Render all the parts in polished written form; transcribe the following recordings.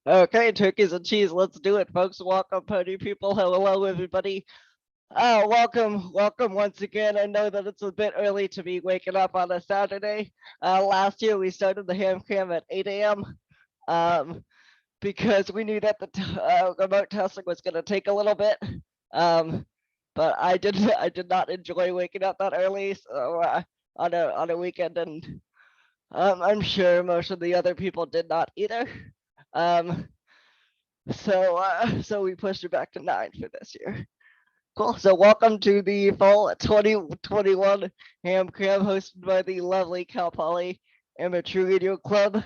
Okay, turkeys and cheese, let's do it, folks. Welcome, party people. Hello, everybody. Welcome once again. I know that it's a bit early to be waking up on a Saturday. Last year we started the ham cam at 8 a.m. Because we knew that the remote testing was going to take a little bit. But I did not enjoy waking up that early, so on a weekend, and I'm sure most of the other people did not either. Um, so we pushed it back to 9 for this year. Cool. So welcome to the fall 2021 Ham Cram hosted by the lovely Cal Poly Amateur Radio Club.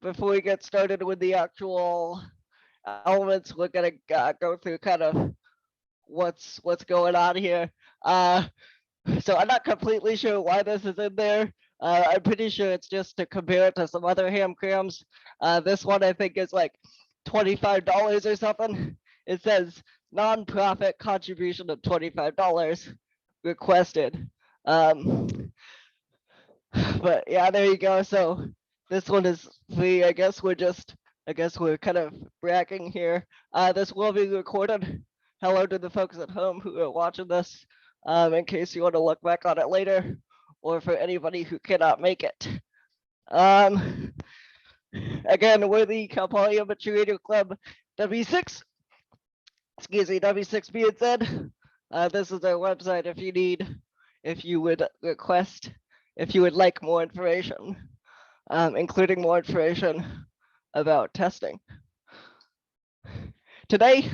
Before we get started with the actual elements, we're gonna go through kind of what's going on here. So I'm not completely sure why this is in there. I'm pretty sure it's just to compare it to some other ham crams. This one I think is like $25 or something. It says nonprofit contribution of $25 requested. But yeah, there you go. So this one is free. I guess we're kind of bragging here. This will be recorded. Hello to the folks at home who are watching this, in case you want to look back on it later, or for anybody who cannot make it. Again, we're the Cal Poly Amateur Radio Club W6. Excuse me, W6 being said. This is our website if you would request, if you would like more information, including more information about testing. Today,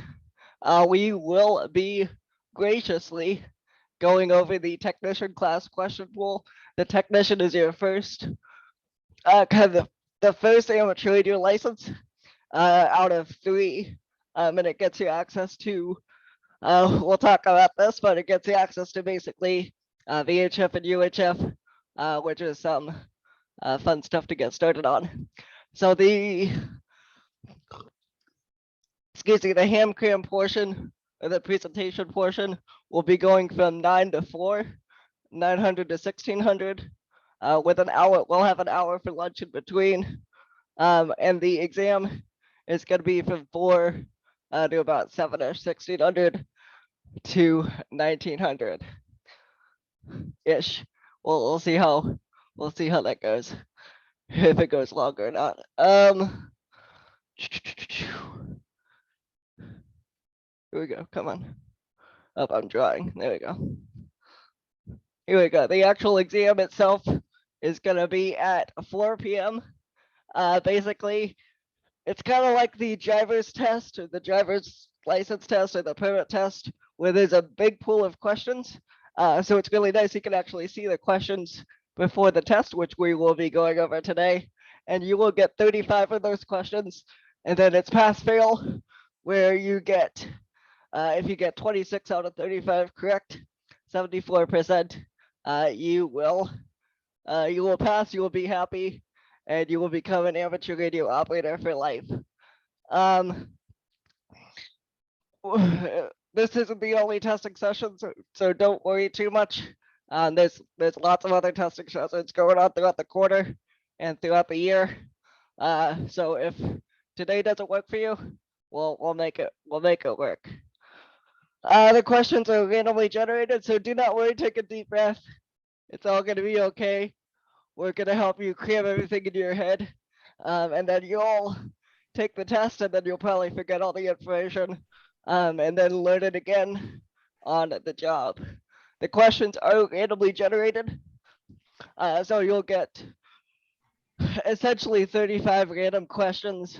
we will be graciously going over the technician class question pool. The technician is your first, kind of the first amateur radio license out of 3, and it gets you access to, we'll talk about this, but it gets you access to basically VHF and UHF, which is some fun stuff to get started on. So the ham cram portion, or the presentation portion, will be going from 9 to 4, 900 to 1600. With an hour, we'll have an hour for lunch in between. And the exam is going to be from 4 to about 7 or 1600 to 1900 ish. We'll see how that goes, if it goes longer or not. Here we go. Come on. Up, I'm drawing. There we go. Here we go. The actual exam itself is going to be at 4 p.m. Basically, it's kind of like the driver's test, or the driver's license test, or the permit test, where there's a big pool of questions. So it's really nice. You can actually see the questions before the test, which we will be going over today. And you will get 35 of those questions. And then it's pass fail, where you get, if you get 26 out of 35 correct, 74%, you will pass, you will be happy, and you will become an amateur radio operator for life. This isn't the only testing session, so don't worry too much. There's lots of other testing sessions going on throughout the quarter and throughout the year. So if today doesn't work for you, we'll make it work. The questions are randomly generated, so do not worry. Take a deep breath. It's all going to be okay. We're going to help you cram everything into your head, and then you'll take the test, and then you'll probably forget all the information, and then learn it again on the job. The questions are randomly generated, so you'll get essentially 35 random questions,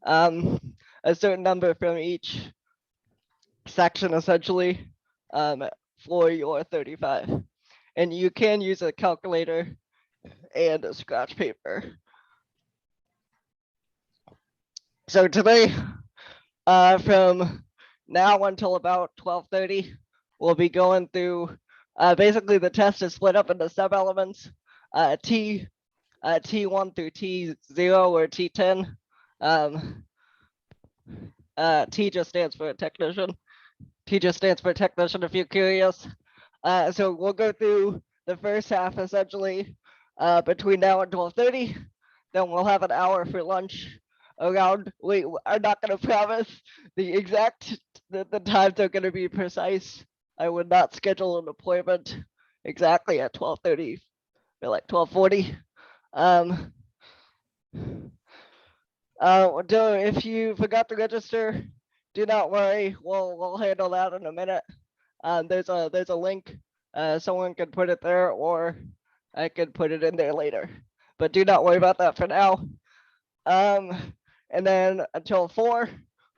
a certain number from each section, essentially, for your 35. And you can use a calculator and a scratch paper. So today, from now until about 12:30, we'll be going through, basically the test is split up into sub-elements, T1 through T0 or T10. T just stands for technician. T just stands for technician if you're curious. So we'll go through the first half essentially between now and 12:30. then we'll have an hour for lunch around. I'm not going to promise the exact, the times are going to be precise. I would not schedule an appointment exactly at 12:30 or like 12:40. Um, if you forgot to register, do not worry. We'll handle that in a minute. There's a link. Someone can put it there, or I could put it in there later. But do not worry about that for now. And then until 4,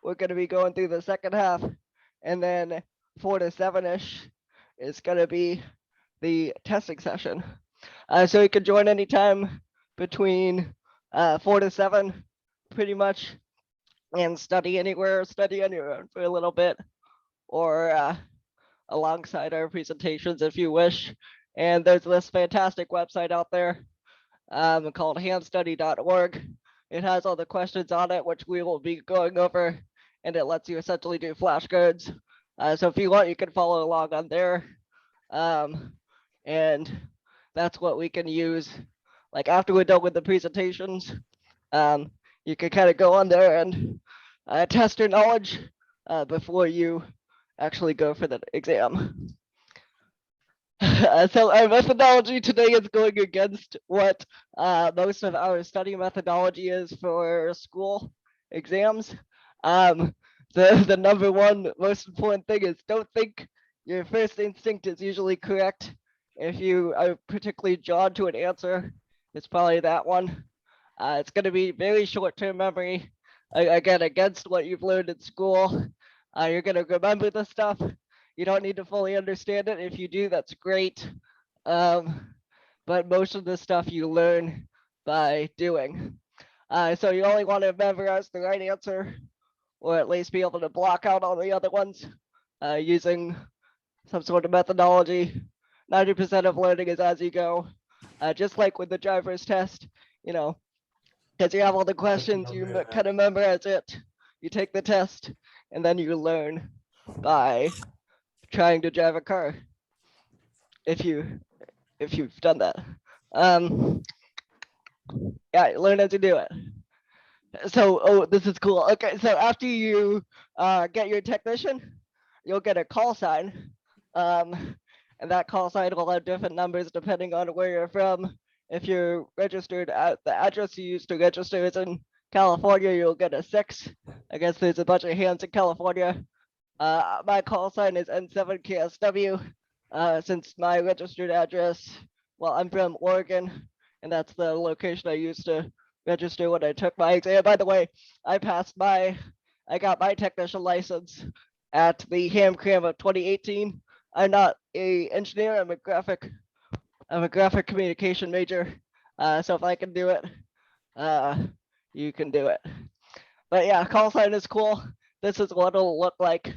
we're going to be going through the second half, and then 4 to 7ish is going to be the testing session. So you can join anytime between 4 to 7, pretty much, and study anywhere, study on your own for a little bit, or alongside our presentations if you wish. And there's this fantastic website out there called handstudy.org. It has all the questions on it, which we will be going over, and it lets you essentially do flashcards. So if you want, you can follow along on there. And that's what we can use. Like after we're done with the presentations, you can kind of go on there and test your knowledge before you actually go for the exam. So our methodology today is going against what most of our study methodology is for school exams. The number one most important thing is don't think your first instinct is usually correct. If you are particularly drawn to an answer, it's probably that one. It's going to be very short-term memory, again, against what you've learned in school. You're going to remember the stuff. You don't need to fully understand it. If you do, that's great. But most of the stuff you learn by doing. So you only want to memorize the right answer, or at least be able to block out all the other ones using some sort of methodology. 90% of learning is as you go. Just like with the driver's test, because you have all the questions, you kind of memorize it. You take the test, and then you learn by trying to drive a car. If you've done that, yeah, learn how to do it. So, oh, this is cool. Okay, so after you get your technician, you'll get a call sign, and that call sign will have different numbers depending on where you're from. If you're registered at the address you used to register is in California, you'll get a 6. I guess there's a bunch of hands in California. My call sign is N7KSW. Since my registered address, well, I'm from Oregon, and that's the location I used to register when I took my exam. By the way, I got my technician license at the Ham Cram of 2018. I'm not an engineer, I'm a graphic communication major. So if I can do it, you can do it. But yeah, call sign is cool. This is what it'll look like.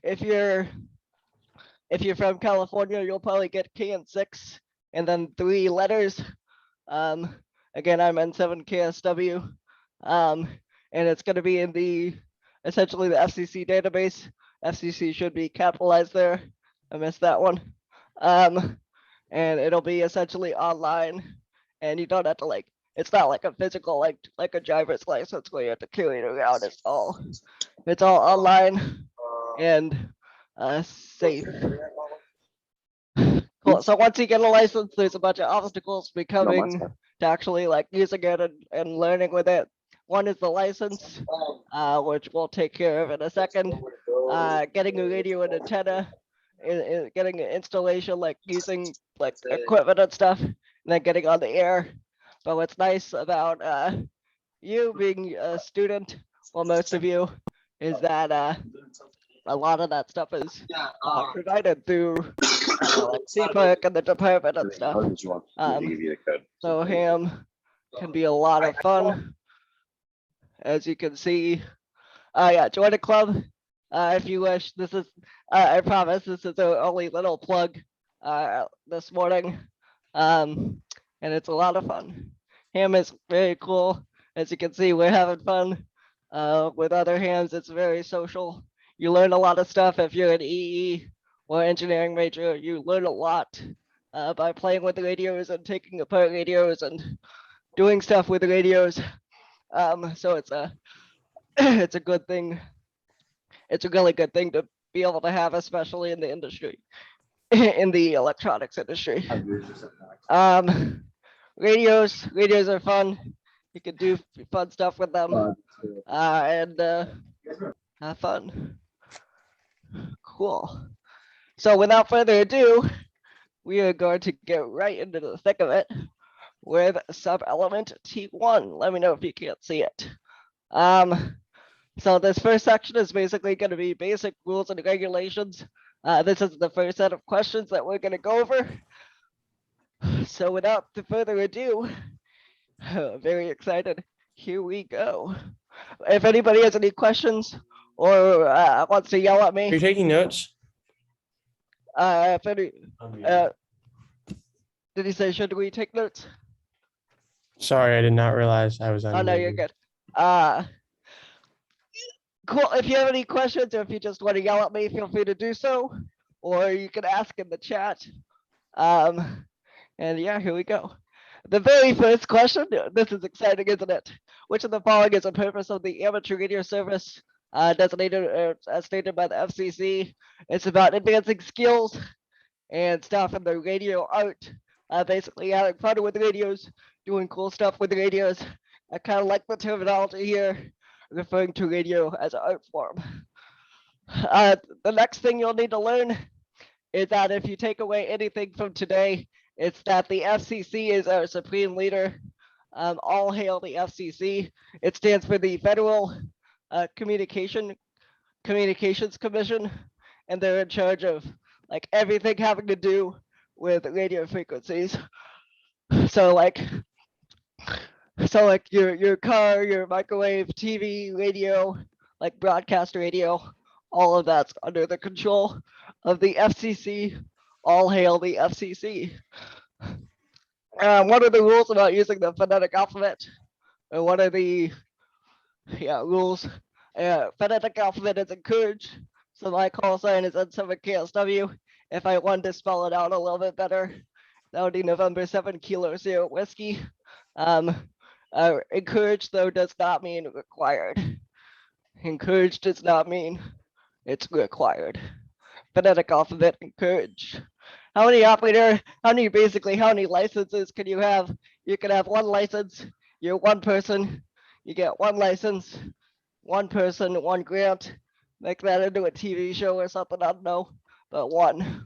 If you're from California, you'll probably get K and 6 and then 3 letters. Again, I'm N7KSW. And it's going to be in essentially the FCC database. FCC should be capitalized there. I missed that one. And it'll be essentially online, and you don't have to it's not like a physical like a driver's license where you have to carry it around. It's all online and safe. Cool. So once you get a license, there's a bunch of obstacles becoming to actually using it and learning with it. One is the license, which we'll take care of in a second. Getting a radio and antenna, getting an installation, using equipment and stuff, and then getting on the air. But what's nice about you being a student, well, most of you, is that a lot of that stuff is provided through CPARC and the department and stuff. So Ham can be a lot of fun, as you can see. Yeah, join a club if you wish. This is, I promise, this is the only little plug this morning, and it's a lot of fun. Ham is very cool. As you can see, we're having fun. With other hands, it's very social. You learn a lot of stuff if you're an EE or engineering major. You learn a lot by playing with the radios and taking apart radios and doing stuff with radios. So it's a it's a good thing. It's a really good thing to be able to have, especially in the industry, in the electronics industry. Radios are fun. You can do fun stuff with them, and have fun. Cool. So without further ado, we are going to get right into the thick of it with sub-element T1. Let me know if you can't see it. So this first section is basically going to be basic rules and regulations. This is the first set of questions that we're going to go over. So without further ado, very excited. Here we go. If anybody has any questions or wants to yell at Are you me, taking notes? if any, did he say should we take notes? Sorry, I did not realize I was on. Oh no, you're good. Cool. If you have any questions or if you just want to yell at me, feel free to do so, or you can ask in the chat. And yeah, here we go. The very first question, this is exciting, isn't it? Which of the following is the purpose of the amateur radio service designated as stated by the FCC? It's about advancing skills and stuff in the radio art. Basically having fun with radios, doing cool stuff with radios. I kind of like the terminology here, referring to radio as an art form. The next thing you'll need to learn is that if you take away anything from today, it's that the FCC is our supreme leader. All hail the FCC. It stands for the Federal Communications Commission, and they're in charge of like everything having to do with radio frequencies. So like your car, your microwave, TV, radio, like broadcast radio, all of that's under the control of the FCC. All hail the FCC. What are the rules about using the phonetic alphabet? And what are the rules? Phonetic alphabet is encouraged. So my call sign is N7KSW. If I wanted to spell it out a little bit better, that would be November 7 Kilo Zero Whiskey. Encouraged though does not mean required. Encouraged does not mean it's required. Phonetic alphabet encouraged. How many licenses can you have? You can have one license. You're one person. You get one license, one person, one grant. Make that into a TV show or something, I don't know, but one.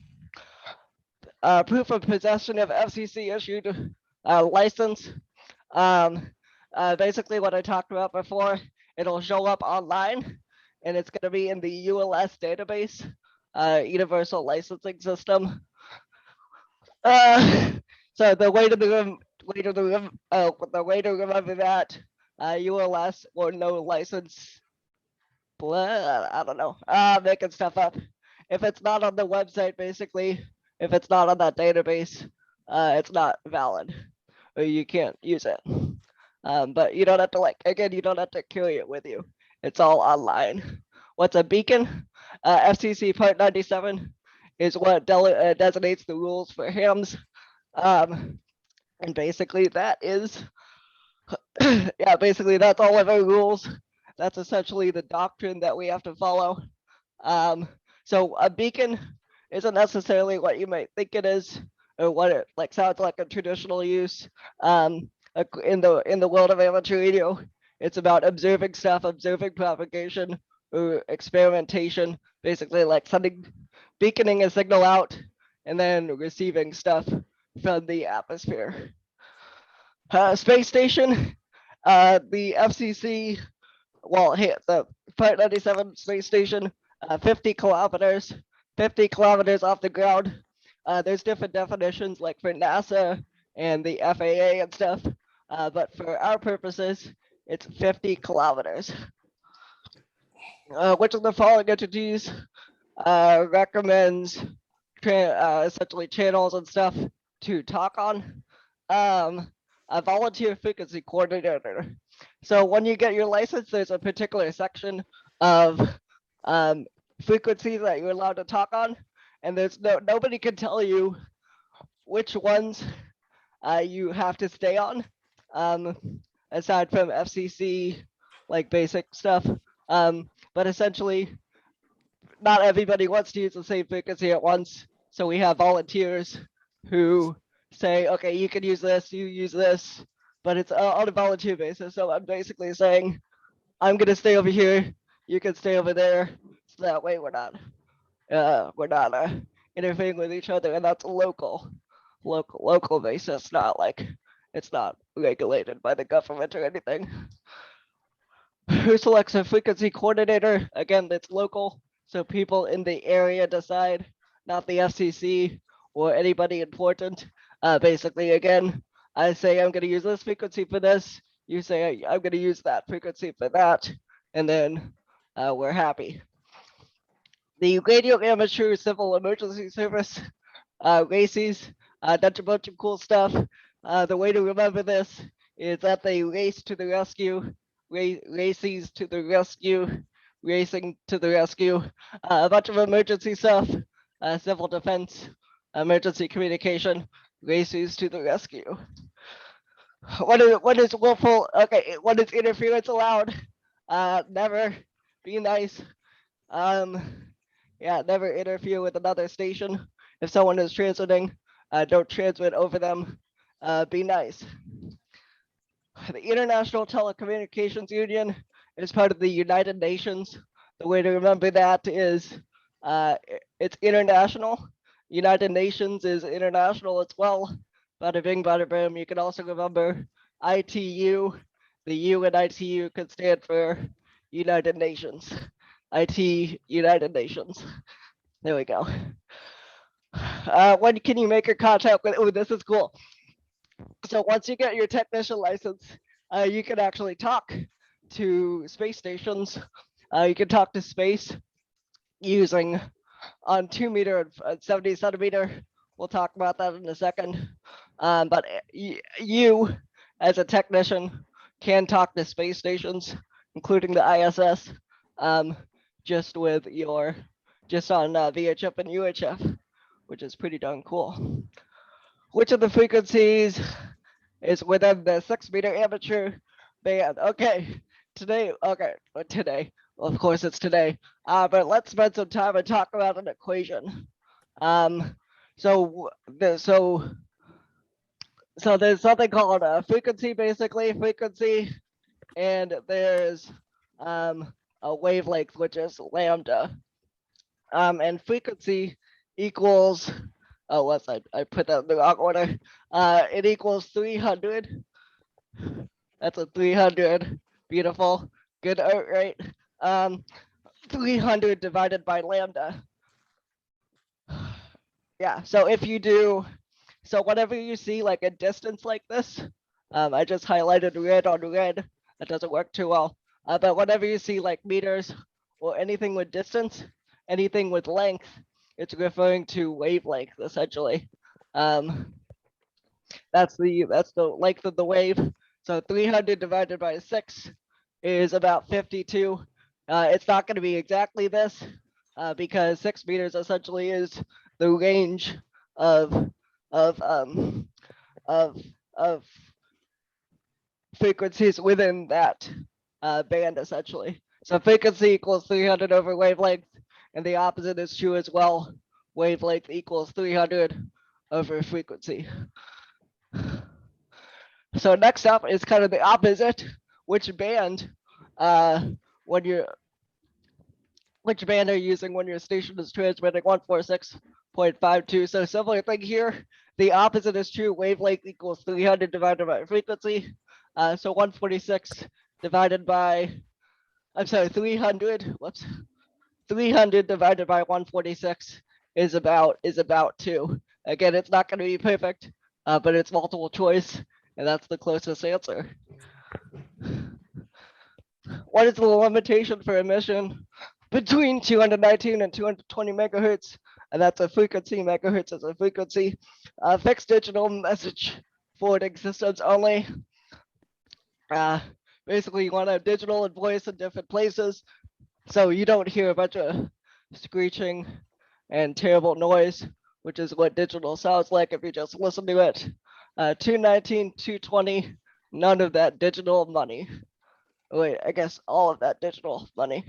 Proof of possession of FCC issued license. Basically what I talked about before, it'll show up online and it's going to be in the ULS database, Universal Licensing System. So the way to remember that, ULS or no license, I don't know, making stuff up. If it's not on the website, basically, if it's not on that database, it's not valid, or you can't use it. But you don't have to you don't have to carry it with you. It's all online. What's a beacon? FCC Part 97 is what designates the rules for hams. And basically that is, basically that's all of our rules. That's essentially the doctrine that we have to follow. So a beacon isn't necessarily what you might think it is, or what it sounds like a traditional use. In the world of amateur radio, it's about observing stuff, observing propagation or experimentation, basically like beaconing a signal out and then receiving stuff from the atmosphere. Space station, the FCC, the Part 97 space station, 50 kilometers off the ground. There's different definitions like for NASA and the FAA and stuff, but for our purposes, it's 50 kilometers. Which of the following entities recommends essentially channels and stuff to talk on? A volunteer frequency coordinator. So when you get your license, there's a particular section of frequencies that you're allowed to talk on, and there's nobody can tell you which ones you have to stay on. aside from FCC, like basic stuff. But essentially, not everybody wants to use the same frequency at once. So we have volunteers who say, okay, you can use this, you use this, but it's on a volunteer basis. So I'm basically saying, I'm gonna stay over here, you can stay over there. So that way we're not interfering with each other, and that's a local basis, not like it's not regulated by the government or anything. Who selects a frequency coordinator? Again, it's local, so people in the area decide, not the FCC or anybody important. Basically, again, I say I'm going to use this frequency for this. You say I'm going to use that frequency for that, and then we're happy. The Radio Amateur Civil Emergency Service, RACES, that's a bunch of cool stuff. The way to remember this is that they race to the rescue, races to the rescue, racing to the rescue. A bunch of emergency stuff, civil defense, emergency communication, races to the rescue. What is willful? Okay, what is interference allowed? Never. Be nice. Yeah, never interfere with another station. If someone is transmitting, don't transmit over them. Be nice. The International Telecommunications Union is part of the United Nations. The way to remember that is it's international. United Nations is international as well. Bada bing, bada boom. You can also remember ITU. The U in ITU could stand for United Nations. IT United Nations. There we go. When can you make a contact with? Oh, this is cool. So once you get your technician license, you can actually talk to space stations. You can talk to space using on 2 meter and 70 centimeter. We'll talk about that in a second. But you, as a technician, can talk to space stations, including the ISS, just with your, just on VHF and UHF, which is pretty darn cool. Which of the frequencies is within the 6 meter amateur band? Okay, today, well, of course it's today, but let's spend some time and talk about an equation. So there's something called a frequency, basically frequency, and there's a wavelength, which is lambda, and frequency equals, oh, I put that in the wrong order. It equals 300. That's a 300. Beautiful. Good art, right? 300 divided by lambda. Yeah, so if you do, so whenever you see like a distance like this, I just highlighted red on red. That doesn't work too well. But whenever you see like meters or anything with distance, anything with length, it's referring to wavelength essentially. That's the length of the wave. So 300 divided by 6 is about 52. It's not going to be exactly this because 6 meters essentially is the range of of frequencies within that band essentially. So frequency equals 300 over wavelength, and the opposite is true as well. Wavelength equals 300 over frequency. So next up is kind of the opposite. Which band when you're which band are you using when your station is transmitting 146.52? So similar thing here. The opposite is true. Wavelength equals 300 divided by frequency. So 146 divided by, I'm sorry, 300. Whoops. 300 divided by 146 is about 2. Again, it's not going to be perfect, but it's multiple choice, and that's the closest answer. What is the limitation for emission between 219 and 220 megahertz? And that's a frequency. Megahertz is a frequency. Fixed digital message forwarding systems only. Basically, you want to have digital and voice in different places, so you don't hear a bunch of screeching and terrible noise, which is what digital sounds like if you just listen to it. 219, 220 none of that digital money. Wait, I guess all of that digital money.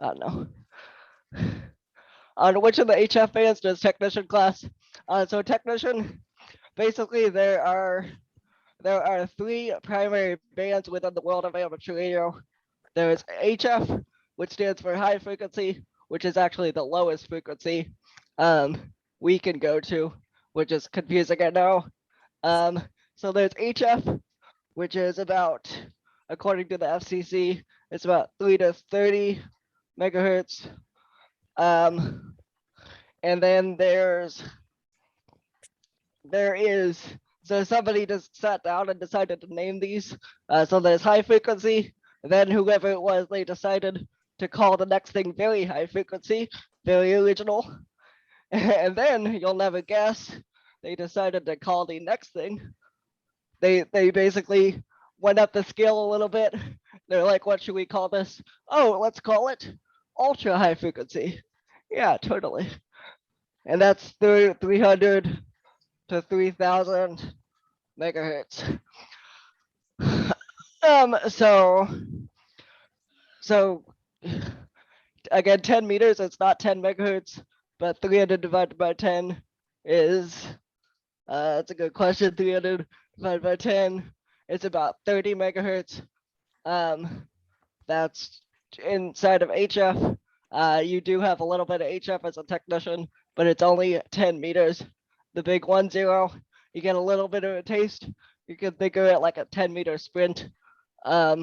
I don't know. On which of the HF bands does technician class? So technician, basically there are three primary bands within the world of amateur radio. There's HF, which stands for high frequency, which is actually the lowest frequency we can go to, which is confusing, I know. So there's HF, which is about, according to the FCC, it's about 3 to 30 megahertz. And then there is, so somebody just sat down and decided to name these. So there's high frequency, then whoever it was, they decided to call the next thing very high frequency, very original. And then you'll never guess, they decided to call the next thing. They basically went up the scale a little bit. They're like, what should we call this? Oh, let's call it ultra high frequency. Yeah, totally. And that's 300 to 3000 megahertz. So again, 10 meters, it's not 10 megahertz, but 300 divided by 10 is, that's a good question. 300 divided by 10, it's about 30 megahertz. That's inside of HF. You do have a little bit of HF as a technician, but it's only 10 meters. The big 10, you get a little bit of a taste. You can think of it like a 10-meter sprint. Yeah,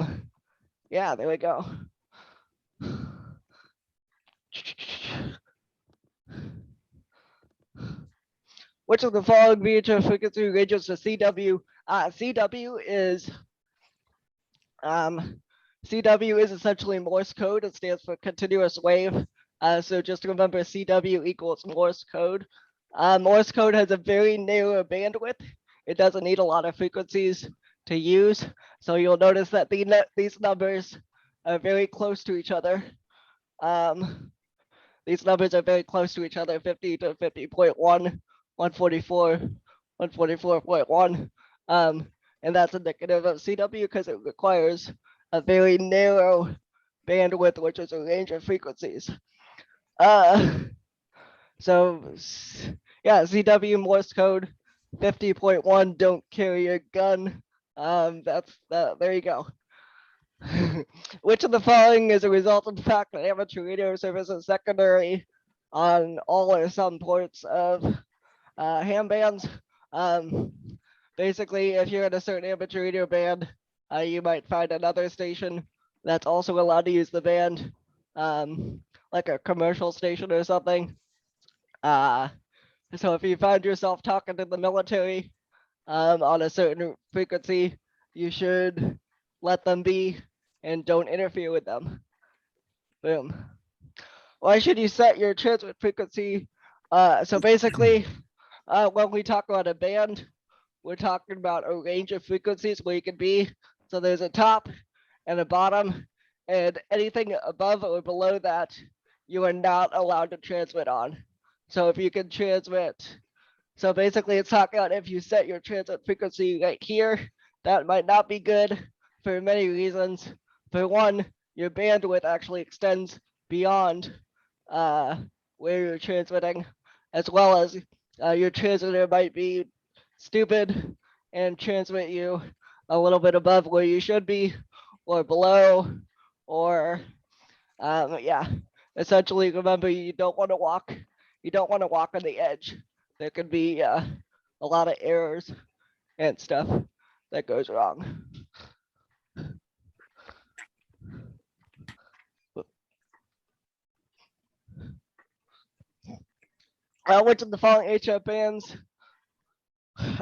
there we go. Which of the following VHF frequency ranges to CW? CW is essentially Morse code. It stands for continuous wave. So just remember CW equals Morse code. Morse code has a very narrow bandwidth. It doesn't need a lot of frequencies to use. So you'll notice that these numbers are very close to each other. These numbers are very close to each other, 50 to 50.1, 144, 144.1. And that's indicative of CW because it requires a very narrow bandwidth, which is a range of frequencies. So yeah, CW Morse code 50.1, don't carry a gun. That's that. There you go. Which of the following is a result of the fact that amateur radio service is secondary on all or some ports of ham bands? Basically, if you're in a certain amateur radio band, you might find another station that's also allowed to use the band, like a commercial station or something. So if you find yourself talking to the military on a certain frequency, you should let them be and don't interfere with them. Boom. Why should you set your transmit frequency? So basically, when we talk about a band, we're talking about a range of frequencies where you can be. So there's a top and a bottom, and anything above or below that, you are not allowed to transmit on. So if you can transmit, so basically it's talking about if you set your transmit frequency right here, that might not be good for many reasons. For one, your bandwidth actually extends beyond where you're transmitting, as well as your transmitter might be stupid and transmit you a little bit above where you should be, or below, or yeah. Essentially, remember you don't want to walk on the edge. There could be a lot of errors and stuff that goes wrong. Which of the following HF bands?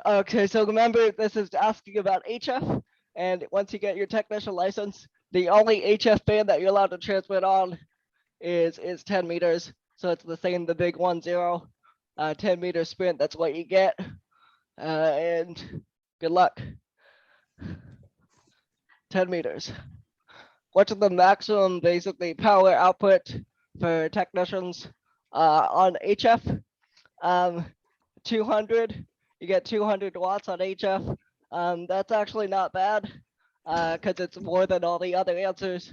Okay, so remember this is asking about HF, and once you get your technician license, the only HF band that you're allowed to transmit on is 10 meters. So it's the same, the big 10, 10-meter sprint. That's what you get. And good luck. 10 meters. What's the maximum basically power output for technicians on HF? 200. You get 200 watts on HF. That's actually not bad, because it's more than all the other answers.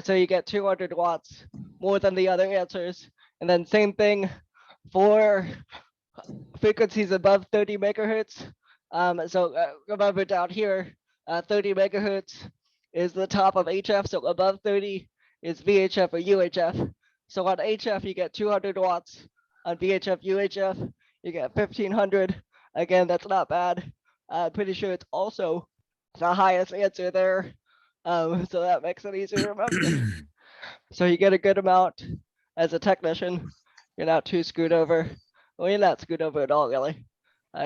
So you get 200 watts more than the other answers. And then same thing for frequencies above 30 megahertz. So remember down here, 30 megahertz is the top of HF. So above 30 is VHF or UHF. So on HF, you get 200 watts. On VHF, UHF, you get 1500. Again, that's not bad. Pretty sure it's also the highest answer there. So that makes it easier to remember. So you get a good amount as a technician. You're not too screwed over. Well, you're not screwed over at all, really.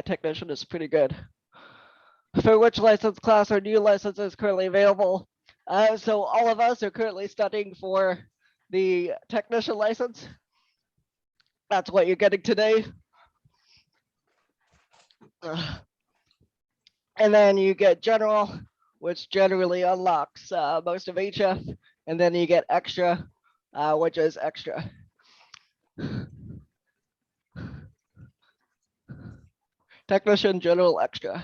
Technician is pretty good. For which license class are new licenses currently available? So all of us are currently studying for the technician license. That's what you're getting today. And then you get general, which generally unlocks most of HF. And then you get extra, which is extra. Technician, general, extra.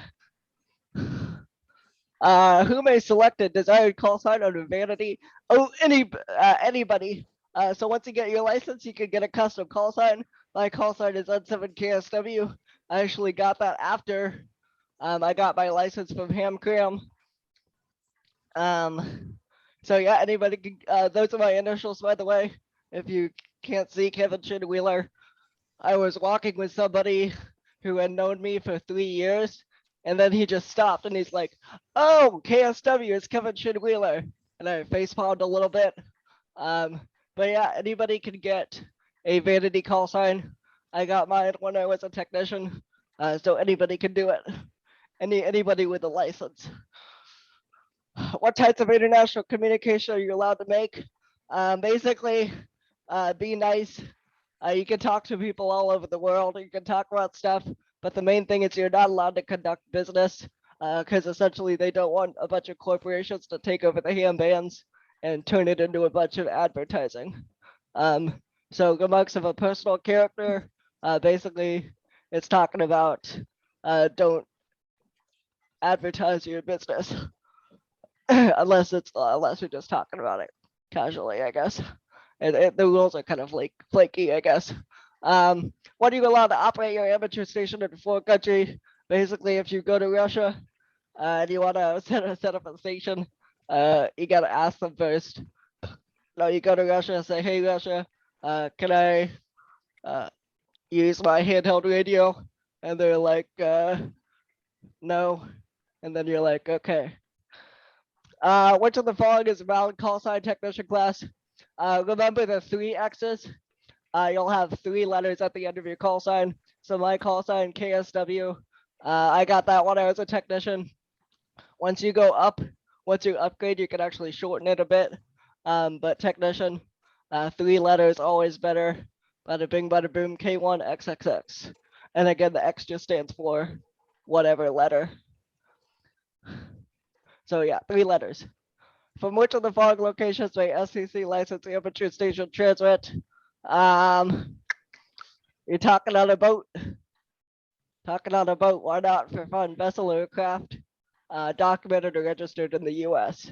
Who may select a desired call sign under vanity? Oh, anybody. So once you get your license, you can get a custom call sign. My call sign is N7KSW. I actually got that after I got my license from Cram. So yeah, anybody can, those are my initials, by the way. If you can't see, Kevin Wheeler. I was walking with somebody who had known me for 3 years, and then he just stopped and he's like, "Oh, KSW is Kevin Wheeler," and I facepalmed a little bit. But yeah, anybody can get a vanity call sign. I got mine when I was a technician, so anybody can do it. Anybody with a license. What types of international communication are you allowed to make? Basically, be nice. You can talk to people all over the world. You can talk about stuff, but the main thing is you're not allowed to conduct business because essentially they don't want a bunch of corporations to take over the ham bands and turn it into a bunch of advertising. So remarks of a personal character, basically it's talking about don't advertise your business unless you're just talking about it casually, I guess. And the rules are kind of like flaky, I guess. What are you allowed to operate your amateur station in a foreign country? Basically, if you go to Russia and you want to set up a station, you got to ask them first. No, you go to Russia and say, "Hey, Russia, can I use my handheld radio?" And they're like, "No." And then you're like, "Okay." Which of the following is a valid call sign technician class? Remember the 3 X's. You'll have 3 letters at the end of your call sign. So my call sign KSW. I got that when I was a technician. Once you upgrade, you can actually shorten it a bit. But technician, 3 letters always better. Bada bing, bada boom, K1 XXX. And again, the X just stands for whatever letter. So yeah, 3 letters. From which of the following locations may SCC license amateur station transmit? You're talking on a boat. Talking on a boat, why not for fun? Vessel or craft, documented or registered in the US.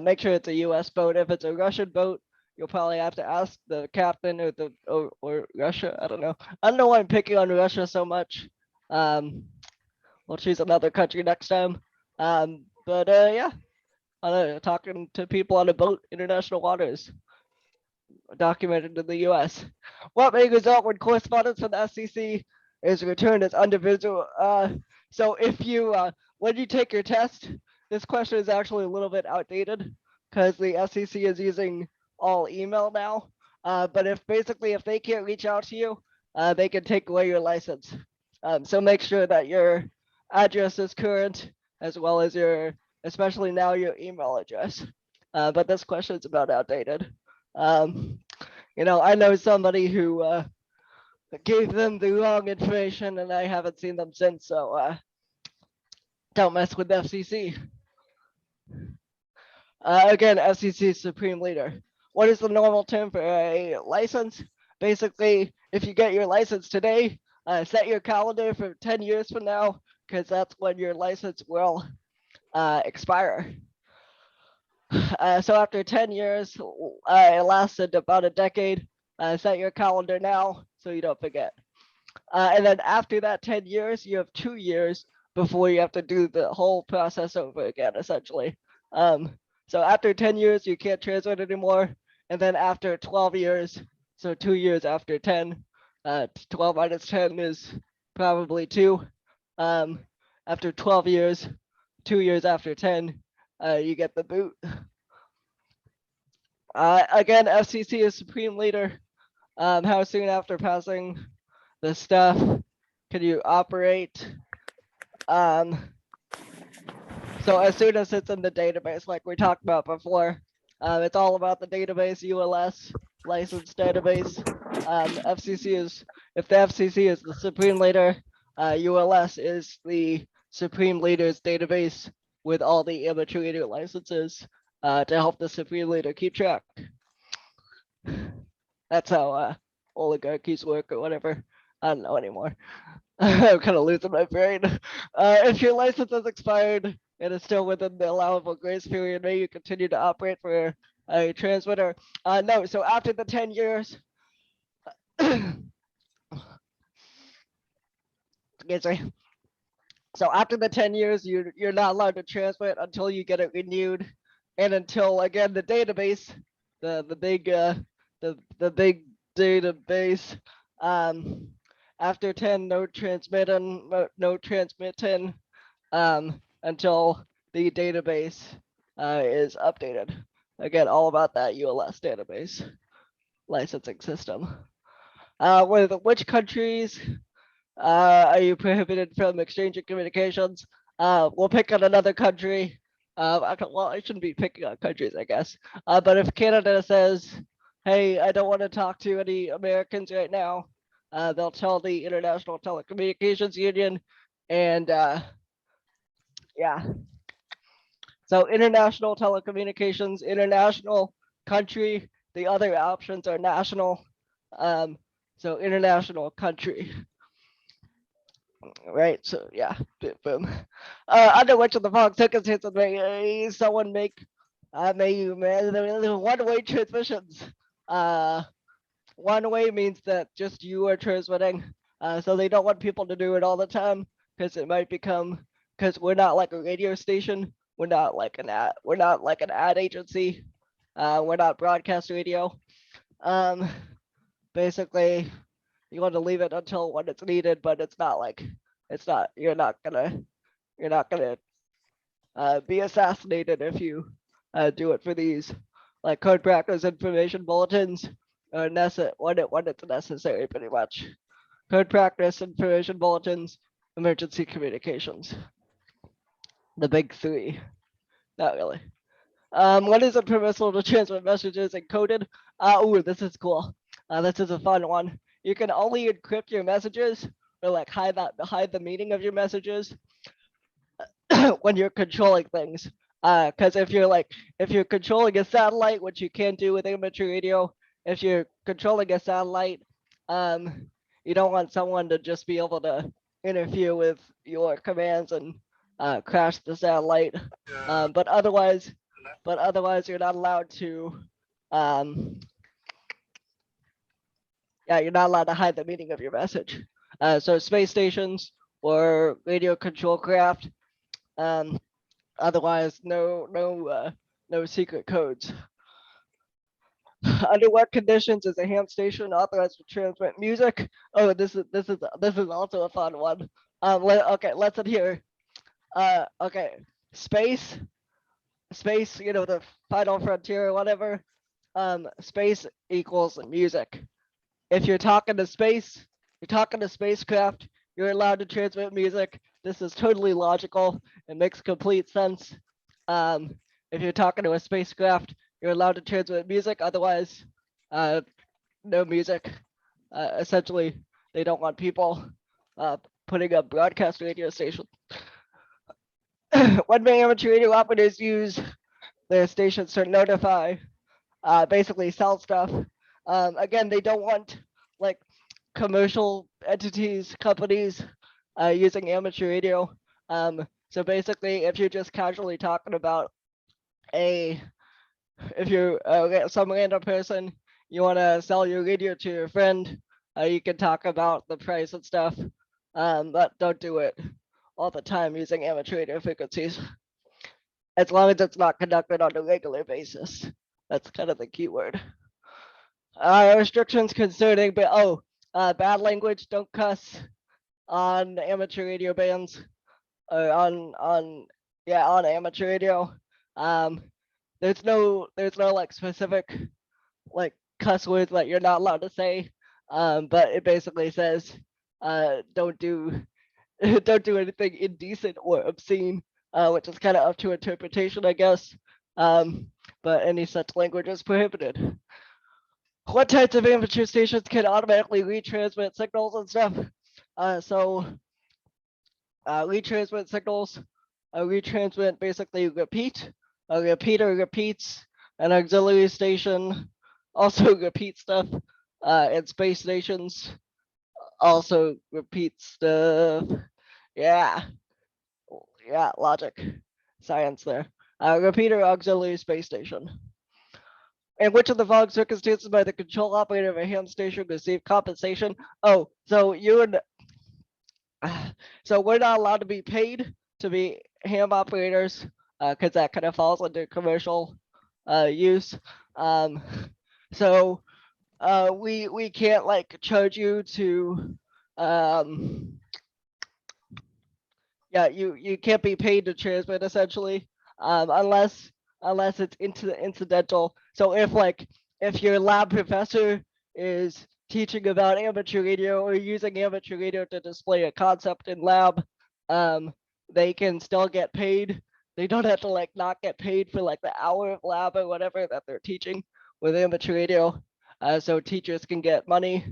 Make sure it's a US boat. If it's a Russian boat, you'll probably have to ask the captain or Russia. I don't know. I don't know why I'm picking on Russia so much. We'll choose another country next time. But yeah, talking to people on a boat, international waters, documented in the US. What may result when correspondence from the SCC is returned as undivisible? So if you, when you take your test, this question is actually a little bit outdated because the SCC is using all email now. But if they can't reach out to you, they can take away your license. So make sure that your address is current as well as especially now your email address. But this question is about outdated. I know somebody who gave them the wrong information and I haven't seen them since, so don't mess with FCC. Again, FCC Supreme Leader. What is the normal term for a license? Basically, if you get your license today, set your calendar for 10 years from now because that's when your license will expire. So after 10 years, it lasted about a decade. Set your calendar now so you don't forget. And then after that 10 years, you have 2 years before you have to do the whole process over again, essentially. So after 10 years, you can't transmit anymore. And then after 12 years, so 2 years after 10, 12 minus 10 is probably 2. After 12 years, 2 years after 10, you get the boot. Again, FCC is supreme leader. How soon after passing the stuff can you operate? So as soon as it's in the database, like we talked about before, it's all about the database ULS license database. FCC is, if the FCC is the supreme leader, ULS is the supreme leader's database with all the amateur leader licenses to help the supreme leader keep track. That's how oligarchies work or whatever. I don't know anymore. I'm kind of losing my brain. If your license has expired and is still within the allowable grace period, may you continue to operate for a transmitter? No, so after the 10 years, excuse me. So after the 10 years, you're not allowed to transmit until you get it renewed, and until again the database, the big the big database. After 10, no transmitting, no transmitting, until the database is updated. Again, all about that ULS database licensing system. With which countries are you prohibited from exchanging communications? We'll pick on another country. Well, I shouldn't be picking on countries, I guess. But if Canada says, hey, I don't want to talk to any Americans right now, they'll tell the International Telecommunications Union. And yeah, so international telecommunications, international country. The other options are national. So international country. Right, so yeah, boom. Under which of the following circumstances may someone make one-way transmissions? One-way means that just you are transmitting, so they don't want people to do it all the time because it might become, because we're not like a radio station, we're not like an ad agency, we're not broadcast radio. Basically, you want to leave it until when it's needed, but it's not like you're not gonna be assassinated if you do it for these like code practice information bulletins or when it's necessary, pretty much. Code practice information bulletins, emergency communications, the big three. Not really. When is it permissible to transmit messages encoded? Ooh, this is cool. This is a fun one. You can only encrypt your messages or like hide the meaning of your messages when you're controlling things. Because if you're controlling a satellite, which you can do with amateur radio, if you're controlling a satellite, you don't want someone to just be able to interfere with your commands and crash the satellite. But otherwise, you're not allowed to. Yeah, you're not allowed to hide the meaning of your message. So space stations or radio control craft. Otherwise, no secret codes. Under what conditions is a ham station authorized to transmit music? Oh, this is also a fun one. Okay, let's adhere. Okay, space, you know, the final frontier or whatever. Space equals music. If you're talking to space, you're talking to spacecraft, you're allowed to transmit music. This is totally logical. It makes complete sense. If you're talking to a spacecraft, you're allowed to transmit music. Otherwise, no music. Essentially, they don't want people putting up broadcast radio stations. When may amateur radio operators use their stations to notify, basically sell stuff? Again, they don't want like commercial entities, companies using amateur radio. So basically, if you're just casually talking about if you're some random person, you want to sell your radio to your friend, you can talk about the price and stuff, but don't do it all the time using amateur radio frequencies, as long as it's not conducted on a regular basis. That's kind of the key word. Restrictions concerning, bad language, don't cuss on amateur radio bands, or on amateur radio. Um, there's no like specific like cuss words that you're not allowed to say. But it basically says don't do don't do anything indecent or obscene, which is kind of up to interpretation, I guess. But any such language is prohibited. What types of amateur stations can automatically retransmit signals and stuff? So retransmit signals, retransmit basically repeat. A repeater repeats, an auxiliary station also repeats stuff, and space stations also repeat stuff. Yeah, yeah, logic, science there. Repeater auxiliary space station. In which of the following circumstances by the control operator of a ham station receive compensation? Oh, so you and so we're not allowed to be paid to be ham operators, because that kind of falls under commercial use. So we can't like charge you to yeah, you can't be paid to transmit essentially, unless it's incidental. So if your lab professor is teaching about amateur radio or using amateur radio to display a concept in lab, they can still get paid. They don't have to like not get paid for like the hour of lab or whatever that they're teaching with amateur radio. So teachers can get money.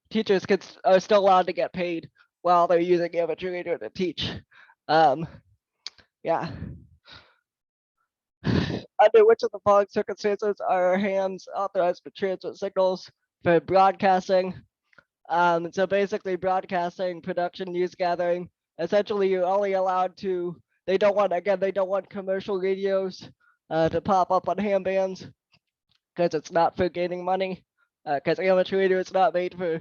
Teachers are still allowed to get paid while they're using amateur radio to teach. Yeah. Under which of the following circumstances are hams authorized to transmit signals for broadcasting? So basically broadcasting, production, news gathering. Essentially, you're only allowed to. They don't want commercial radios to pop up on ham bands because it's not for gaining money. Because amateur radio is not made for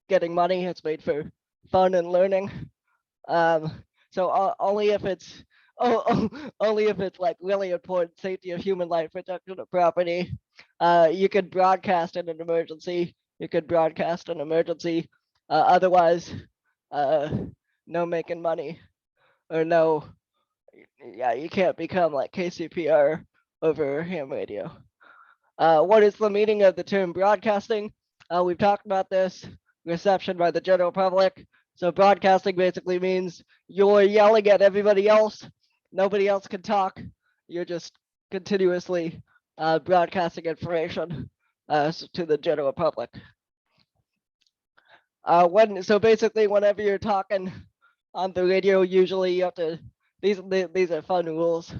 getting money. It's made for fun and learning. So only if it's only if it's like really important safety of human life, protection of property. You could broadcast in an emergency. You could broadcast an emergency. Otherwise, no making money or no. Yeah, you can't become like KCPR over ham radio. What is the meaning of the term broadcasting? We've talked about this. Reception by the general public. So broadcasting basically means you're yelling at everybody else. Nobody else can talk. You're just continuously broadcasting information to the general public. So basically, whenever you're talking on the radio, usually you have to. These are fun rules.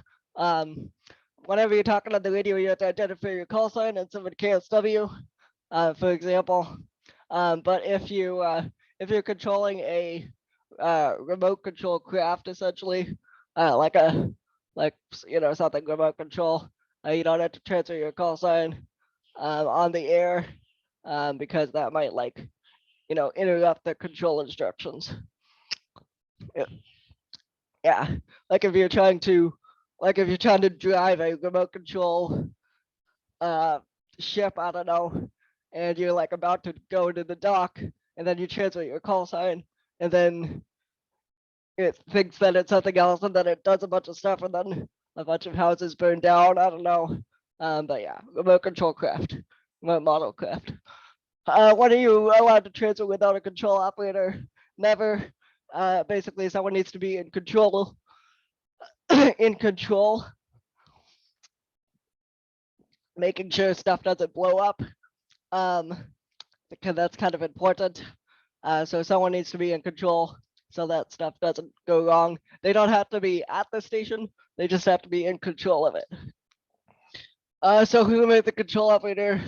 Whenever you're talking on the radio, you have to identify your call sign and someone KSW, for example. But if you're controlling a remote control craft, essentially, like something remote control, you don't have to transfer your call sign on the air, because that might interrupt the control instructions. Yeah, like if you're trying to drive a remote control ship, I don't know, and you're like about to go into the dock, and then you transfer your call sign, and then it thinks that it's something else, and then it does a bunch of stuff, and then a bunch of houses burn down. I don't know. But yeah, remote control craft, remote model craft. What are you allowed to transfer without a control operator? Never. Basically, someone needs to be in control. In control, making sure stuff doesn't blow up. Because that's kind of important. So someone needs to be in control so that stuff doesn't go wrong. They don't have to be at the station. They just have to be in control of it. So who may the control operator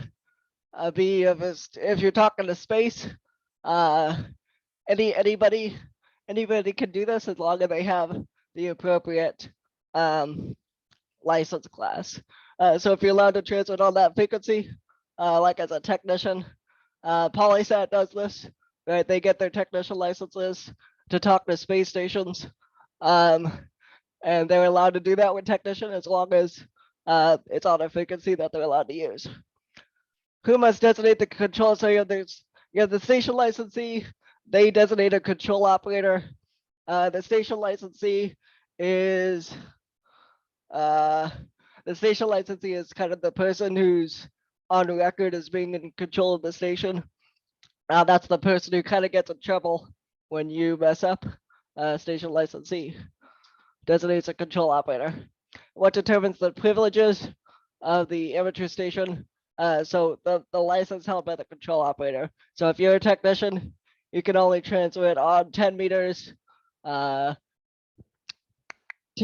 be if you're talking to space? Anybody. anybody can do this as long as they have the appropriate license class. So if you're allowed to transmit on that frequency, like as a technician, Polysat does this, right? They get their technician licenses to talk to space stations, and they're allowed to do that with technician as long as it's on a frequency that they're allowed to use. Who must designate the control? So you have the station licensee. They designate a control operator. The station licensee is the station licensee is kind of the person who's on record as being in control of the station. That's the person who kind of gets in trouble when you mess up. Station licensee designates a control operator. What determines the privileges of the amateur station? So the license held by the control operator. So if you're a technician, you can only transmit on 10 meters, 2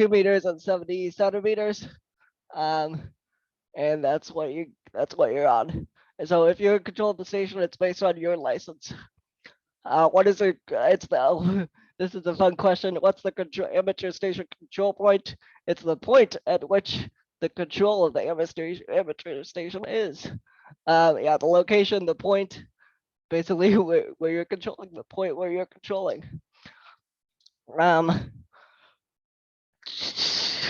meters and 70 centimeters. And that's what you're on. And so if you're in control of the station, it's based on your license. What is it? It's the this is a fun question. What's the amateur station control point? It's the point at which the control of the amateur station is. Yeah, the location, the point, basically where you're controlling, the point where you're controlling.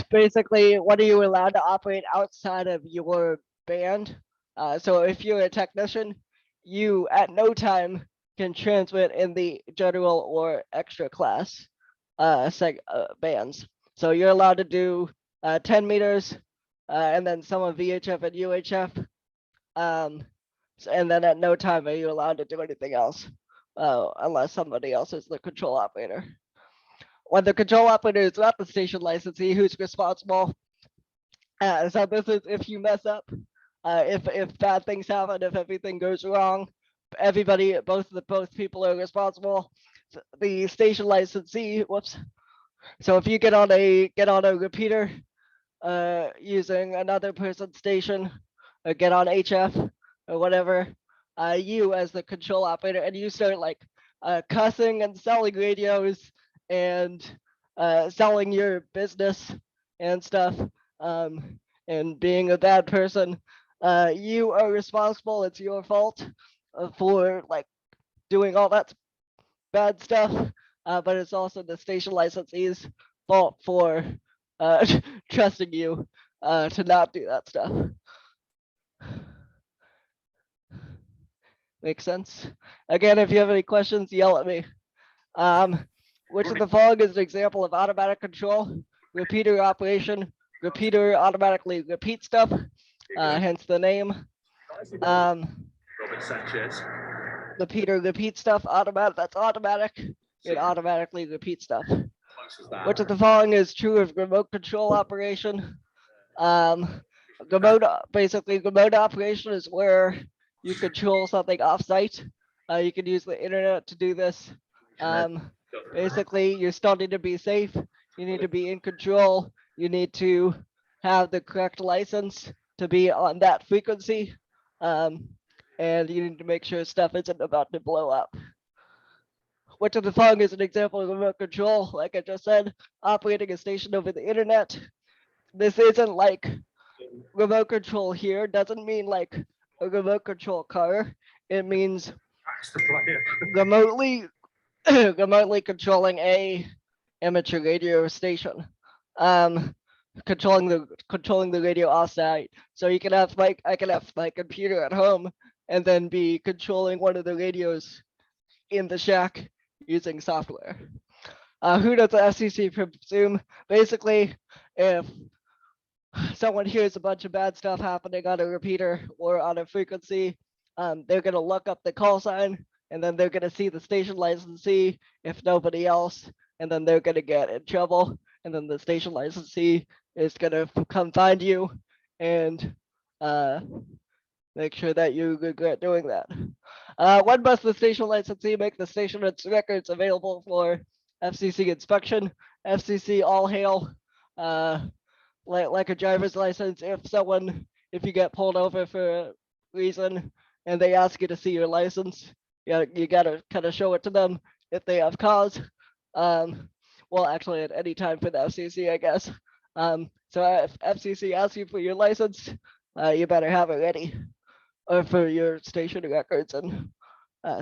Basically, what are you allowed to operate outside of your band? So if you're a technician, you at no time can transmit in the general or extra class bands. So you're allowed to do 10 meters and then some of VHF and UHF. And then at no time are you allowed to do anything else unless somebody else is the control operator. When the control operator is not the station licensee, who's responsible? So this is if you mess up, if bad things happen, if everything goes wrong, everybody, both people are responsible. The station licensee, whoops. So if you get on a repeater using another person's station, or get on HF or whatever, you as the control operator, and you start like cussing and selling radios and selling your business and stuff, and being a bad person, you are responsible. It's your fault for like doing all that bad stuff, but it's also the station licensee's fault for trusting you to not do that stuff. Makes sense? Again, if you have any questions, yell at me. Which of the following is an example of automatic control? Repeater operation. Repeater automatically repeats stuff, hence the name. Repeater repeats stuff. That's automatic. It automatically repeats stuff. Which of the following is true of remote control operation? Remote operation is where you control something offsite. You can use the internet to do this. Basically, you're starting to be safe. You need to be in control. You need to have the correct license to be on that frequency. And you need to make sure stuff isn't about to blow up. Which of the following is an example of remote control? Like I just said, operating a station over the internet. This isn't like remote control here. Doesn't mean like a remote control car. It means remotely controlling a amateur radio station. Controlling the radio offsite. So you can have I can have my computer at home and then be controlling one of the radios in the shack using software. Who does the FCC presume? Basically, if someone hears a bunch of bad stuff happening on a repeater or on a frequency, they're going to look up the call sign, and then they're going to see the station licensee if nobody else, and then they're going to get in trouble, and then the station licensee is going to come find you and make sure that you regret doing that. When must the station licensee make the station records available for FCC inspection? FCC all hail. Like a driver's license, if you get pulled over for a reason and they ask you to see your license, you gotta kind of show it to them if they have cause. Well, actually, at any time for the FCC, I guess. So if FCC asks you for your license, you better have it ready, or for your station records and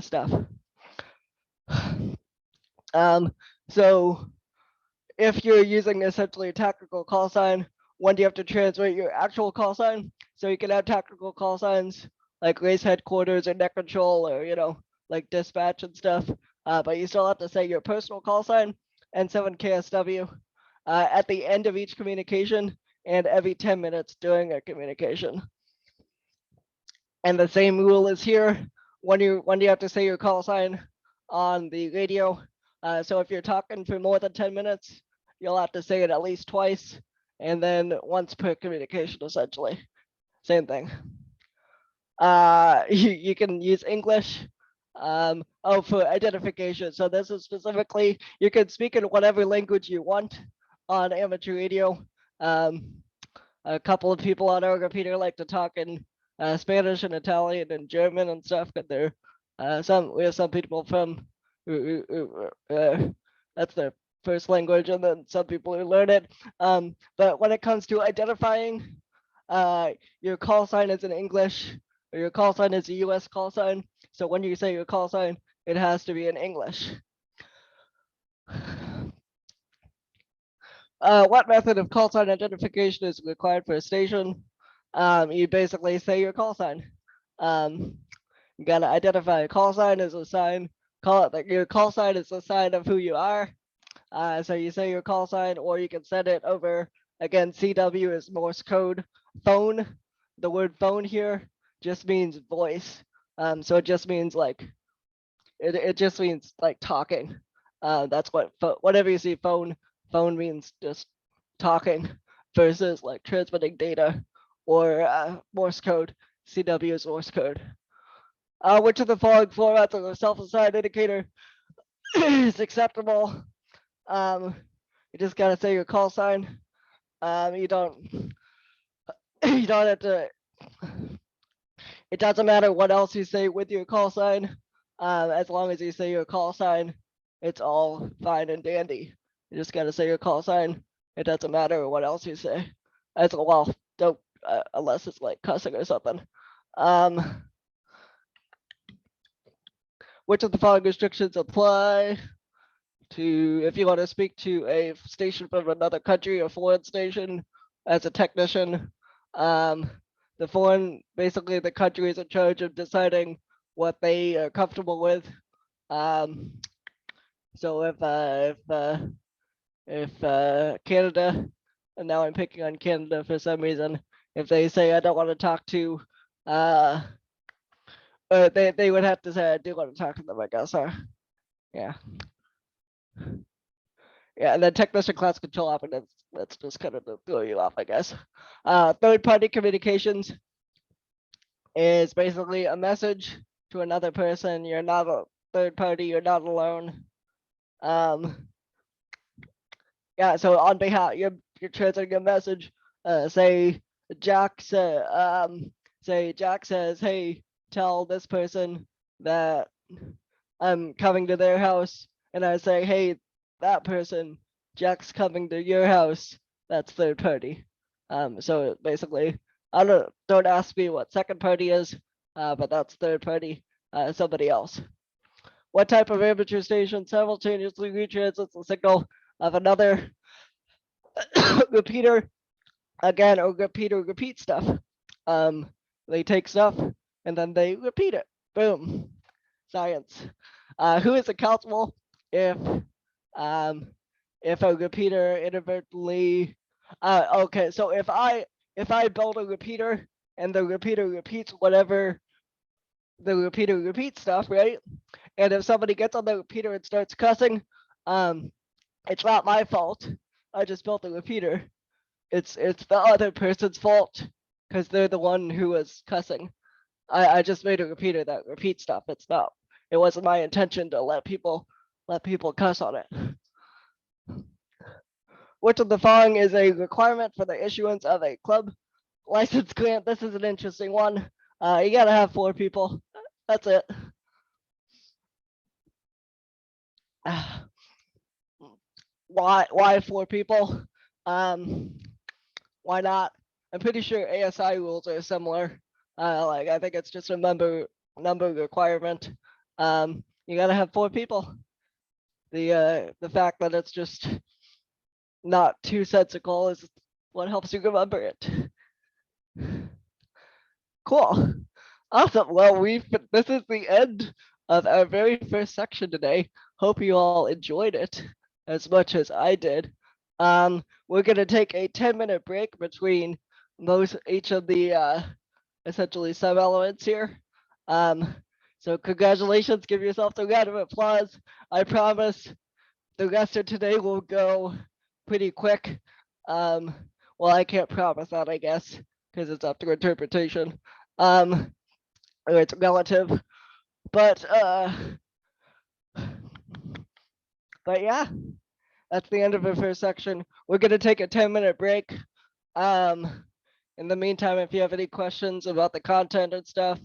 stuff. So if you're using essentially a tactical call sign, when do you have to transmit your actual call sign? So you can have tactical call signs like race headquarters or net control, or like dispatch and stuff. But you still have to say your personal call sign and 7KSW at the end of each communication and every 10 minutes during a communication. And the same rule is here when you have to say your call sign on the radio. So if you're talking for more than 10 minutes, you'll have to say it at least twice, and then once per communication, essentially. Same thing. You can use English. For identification. So this is specifically, you can speak in whatever language you want on amateur radio. A couple of people on our repeater like to talk in Spanish and Italian and German and stuff, but we have some people from that's their first language, and then some people who learn it. But when it comes to identifying, your call sign is in English, or your call sign is a US call sign. So when you say your call sign, it has to be in English. What method of call sign identification is required for a station? You basically say your call sign. You gotta identify a call sign as a sign. Your call sign is a sign of who you are. So you say your call sign, or you can send it over. Again, CW is Morse code. Phone. The word phone here just means voice. So it just means like it just means like talking. That's what whenever you see phone means just talking, versus like transmitting data or Morse code. CW is Morse code. Which of the following formats of a self-assigned indicator is acceptable? You just gotta say your call sign. You don't have to. It doesn't matter what else you say with your call sign. As long as you say your call sign, it's all fine and dandy. You just gotta say your call sign. It doesn't matter what else you say. As well, don't unless it's like cussing or something. Which of the following restrictions apply to if you want to speak to a station from another country, a foreign station, as a technician? The foreign, basically the country is in charge of deciding what they are comfortable with. So if Canada, and now I'm picking on Canada for some reason, if they say I don't want to talk to, they would have to say I do want to talk to them, I guess. Yeah. Yeah, and then technician class control operatives, that's just kind of to throw you off, I guess. Third-party communications is basically a message to another person. You're not a third party, you're not alone. Yeah, so on behalf, you're transmitting a message. Say Jack says, hey, tell this person that I'm coming to their house, and I say, hey, that person, Jack's coming to your house. That's third party. So basically, don't ask me what second party is, but that's third party, somebody else. What type of amateur station simultaneously retransmits the signal of another repeater? Again, a repeater repeat stuff. They take stuff and then they repeat it. Boom. Science. Who is accountable if a repeater inadvertently okay, so if I build a repeater and the repeater repeats whatever the repeater repeats stuff, right? And if somebody gets on the repeater and starts cussing, it's not my fault. I just built the repeater. It's the other person's fault because they're the one who was cussing. I just made a repeater that repeats stuff. It wasn't my intention to let people cuss on it. Which of the following is a requirement for the issuance of a club license grant? This is an interesting one. You gotta have 4 people. That's it. why 4 people? Why not? I'm pretty sure ASI rules are similar. Like I think it's just a number requirement. You gotta have 4 people. The fact that it's just not too sensical is what helps you remember it. Cool. Awesome. Well, this is the end of our very first section today. Hope you all enjoyed it as much as I did. We're gonna take a 10-minute break between each of the essentially sub-elements here. So congratulations, give yourself a round of applause. I promise the rest of today will go pretty quick. Well, I can't promise that, I guess, because it's up to interpretation. Or it's relative. But yeah, that's the end of the first section. We're gonna take a 10-minute break. In the meantime, if you have any questions about the content and stuff,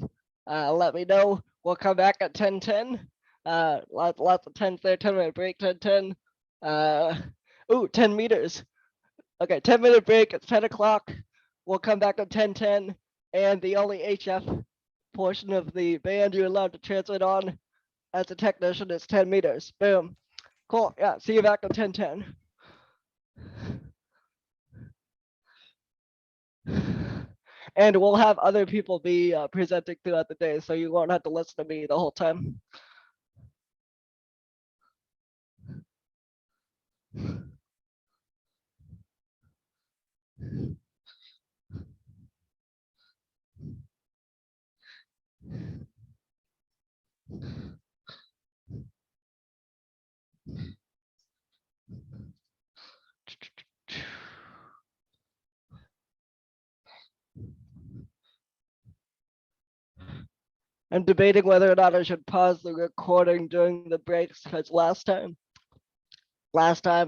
let me know. We'll come back at 10:10. Lots of 10s there. 10-minute break. 10:10. Ooh, 10 meters. Okay, 10-minute break. It's 10 o'clock. We'll come back at 10:10, and the only HF portion of the band you're allowed to transmit on as a technician is 10 meters. Boom. Cool. Yeah. See you back at 10:10. And we'll have other people be presenting throughout the day, so you won't have to listen to me the whole time. I'm debating whether or not I should pause the recording during the breaks, because last time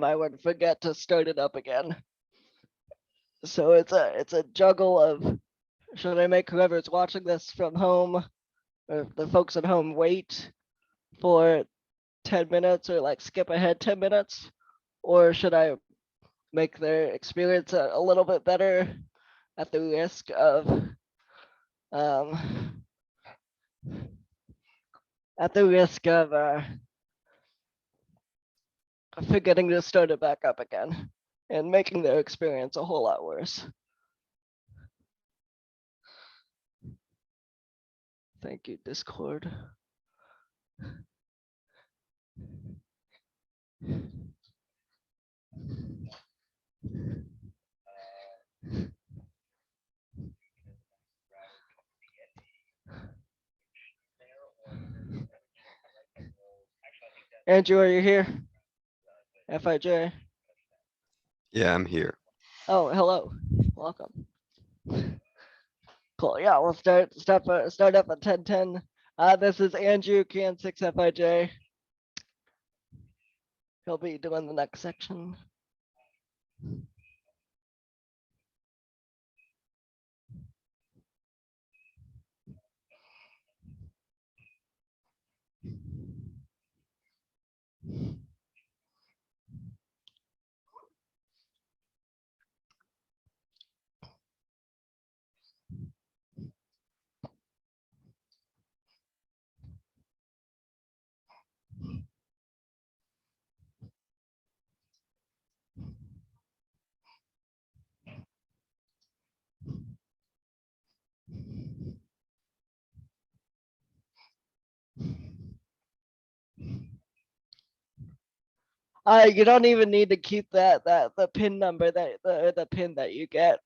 I would forget to start it up again. So it's a juggle of, should I make whoever's watching this from home or the folks at home wait for 10 minutes or like skip ahead 10 minutes, or should I make their experience a little bit better at the risk of um, forgetting to start it back up again and making their experience a whole lot worse. Thank you, Discord. Andrew, are you here? FIJ. Yeah, I'm here. Oh, hello. Welcome. Cool. Yeah, we'll start up at 10:10. This is Andrew, Can6FIJ. He'll be doing the next section. You don't even need to keep the pin number that the pin that you get.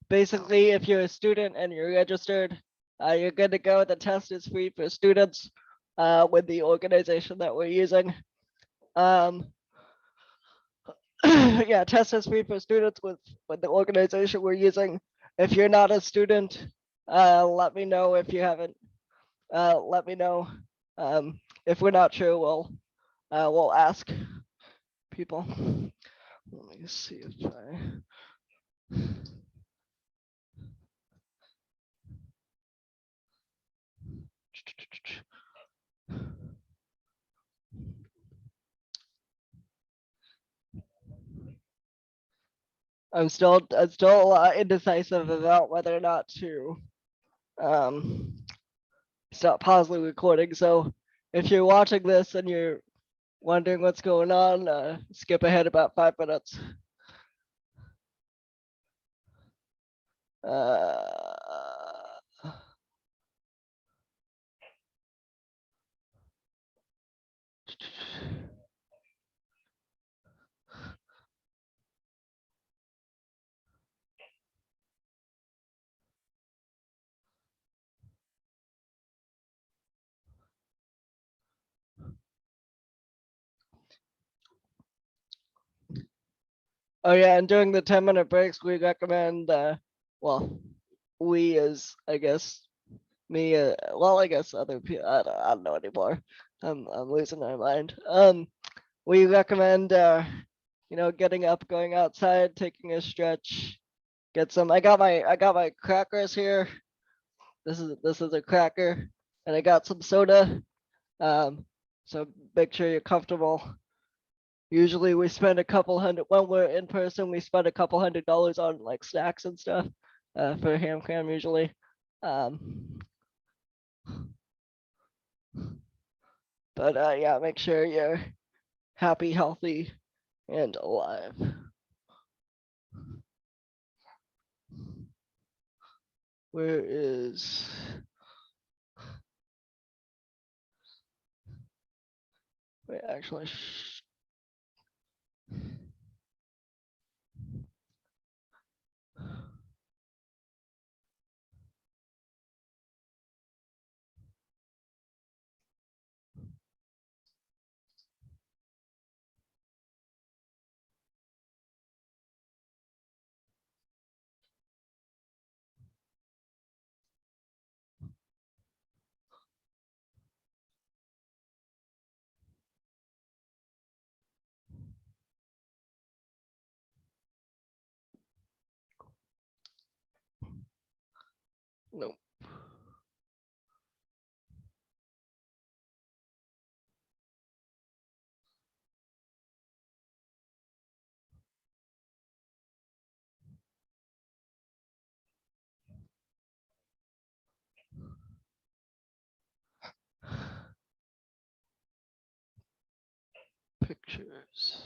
Basically, if you're a student and you're registered, you're good to go. The test is free for students with the organization that we're using. Yeah, test is free for students with the organization we're using. If you're not a student, let me know if you haven't. Let me know. If we're not sure, we'll ask people. Let me see if I. I'm still indecisive about whether or not to um stop pausing recording. So if you're watching this and you're wondering what's going on, skip ahead about 5 minutes. Uh, Oh yeah, and during the 10-minute breaks, we recommend, well, we as, I guess, me, well, I guess other people, I don't know anymore. I'm losing my mind. We recommend, getting up, going outside, taking a stretch, get some, I got my crackers here. This is a cracker, and I got some soda. So make sure you're comfortable. Usually we spend a couple hundred when we're in person. We spend a couple $100 on like snacks and stuff for ham cram usually. Um, but yeah, make sure you're happy, healthy, and alive. Where is? Wait, actually. Nope. Pictures.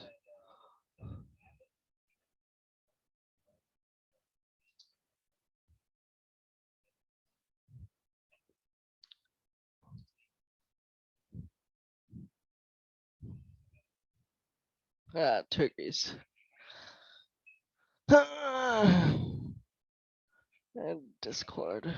Ah, turkeys. And Discord.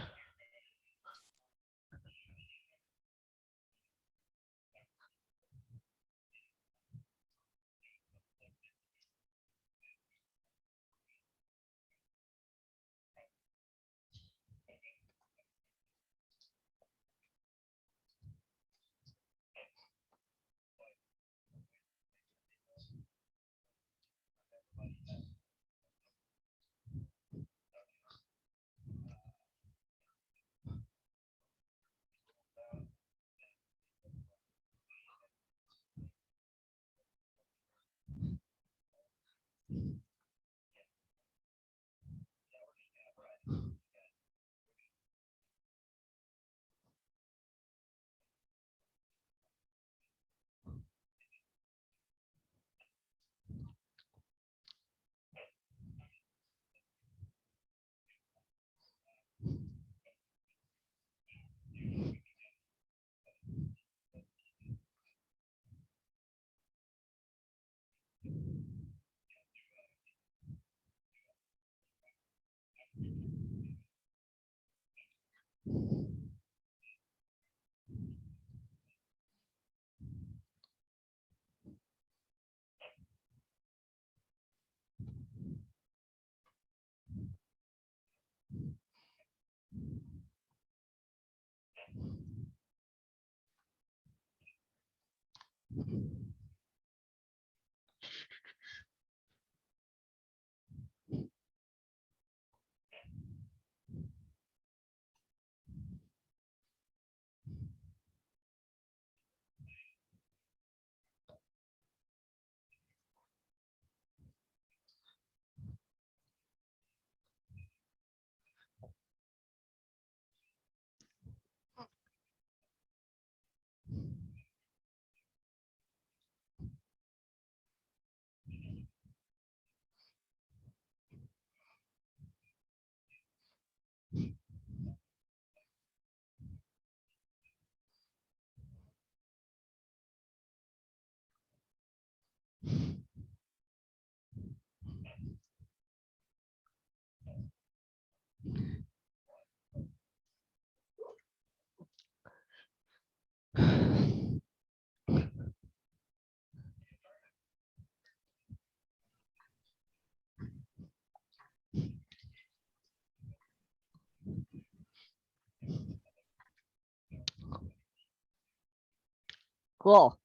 Cool.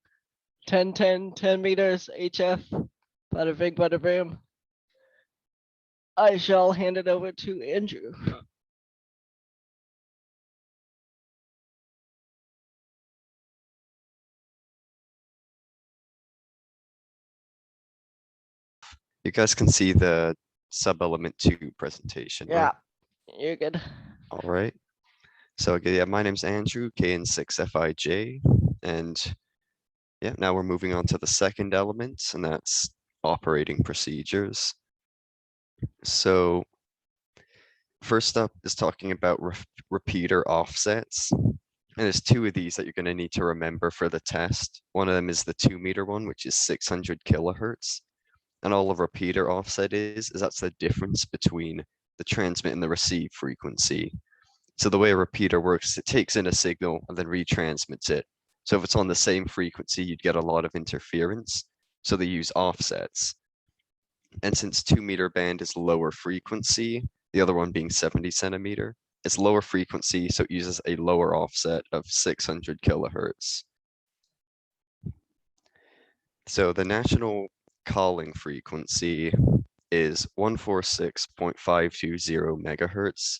10, 10, 10 meters HF. Bada bing, bada boom. I shall hand it over to Andrew. You guys can see the sub-element 2 presentation, right? Yeah, you're good. All right. So okay, yeah, my name's Andrew, KN6FIJ, and yeah, now we're moving on to the second element, and that's operating procedures. So first up is talking about repeater offsets. And there's two of these that you're going to need to remember for the test. One of them is the 2-meter one, which is 600 kilohertz. And all a repeater offset is that's the difference between the transmit and the receive frequency. So the way a repeater works, it takes in a signal and then retransmits it. So if it's on the same frequency, you'd get a lot of interference. So they use offsets. And since 2-meter band is lower frequency, the other one being 70 centimeter, it's lower frequency, so it uses a lower offset of 600 kilohertz. So the national calling frequency is 146.520 megahertz.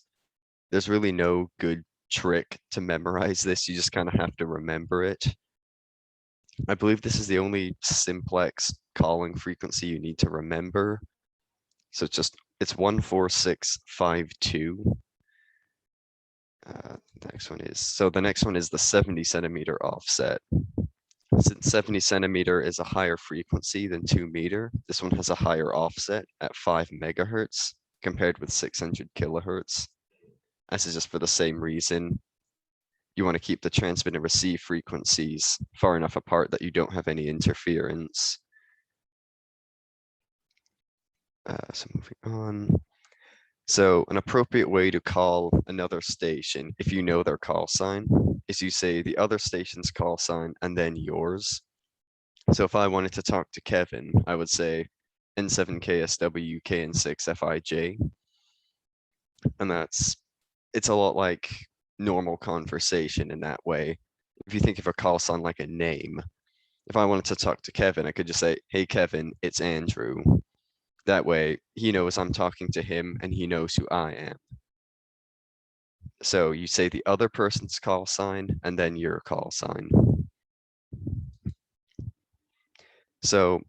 There's really no good trick to memorize this. You just kind of have to remember it. I believe this is the only simplex calling frequency you need to remember. So it's 14652. The next one is the 70 centimeter offset. Since 70 centimeter is a higher frequency than 2-meter, this one has a higher offset at 5 megahertz compared with 600 kilohertz. This is just for the same reason. You want to keep the transmit and receive frequencies far enough apart that you don't have any interference. So moving on. So an appropriate way to call another station, if you know their call sign, is you say the other station's call sign and then yours. So if I wanted to talk to Kevin, I would say N7KSW KN6FIJ. And it's a lot like normal conversation in that way. If you think of a call sign like a name, if I wanted to talk to Kevin, I could just say, hey, Kevin, it's Andrew. That way he knows I'm talking to him and he knows who I am. So you say the other person's call sign and then your call sign. So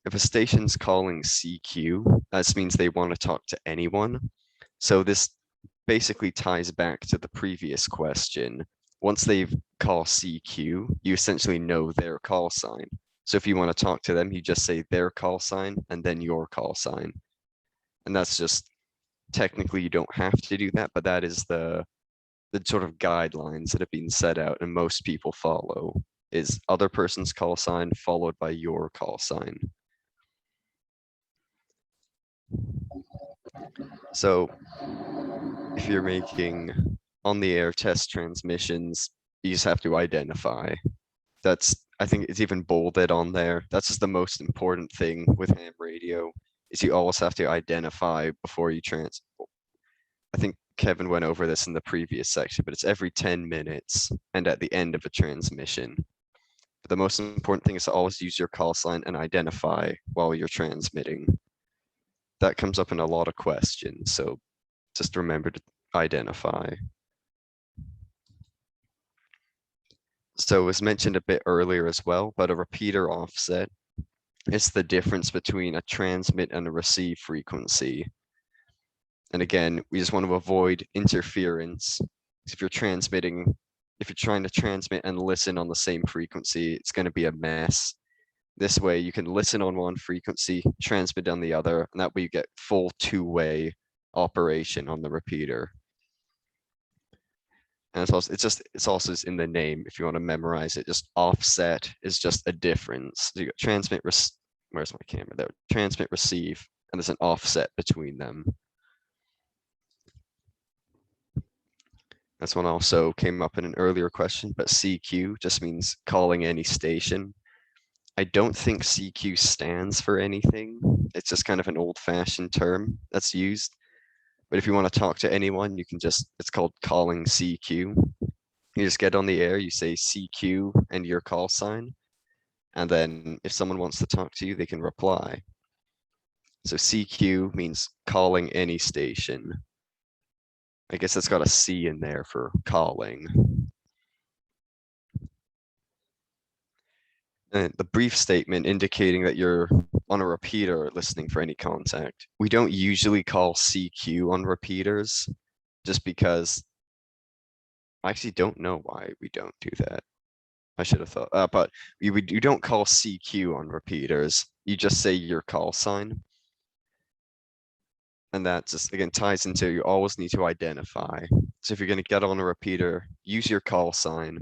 if a station's calling CQ, that means they want to talk to anyone. So this basically ties back to the previous question. Once they've called CQ, you essentially know their call sign. So if you want to talk to them, you just say their call sign and then your call sign. And that's just, technically you don't have to do that, but that is the sort of guidelines that have been set out and most people follow, is other person's call sign followed by your call sign. So if you're making on-the-air test transmissions, you just have to identify. I think it's even bolded on there. That's just the most important thing with ham radio, is you always have to identify before you I think Kevin went over this in the previous section, but it's every 10 minutes and at the end of a transmission. But the most important thing is to always use your call sign and identify while you're transmitting. That comes up in a lot of questions, so just remember to identify. So as mentioned a bit earlier as well, but a repeater offset is the difference between a transmit and a receive frequency. And again, we just want to avoid interference. If you're trying to transmit and listen on the same frequency, it's going to be a mess. This way you can listen on one frequency, transmit on the other, and that way you get full two-way operation on the repeater. And it's also in the name if you want to memorize it. Just offset is just a difference. So you got transmit, where's my camera there? Transmit, receive, and there's an offset between them. This one also came up in an earlier question, but CQ just means calling any station. I don't think CQ stands for anything. It's just kind of an old-fashioned term that's used. But if you want to talk to anyone, you can it's called calling CQ. You just get on the air, you say CQ and your call sign. And then if someone wants to talk to you, they can reply. So CQ means calling any station. I guess it's got a C in there for calling. And the brief statement indicating that you're on a repeater or listening for any contact. We don't usually call CQ on repeaters just because I actually don't know why we don't do that. I should have thought, but you don't call CQ on repeaters. You just say your call sign. And that just, again, ties into you always need to identify. So if you're going to get on a repeater, use your call sign.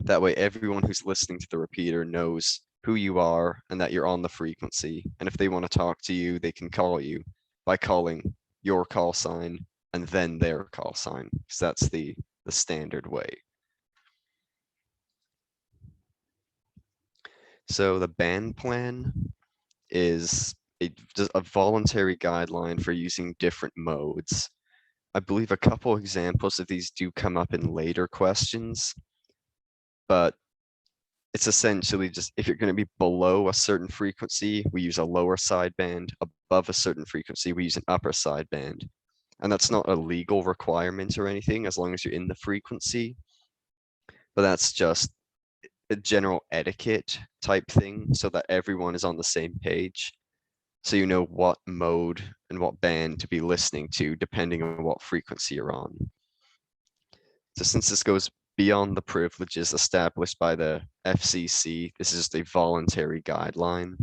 That way, everyone who's listening to the repeater knows who you are and that you're on the frequency. And if they want to talk to you, they can call you by calling your call sign and then their call sign, because that's the standard way. So the band plan is just a voluntary guideline for using different modes. I believe a couple examples of these do come up in later questions, but it's essentially just if you're going to be below a certain frequency, we use a lower sideband. Above a certain frequency, we use an upper sideband. And that's not a legal requirement or anything as long as you're in the frequency, but that's just a general etiquette type thing so that everyone is on the same page. So you know what mode and what band to be listening to depending on what frequency you're on. So since this goes beyond the privileges established by the FCC, this is just a voluntary guideline.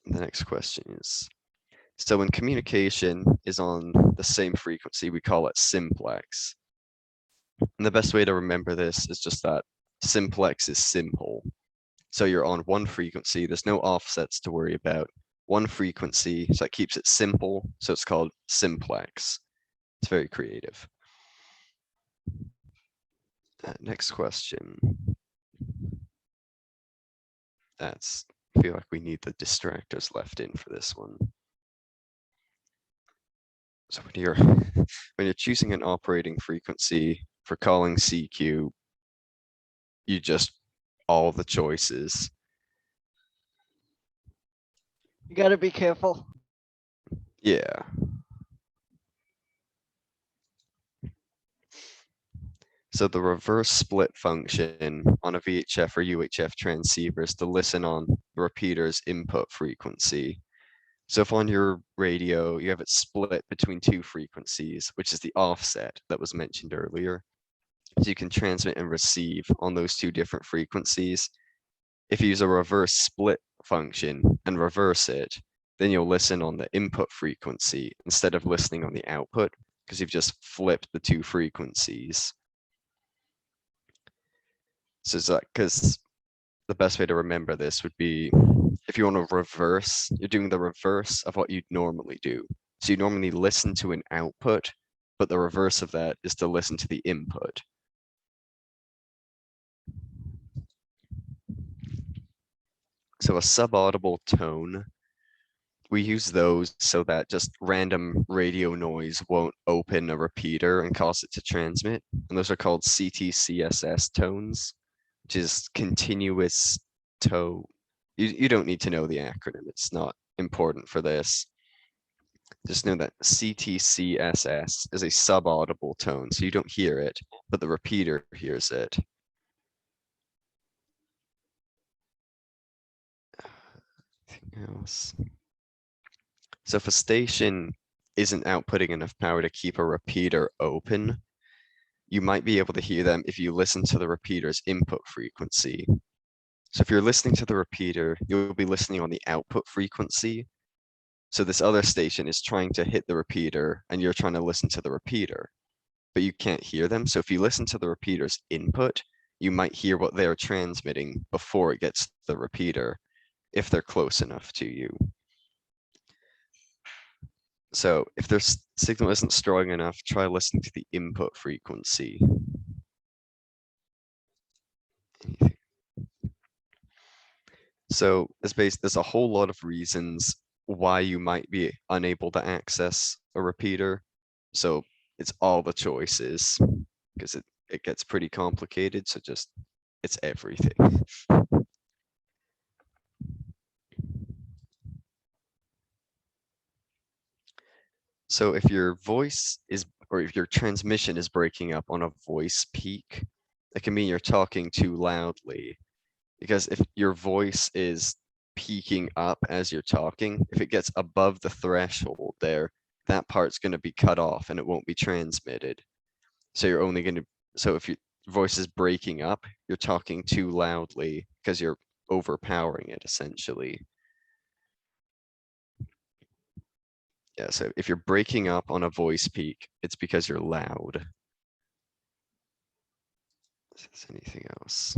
The next question is, so when communication is on the same frequency, we call it simplex. And the best way to remember this is just that simplex is simple. So you're on one frequency, there's no offsets to worry about. One frequency, so that keeps it simple, so it's called simplex. It's very creative. Next question. I feel like we need the distractors left in for this one. So when you're choosing an operating frequency for calling CQ, you just all the choices. You gotta be careful. Yeah. So the reverse split function on a VHF or UHF transceiver is to listen on the repeater's input frequency. So if on your radio, you have it split between two frequencies, which is the offset that was mentioned earlier. So you can transmit and receive on those two different frequencies. If you use a reverse split function and reverse it, then you'll listen on the input frequency instead of listening on the output, because you've just flipped the two frequencies. So it's like, because the best way to remember this would be if you want to reverse, you're doing the reverse of what you'd normally do. So you normally listen to an output, but the reverse of that is to listen to the input. So a subaudible tone, we use those so that just random radio noise won't open a repeater and cause it to transmit. And those are called CTCSS tones, which is continuous tone. You don't need to know the acronym. It's not important for this. Just know that CTCSS is a subaudible tone, so you don't hear it, but the repeater hears it. Anything else? So if a station isn't outputting enough power to keep a repeater open, you might be able to hear them if you listen to the repeater's input frequency. So if you're listening to the repeater, you'll be listening on the output frequency. So this other station is trying to hit the repeater and you're trying to listen to the repeater, but you can't hear them. So if you listen to the repeater's input, you might hear what they're transmitting before it gets to the repeater, if they're close enough to you. So if their signal isn't strong enough, try listening to the input frequency. Anything? So there's a whole lot of reasons why you might be unable to access a repeater. So it's all the choices, because it gets pretty complicated. So just, it's everything. So if your voice is, or if your transmission is breaking up on a voice peak, it can mean you're talking too loudly. Because if your voice is peaking up as you're talking, if it gets above the threshold there, that part's going to be cut off and it won't be transmitted. So you're only going to, so if your voice is breaking up, you're talking too loudly because you're overpowering it essentially. Yeah, so if you're breaking up on a voice peak, it's because you're loud. Is there anything else?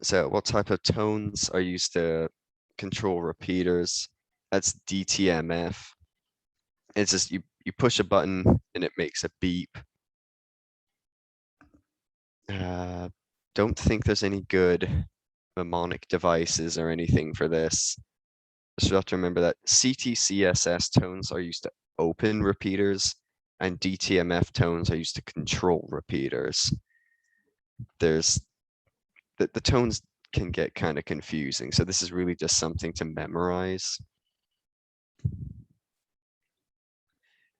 So what type of tones are used to control repeaters? That's DTMF. It's just you push a button and it makes a beep. Don't think there's any good mnemonic devices or anything for this. Just have to remember that CTCSS tones are used to open repeaters and DTMF tones are used to control repeaters. There's the tones can get kind of confusing, so this is really just something to memorize.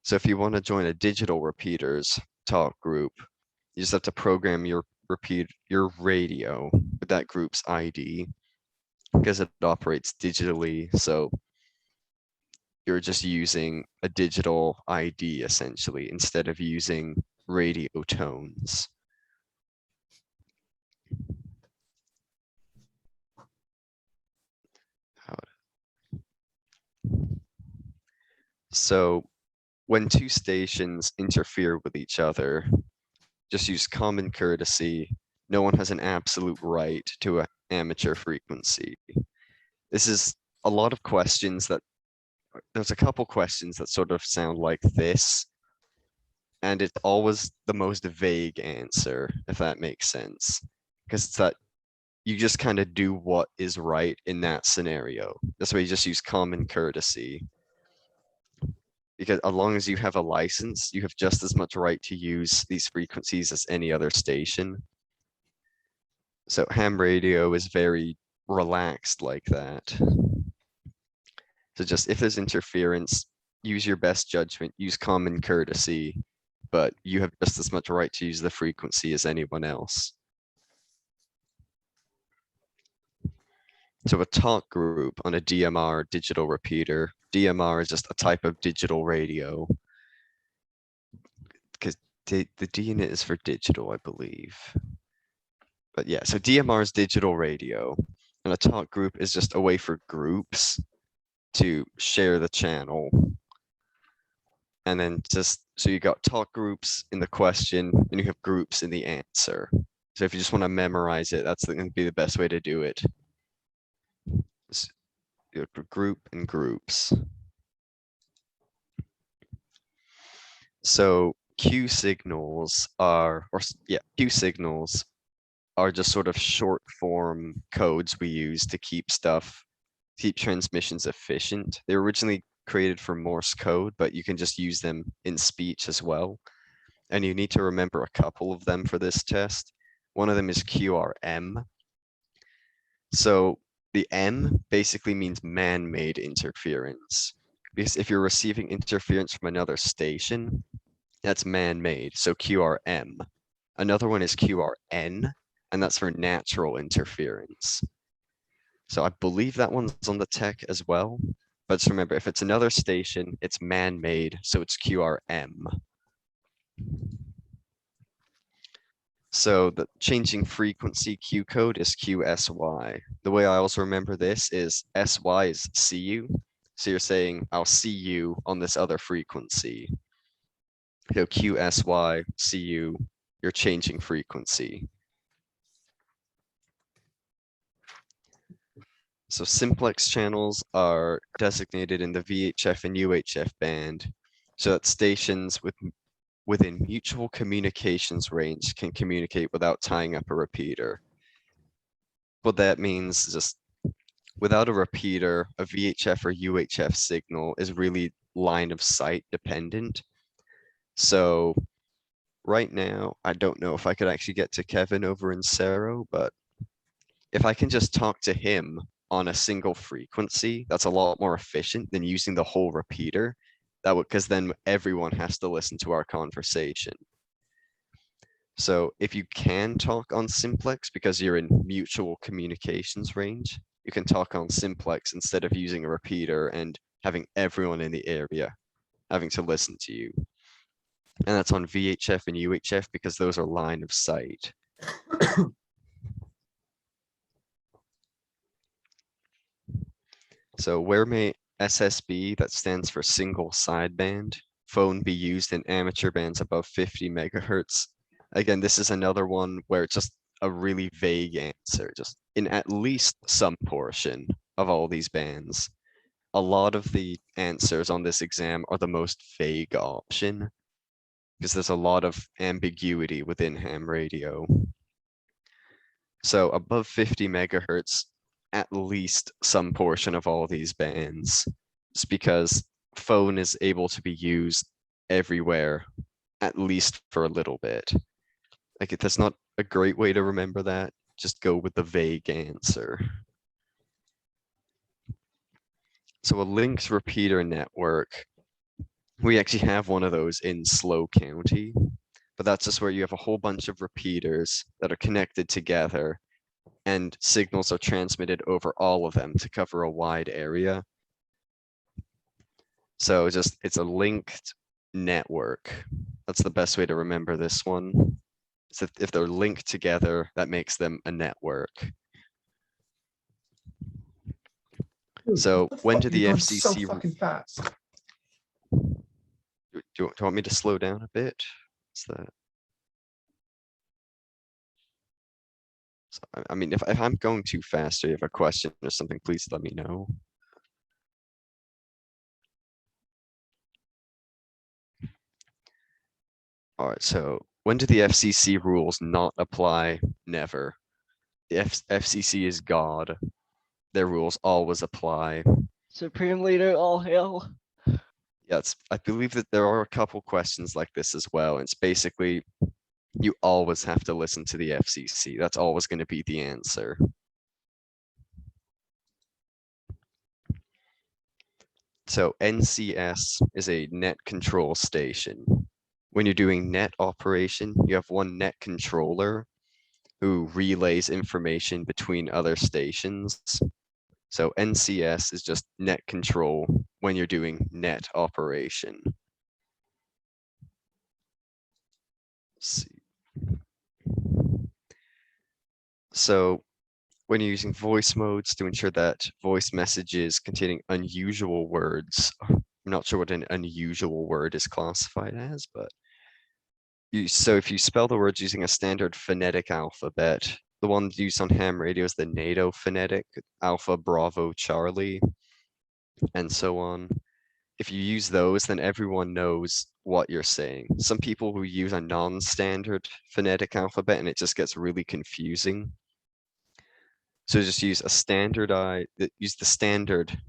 So if you want to join a digital repeaters talk group, you just have to program your radio with that group's ID because it operates digitally. So you're just using a digital ID essentially instead of using radio tones. So when two stations interfere with each other, just use common courtesy. No one has an absolute right to an amateur frequency. This is a lot of questions that, there's a couple questions that sort of sound like this, and it's always the most vague answer, if that makes sense. Because it's that you just kind of do what is right in that scenario. That's why you just use common courtesy. Because as long as you have a license, you have just as much right to use these frequencies as any other station. So ham radio is very relaxed like that. So just if there's interference, use your best judgment, use common courtesy, but you have just as much right to use the frequency as anyone else. So a talk group on a DMR digital repeater. DMR is just a type of digital radio. Because the D in it is for digital, I believe. But yeah, so DMR is digital radio. And a talk group is just a way for groups to share the channel. And then just, so you got talk groups in the question, and you have groups in the answer. So if you just want to memorize it, that's going to be the best way to do it. Group and groups. So Q signals are, Q signals are just sort of short form codes we use to keep transmissions efficient. They were originally created for Morse code, but you can just use them in speech as well. And you need to remember a couple of them for this test. One of them is QRM. So the M basically means man-made interference. Because if you're receiving interference from another station, that's man-made, so QRM. Another one is QRN, and that's for natural interference. So I believe that one's on the tech as well. But just remember, if it's another station, it's man-made, so it's QRM. So the changing frequency Q code is QSY. The way I also remember this is SY is see you. So you're saying, I'll see you on this other frequency. So QSY, see you, you're changing frequency. So simplex channels are designated in the VHF and UHF band, so that stations within mutual communications range can communicate without tying up a repeater. What that means is just without a repeater, a VHF or UHF signal is really line of sight dependent. So right now, I don't know if I could actually get to Kevin over in Cerro, but if I can just talk to him on a single frequency, that's a lot more efficient than using the whole repeater. That would, because then everyone has to listen to our conversation. So if you can talk on simplex because you're in mutual communications range, you can talk on simplex instead of using a repeater and having everyone in the area having to listen to you. And that's on VHF and UHF because those are line of sight. So where may SSB, that stands for single sideband, phone be used in amateur bands above 50 megahertz? Again, this is another one where it's just a really vague answer, just in at least some portion of all these bands. A lot of the answers on this exam are the most vague option because there's a lot of ambiguity within ham radio. So above 50 megahertz, at least some portion of all these bands. It's because phone is able to be used everywhere, at least for a little bit. Like, that's not a great way to remember that. Just go with the vague answer. So a linked repeater network, we actually have one of those in Slow County, but that's just where you have a whole bunch of repeaters that are connected together and signals are transmitted over all of them to cover a wide area. So it's a linked network. That's the best way to remember this one. So if they're linked together, that makes them a network. So when did the FCC? So fucking fast. Do you want me to slow down a bit? What's that? So, I mean, if I'm going too fast or you have a question or something, please let me know. All right, so when do the FCC rules not apply? Never. The FCC is God. Their rules always apply. Supreme Leader, all hail. Yeah, I believe that there are a couple questions like this as well. It's basically, you always have to listen to the FCC. That's always going to be the answer. So NCS is a net control station. When you're doing net operation, you have one net controller who relays information between other stations. So NCS is just net control when you're doing net operation. Let's see. So when you're using voice modes to ensure that voice messages containing unusual words, I'm not sure what an unusual word is classified as, but so if you spell the words using a standard phonetic alphabet, the one used on ham radio is the NATO phonetic, Alpha, Bravo, Charlie, and so on. If you use those, then everyone knows what you're saying. Some people who use a non-standard phonetic alphabet and it just gets really confusing. So just use the standard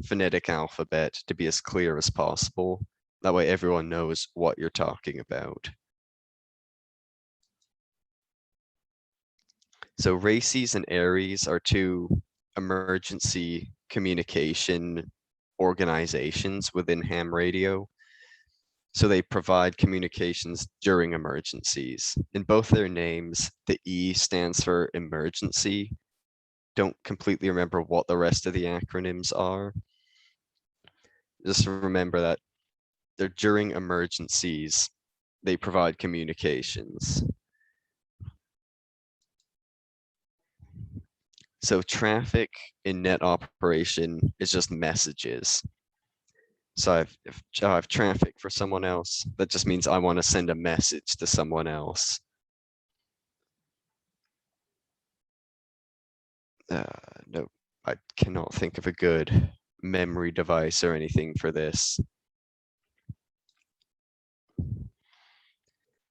phonetic alphabet to be as clear as possible. That way everyone knows what you're talking about. So Racis and Aries are two emergency communication organizations within ham radio. So they provide communications during emergencies. In both their names, the E stands for emergency. Don't completely remember what the rest of the acronyms are. Just remember that they're during emergencies, they provide communications. So traffic in net operation is just messages. So if I have traffic for someone else, that just means I want to send a message to someone else. No, I cannot think of a good memory device or anything for this.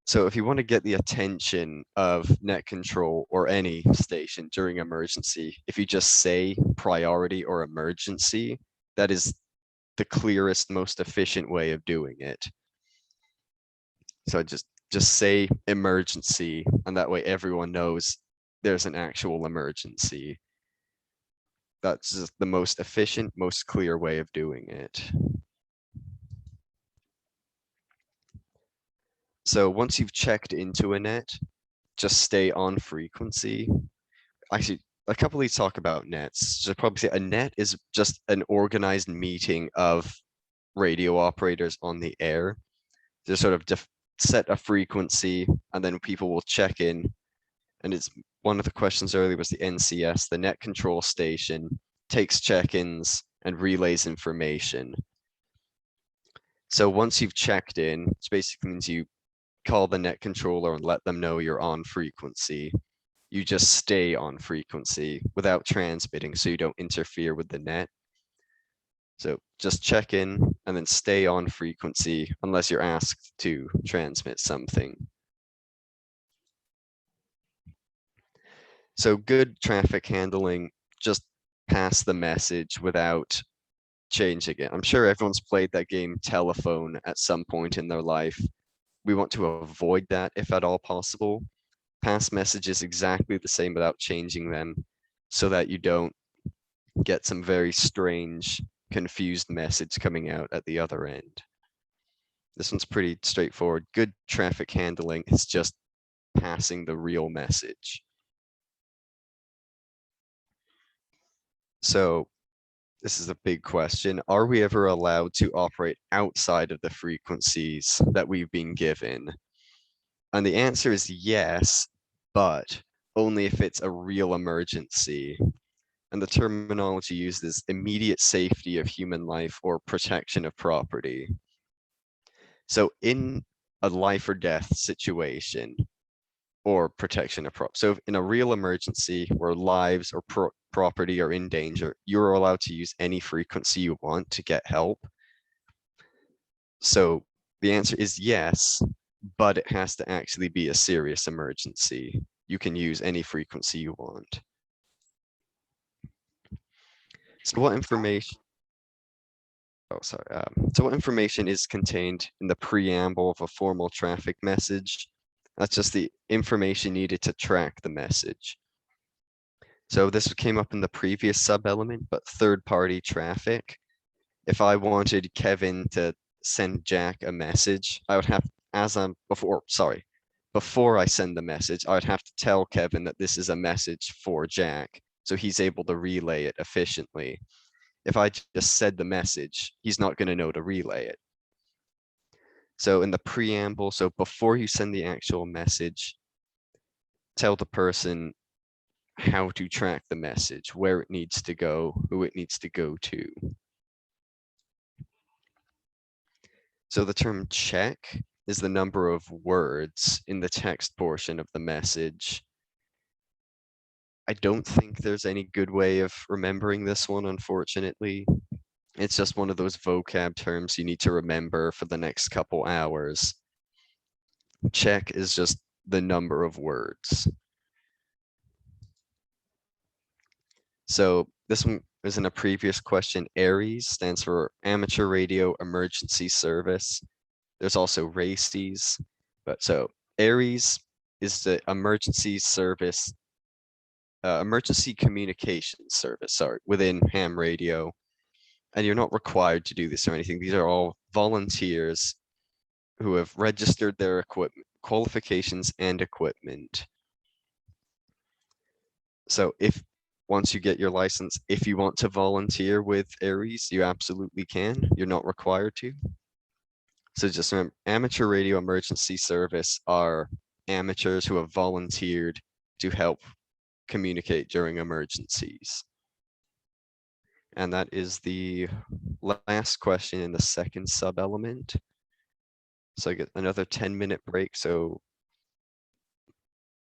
So if you want to get the attention of net control or any station during emergency, if you just say priority or emergency, that is the clearest, most efficient way of doing it. So just say emergency, and that way everyone knows there's an actual emergency. That's just the most efficient, most clear way of doing it. So once you've checked into a net, just stay on frequency. Actually, a couple of these talk about nets. So probably say a net is just an organized meeting of radio operators on the air. They sort of set a frequency, and then people will check in. And it's one of the questions earlier was the NCS, the net control station, takes check-ins and relays information. So once you've checked in, it basically means you call the net controller and let them know you're on frequency. You just stay on frequency without transmitting, so you don't interfere with the net. So just check in and then stay on frequency unless you're asked to transmit something. So good traffic handling, just pass the message without changing it. I'm sure everyone's played that game Telephone at some point in their life. We want to avoid that if at all possible. Pass messages exactly the same without changing them so that you don't get some very strange, confused message coming out at the other end. This one's pretty straightforward. Good traffic handling is just passing the real message. So this is a big question. Are we ever allowed to operate outside of the frequencies that we've been given? And the answer is yes, but only if it's a real emergency. And the terminology used is immediate safety of human life or protection of property. So in a life or death situation, or protection of property. So in a real emergency where lives or property are in danger, you're allowed to use any frequency you want to get help. So the answer is yes, but it has to actually be a serious emergency. You can use any frequency you want. So what information? Oh, sorry. So what information is contained in the preamble of a formal traffic message? That's just the information needed to track the message. So this came up in the previous sub-element, but third-party traffic. If I wanted Kevin to send Jack a message, I would have, before I send the message, I would have to tell Kevin that this is a message for Jack, so he's able to relay it efficiently. If I just said the message, he's not going to know to relay it. So in the preamble, so before you send the actual message, tell the person how to track the message, where it needs to go, who it needs to go to. So the term check is the number of words in the text portion of the message. I don't think there's any good way of remembering this one, unfortunately. It's just one of those vocab terms you need to remember for the next couple hours. Check is just the number of words. So this one is in a previous question. Aries stands for Amateur Radio Emergency Service. There's also Racis, but so Aries is the emergency service, emergency communication service, sorry, within ham radio. And you're not required to do this or anything. These are all volunteers who have registered their equipment, qualifications and equipment. So once you get your license, if you want to volunteer with Aries, you absolutely can. You're not required to. So just remember, amateur radio emergency service are amateurs who have volunteered to help communicate during emergencies. And that is the last question in the second sub-element. So I get another 10-minute break, so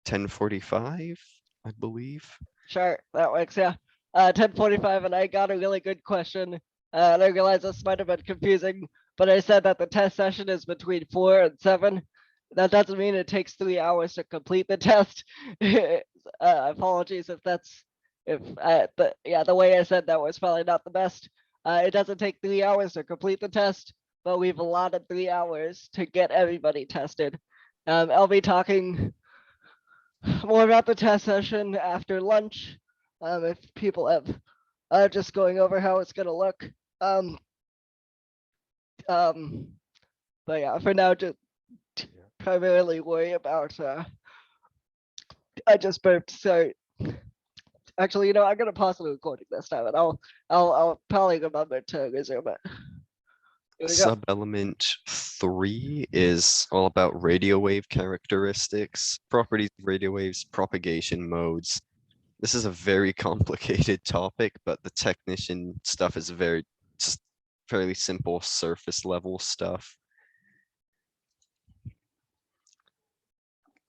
10:45, I believe. Sure, that works, yeah. 10:45, and I got a really good question. And I realize this might have been confusing, but I said that the test session is between 4 and 7. That doesn't mean it takes 3 hours to complete the test. Apologies if that's, the way I said that was probably not the best. It doesn't take 3 hours to complete the test. but we've allotted 3 hours to get everybody tested. I'll be talking more about the test session after lunch. If people have just going over how it's gonna look. Um, um, but yeah, for now, just primarily worry about. I just burped. Sorry. Actually, I'm gonna pause the recording this time, and I'll probably remember to resume it. Here we go. Sub-element 3 is all about radio wave characteristics, properties of radio waves, propagation modes. This is a very complicated topic, but the technician stuff is just fairly simple surface level stuff.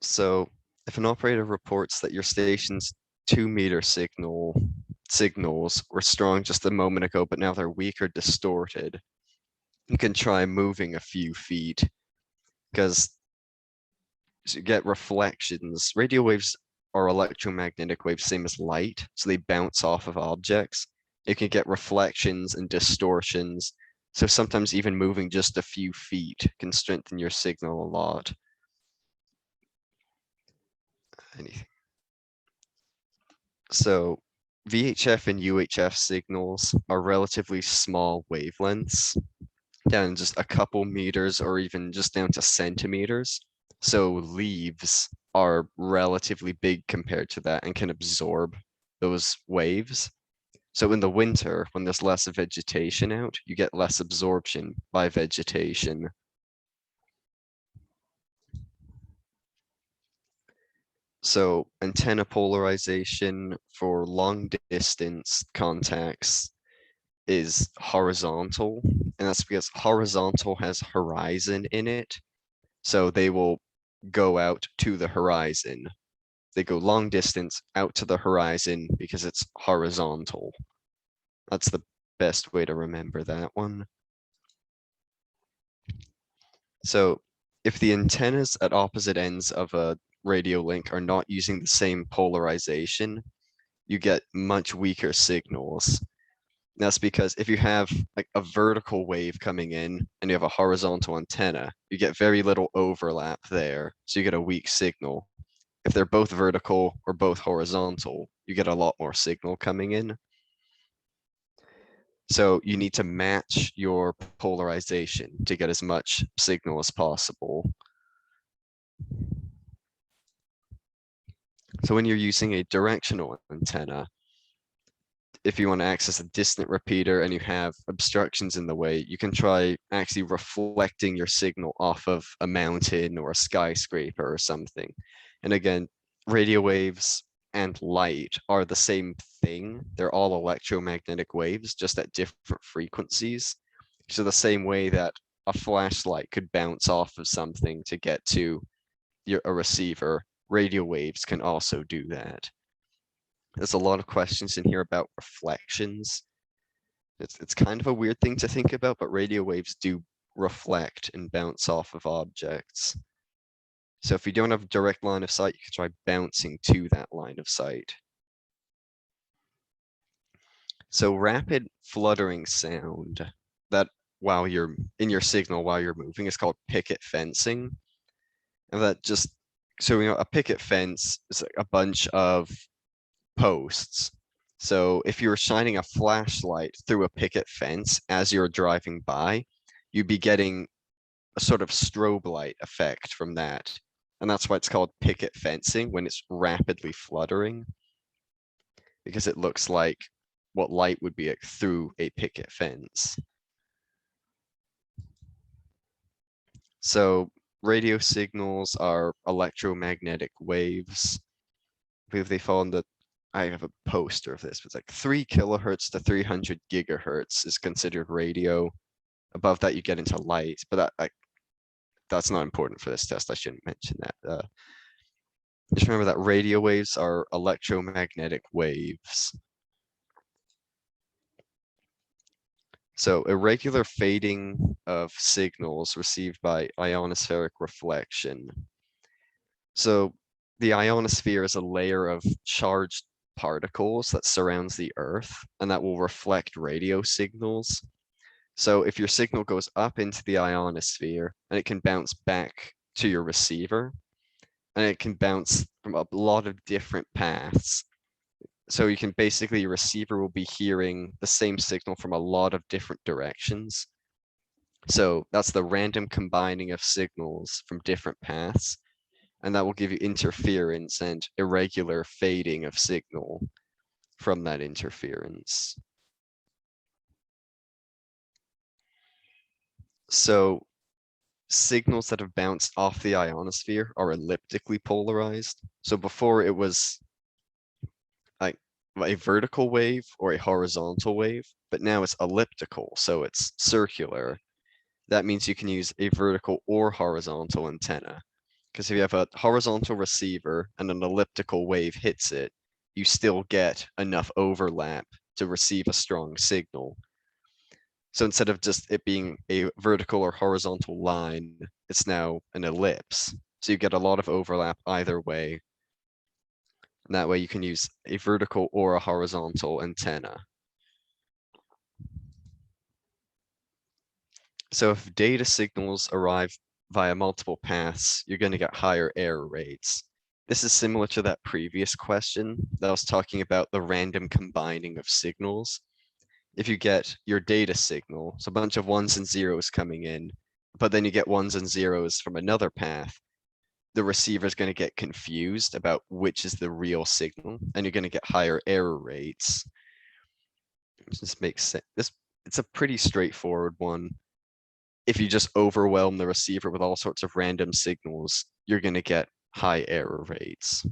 So if an operator reports that your station's 2-meter signals were strong just a moment ago, but now they're weak or distorted, you can try moving a few feet because you get reflections. Radio waves are electromagnetic waves, same as light, so they bounce off of objects. You can get reflections and distortions, so sometimes even moving just a few feet can strengthen your signal a lot. Anything. So VHF and UHF signals are relatively small wavelengths, down just a couple meters or even just down to centimeters. So leaves are relatively big compared to that and can absorb those waves. So in the winter, when there's less vegetation out, you get less absorption by vegetation. So antenna polarization for long distance contacts is horizontal, and that's because horizontal has horizon in it. So they will go out to the horizon. They go long distance out to the horizon because it's horizontal. That's the best way to remember that one. So if the antennas at opposite ends of a radio link are not using the same polarization, you get much weaker signals. That's because if you have like a vertical wave coming in and you have a horizontal antenna, you get very little overlap there, so you get a weak signal. If they're both vertical or both horizontal, you get a lot more signal coming in. So you need to match your polarization to get as much signal as possible. So when you're using a directional antenna, if you want to access a distant repeater and you have obstructions in the way, you can try actually reflecting your signal off of a mountain or a skyscraper or something. And again, radio waves and light are the same thing. They're all electromagnetic waves, just at different frequencies. So the same way that a flashlight could bounce off of something to get to a receiver, radio waves can also do that. There's a lot of questions in here about reflections. It's kind of a weird thing to think about, but radio waves do reflect and bounce off of objects. So if you don't have a direct line of sight, you can try bouncing to that line of sight. So rapid fluttering sound that while you're in your signal while you're moving is called picket fencing. And that just, so a picket fence is like a bunch of posts. So if you were shining a flashlight through a picket fence as you're driving by, you'd be getting a sort of strobe light effect from that. And that's why it's called picket fencing when it's rapidly fluttering, because it looks like what light would be through a picket fence. So radio signals are electromagnetic waves. I believe they fall in the, I have a poster of this, but it's like 3 kilohertz to 300 gigahertz is considered radio. Above that, you get into light, but that's not important for this test. I shouldn't mention that. Just remember that radio waves are electromagnetic waves. So irregular fading of signals received by ionospheric reflection. So the ionosphere is a layer of charged particles that surrounds the Earth and that will reflect radio signals. So if your signal goes up into the ionosphere and it can bounce back to your receiver, and it can bounce from a lot of different paths. So you can basically, your receiver will be hearing the same signal from a lot of different directions. So that's the random combining of signals from different paths. And that will give you interference and irregular fading of signal from that interference. So signals that have bounced off the ionosphere are elliptically polarized. So before it was like a vertical wave or a horizontal wave, but now it's elliptical, so it's circular. That means you can use a vertical or horizontal antenna. Because if you have a horizontal receiver and an elliptical wave hits it, you still get enough overlap to receive a strong signal. So instead of just it being a vertical or horizontal line, it's now an ellipse. So you get a lot of overlap either way. And that way you can use a vertical or a horizontal antenna. So if data signals arrive via multiple paths, you're going to get higher error rates. This is similar to that previous question that was talking about the random combining of signals. If you get your data signal, so a bunch of ones and zeros coming in, but then you get ones and zeros from another path, the receiver is going to get confused about which is the real signal, and you're going to get higher error rates. This makes sense. It's a pretty straightforward one. If you just overwhelm the receiver with all sorts of random signals, you're going to get high error rates.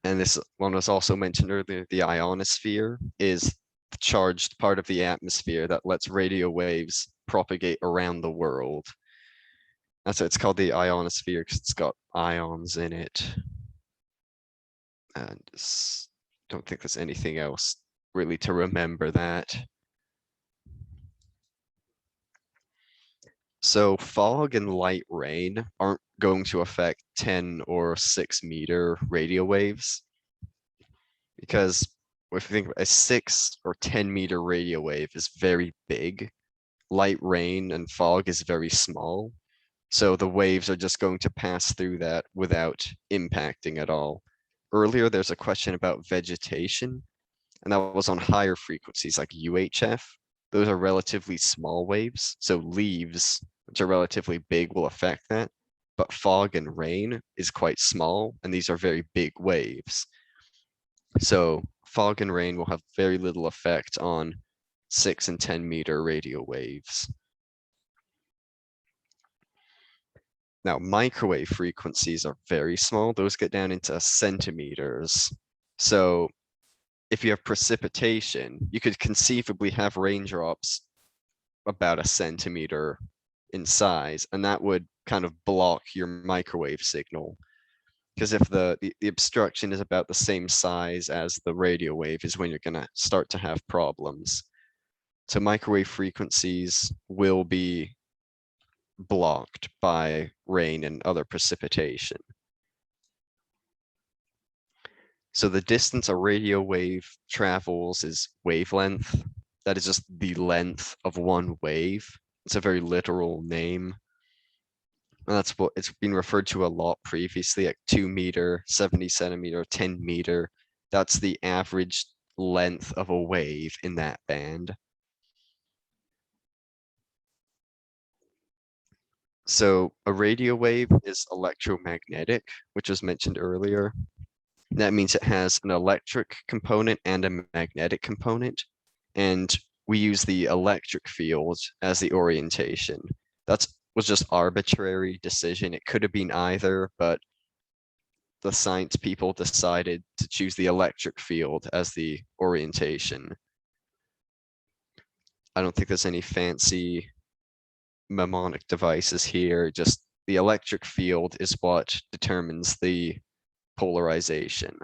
And this one was also mentioned earlier, the ionosphere is the charged part of the atmosphere that lets radio waves propagate around the world. And so it's called the ionosphere because it's got ions in it. And don't think there's anything else really to remember that. So fog and light rain aren't going to affect 10 or 6 meter radio waves, because if you think a 6 or 10 meter radio wave is very big, light rain and fog is very small. So the waves are just going to pass through that without impacting at all. Earlier, there's a question about vegetation, and that was on higher frequencies like UHF. Those are relatively small waves, so leaves, which are relatively big, will affect that. But fog and rain is quite small, and these are very big waves. So fog and rain will have very little effect on 6 and 10 meter radio waves. Now, microwave frequencies are very small. Those get down into centimeters. So if you have precipitation, you could conceivably have raindrops about a centimeter in size, and that would kind of block your microwave signal. Because if the obstruction is about the same size as the radio wave is when you're going to start to have problems. So microwave frequencies will be blocked by rain and other precipitation. So the distance a radio wave travels is wavelength. That is just the length of one wave. It's a very literal name. And that's what it's been referred to a lot previously, like 2 meter, 70 centimeter, 10 meter. That's the average length of a wave in that band. So a radio wave is electromagnetic, which was mentioned earlier. That means it has an electric component and a magnetic component. And we use the electric field as the orientation. That was just arbitrary decision. It could have been either, but the science people decided to choose the electric field as the orientation. I don't think there's any fancy mnemonic devices here. Just the electric field is what determines the polarization.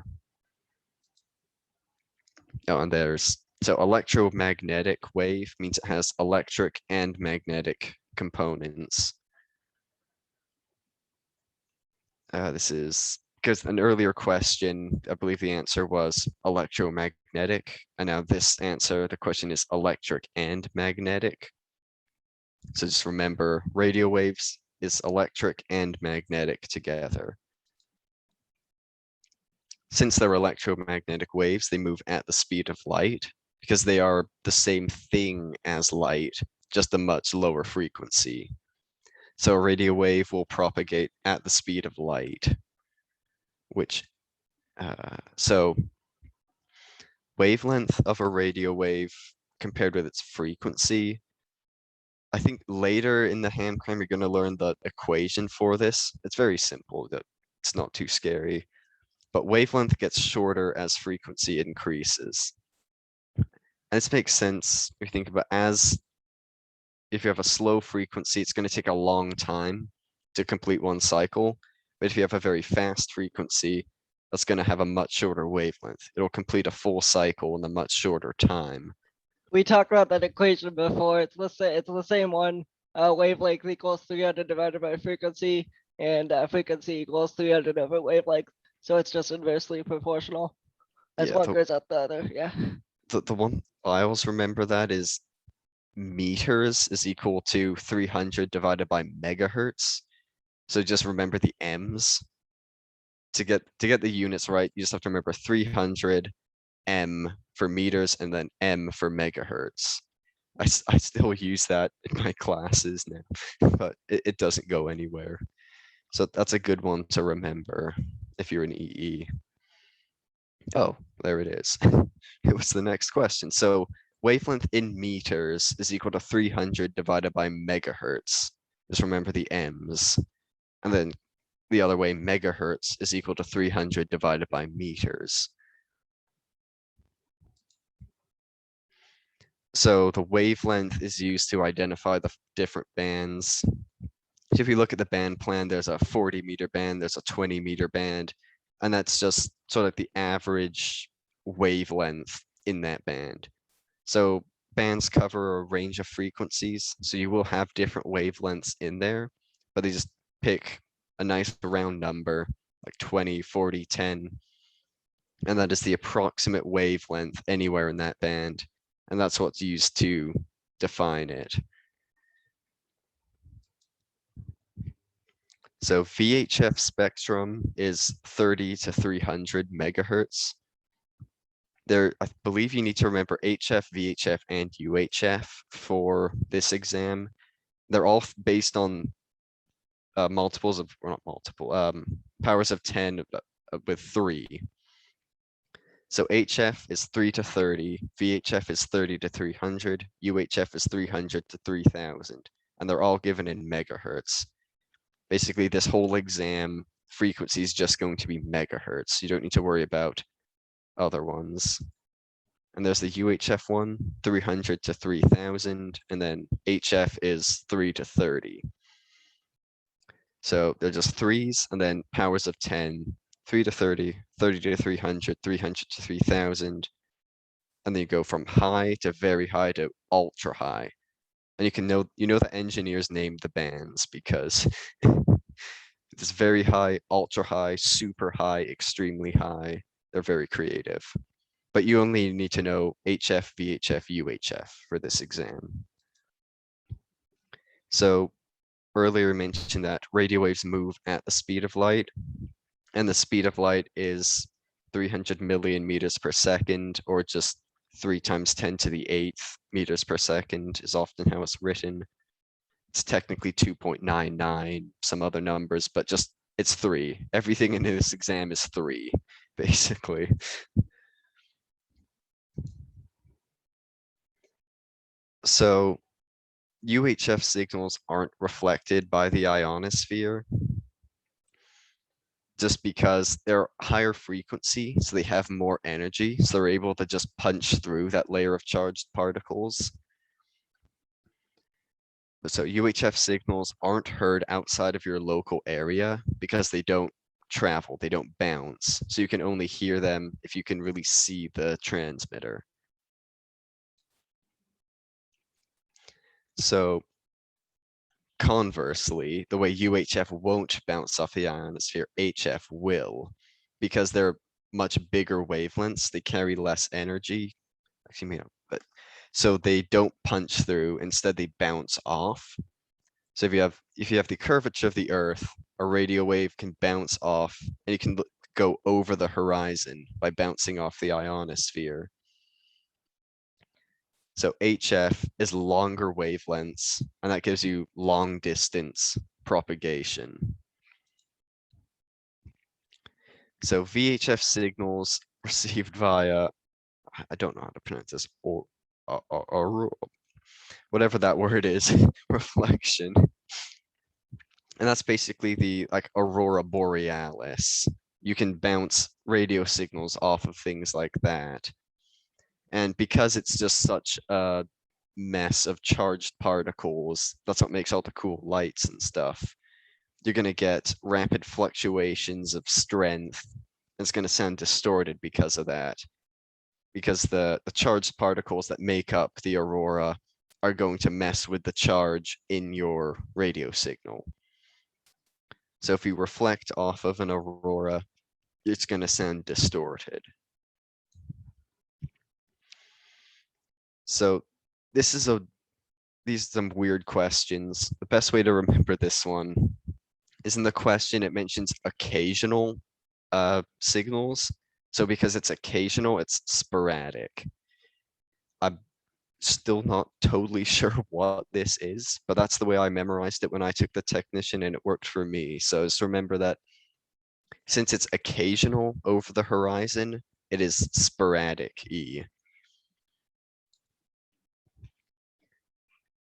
Oh, and so electromagnetic wave means it has electric and magnetic components. This is because an earlier question, I believe the answer was electromagnetic, and now this answer, the question is electric and magnetic. So just remember, radio waves is electric and magnetic together. Since they're electromagnetic waves, they move at the speed of light because they are the same thing as light, just a much lower frequency. So a radio wave will propagate at the speed of light, which, so wavelength of a radio wave compared with its frequency. I think later in the hand cram, you're going to learn the equation for this. It's very simple, that it's not too scary, but wavelength gets shorter as frequency increases. And this makes sense if you think about if you have a slow frequency, it's going to take a long time to complete one cycle. But if you have a very fast frequency, that's going to have a much shorter wavelength. It'll complete a full cycle in a much shorter time. We talked about that equation before. It's the same one. Wavelength equals 300 divided by frequency, and frequency equals 300 over wavelength. So it's just inversely proportional. As Yeah, one goes up the other. Yeah. The one I always remember that is meters is equal to 300 divided by megahertz. So just remember the M's. To get the units right, you just have to remember 300 M for meters and then M for megahertz. I still use that in my classes now, but it doesn't go anywhere. So that's a good one to remember if you're an EE. Oh, there it is. It was the next question. So wavelength in meters is equal to 300 divided by megahertz. Just remember the M's. And then the other way, megahertz is equal to 300 divided by meters. So the wavelength is used to identify the different bands. So if you look at the band plan, there's a 40-meter band, there's a 20-meter band, and that's just sort of the average wavelength in that band. So bands cover a range of frequencies, so you will have different wavelengths in there, but they just pick a nice round number, like 20, 40, 10, and that is the approximate wavelength anywhere in that band, and that's what's used to define it. So VHF spectrum is 30 to 300 megahertz. I believe you need to remember HF, VHF, and UHF for this exam. They're all based on multiples of, or not multiple, powers of 10 with 3. So HF is 3 to 30, VHF is 30 to 300, UHF is 300 to 3000, and they're all given in megahertz. Basically, this whole exam frequency is just going to be megahertz. You don't need to worry about other ones. And there's the UHF one, 300 to 3000, and then HF is 3 to 30. So they're just threes, and then powers of 10, 3 to 30, 30 to 300, 300 to 3000. And then you go from high to very high to ultra high. And you know the engineers named the bands because it's very high, ultra high, super high, extremely high. They're very creative. But you only need to know HF, VHF, UHF for this exam. So earlier mentioned that radio waves move at the speed of light, and the speed of light is 300 million meters per second, or just 3 times 10 to the 8th meters per second is often how it's written. It's technically 2.99, some other numbers, but just it's 3. Everything in this exam is 3, basically. So UHF signals aren't reflected by the ionosphere just because they're higher frequency, so they have more energy, so they're able to just punch through that layer of charged particles. So UHF signals aren't heard outside of your local area because they don't travel, they don't bounce. So you can only hear them if you can really see the transmitter. So conversely, the way UHF won't bounce off the ionosphere, HF will, because they're much bigger wavelengths, they carry less energy. Actually, maybe not, but so they don't punch through, instead they bounce off. So if you have the curvature of the Earth, a radio wave can bounce off, and you can go over the horizon by bouncing off the ionosphere. So HF is longer wavelengths, and that gives you long distance propagation. So VHF signals received via, I don't know how to pronounce this, or whatever that word is, reflection. And that's basically the like aurora borealis. You can bounce radio signals off of things like that. And because it's just such a mess of charged particles, that's what makes all the cool lights and stuff. You're going to get rapid fluctuations of strength. It's going to sound distorted because of that. Because the charged particles that make up the aurora are going to mess with the charge in your radio signal. So if you reflect off of an aurora, it's going to sound distorted. So these are some weird questions. The best way to remember this one is in the question, it mentions occasional signals. So because it's occasional, it's sporadic. I'm still not totally sure what this is, but that's the way I memorized it when I took the technician, and it worked for me. So just remember that since it's occasional over the horizon, it is sporadic E.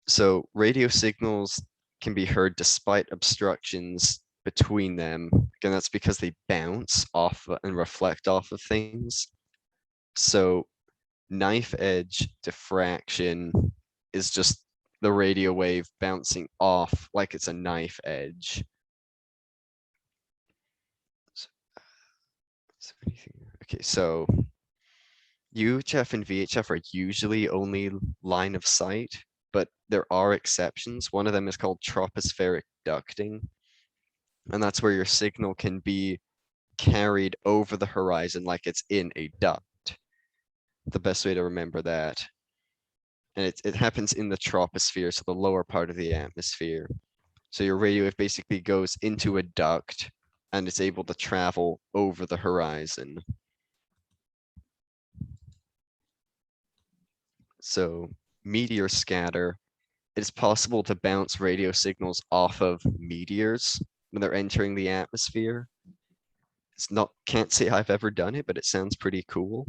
So radio signals can be heard despite obstructions between them. Again, that's because they bounce off and reflect off of things. So knife edge diffraction is just the radio wave bouncing off like it's a knife edge. Okay, so UHF and VHF are usually only line of sight, but there are exceptions. One of them is called tropospheric ducting, and that's where your signal can be carried over the horizon like it's in a duct. The best way to remember that. And it happens in the troposphere, so the lower part of the atmosphere. So your radio wave basically goes into a duct and it's able to travel over the horizon. So meteor scatter, it is possible to bounce radio signals off of meteors when they're entering the atmosphere. Can't say I've ever done it, but it sounds pretty cool.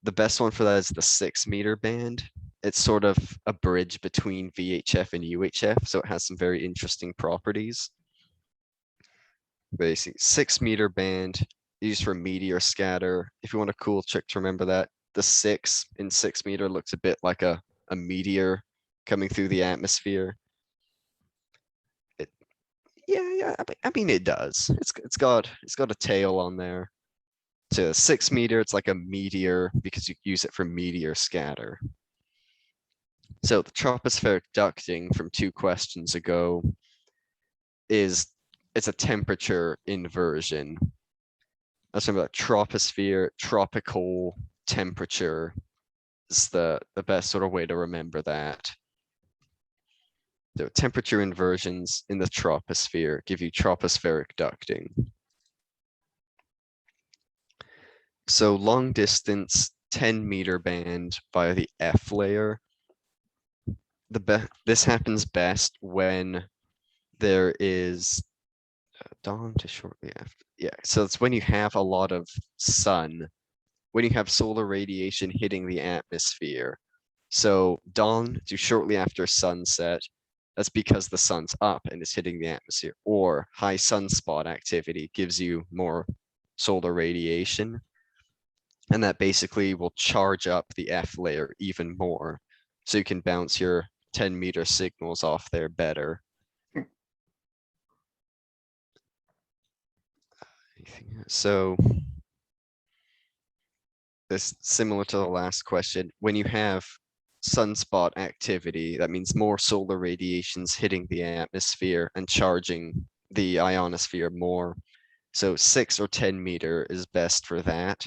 The best one for that is the 6 meter band. It's sort of a bridge between VHF and UHF, so it has some very interesting properties. Basically, 6 meter band used for meteor scatter. If you want a cool trick to remember that, the 6 in 6 meter looks a bit like a meteor coming through the atmosphere. I mean it does. It's got a tail on there. To 6 meter, it's like a meteor because you use it for meteor scatter. So the tropospheric ducting from 2 questions ago it's a temperature inversion. Let's remember that troposphere, tropical temperature is the best sort of way to remember that. So temperature inversions in the troposphere give you tropospheric ducting. So long distance 10 meter band via the F layer. This happens best when there is dawn to shortly after. Yeah, so it's when you have a lot of sun, when you have solar radiation hitting the atmosphere. So dawn to shortly after sunset, that's because the sun's up and it's hitting the atmosphere. Or high sunspot activity gives you more solar radiation. And that basically will charge up the F layer even more. So you can bounce your 10 meter signals off there better. So this similar to the last question, when you have sunspot activity. That means more solar radiations hitting the atmosphere and charging the ionosphere more. So 6 or 10 meter is best for that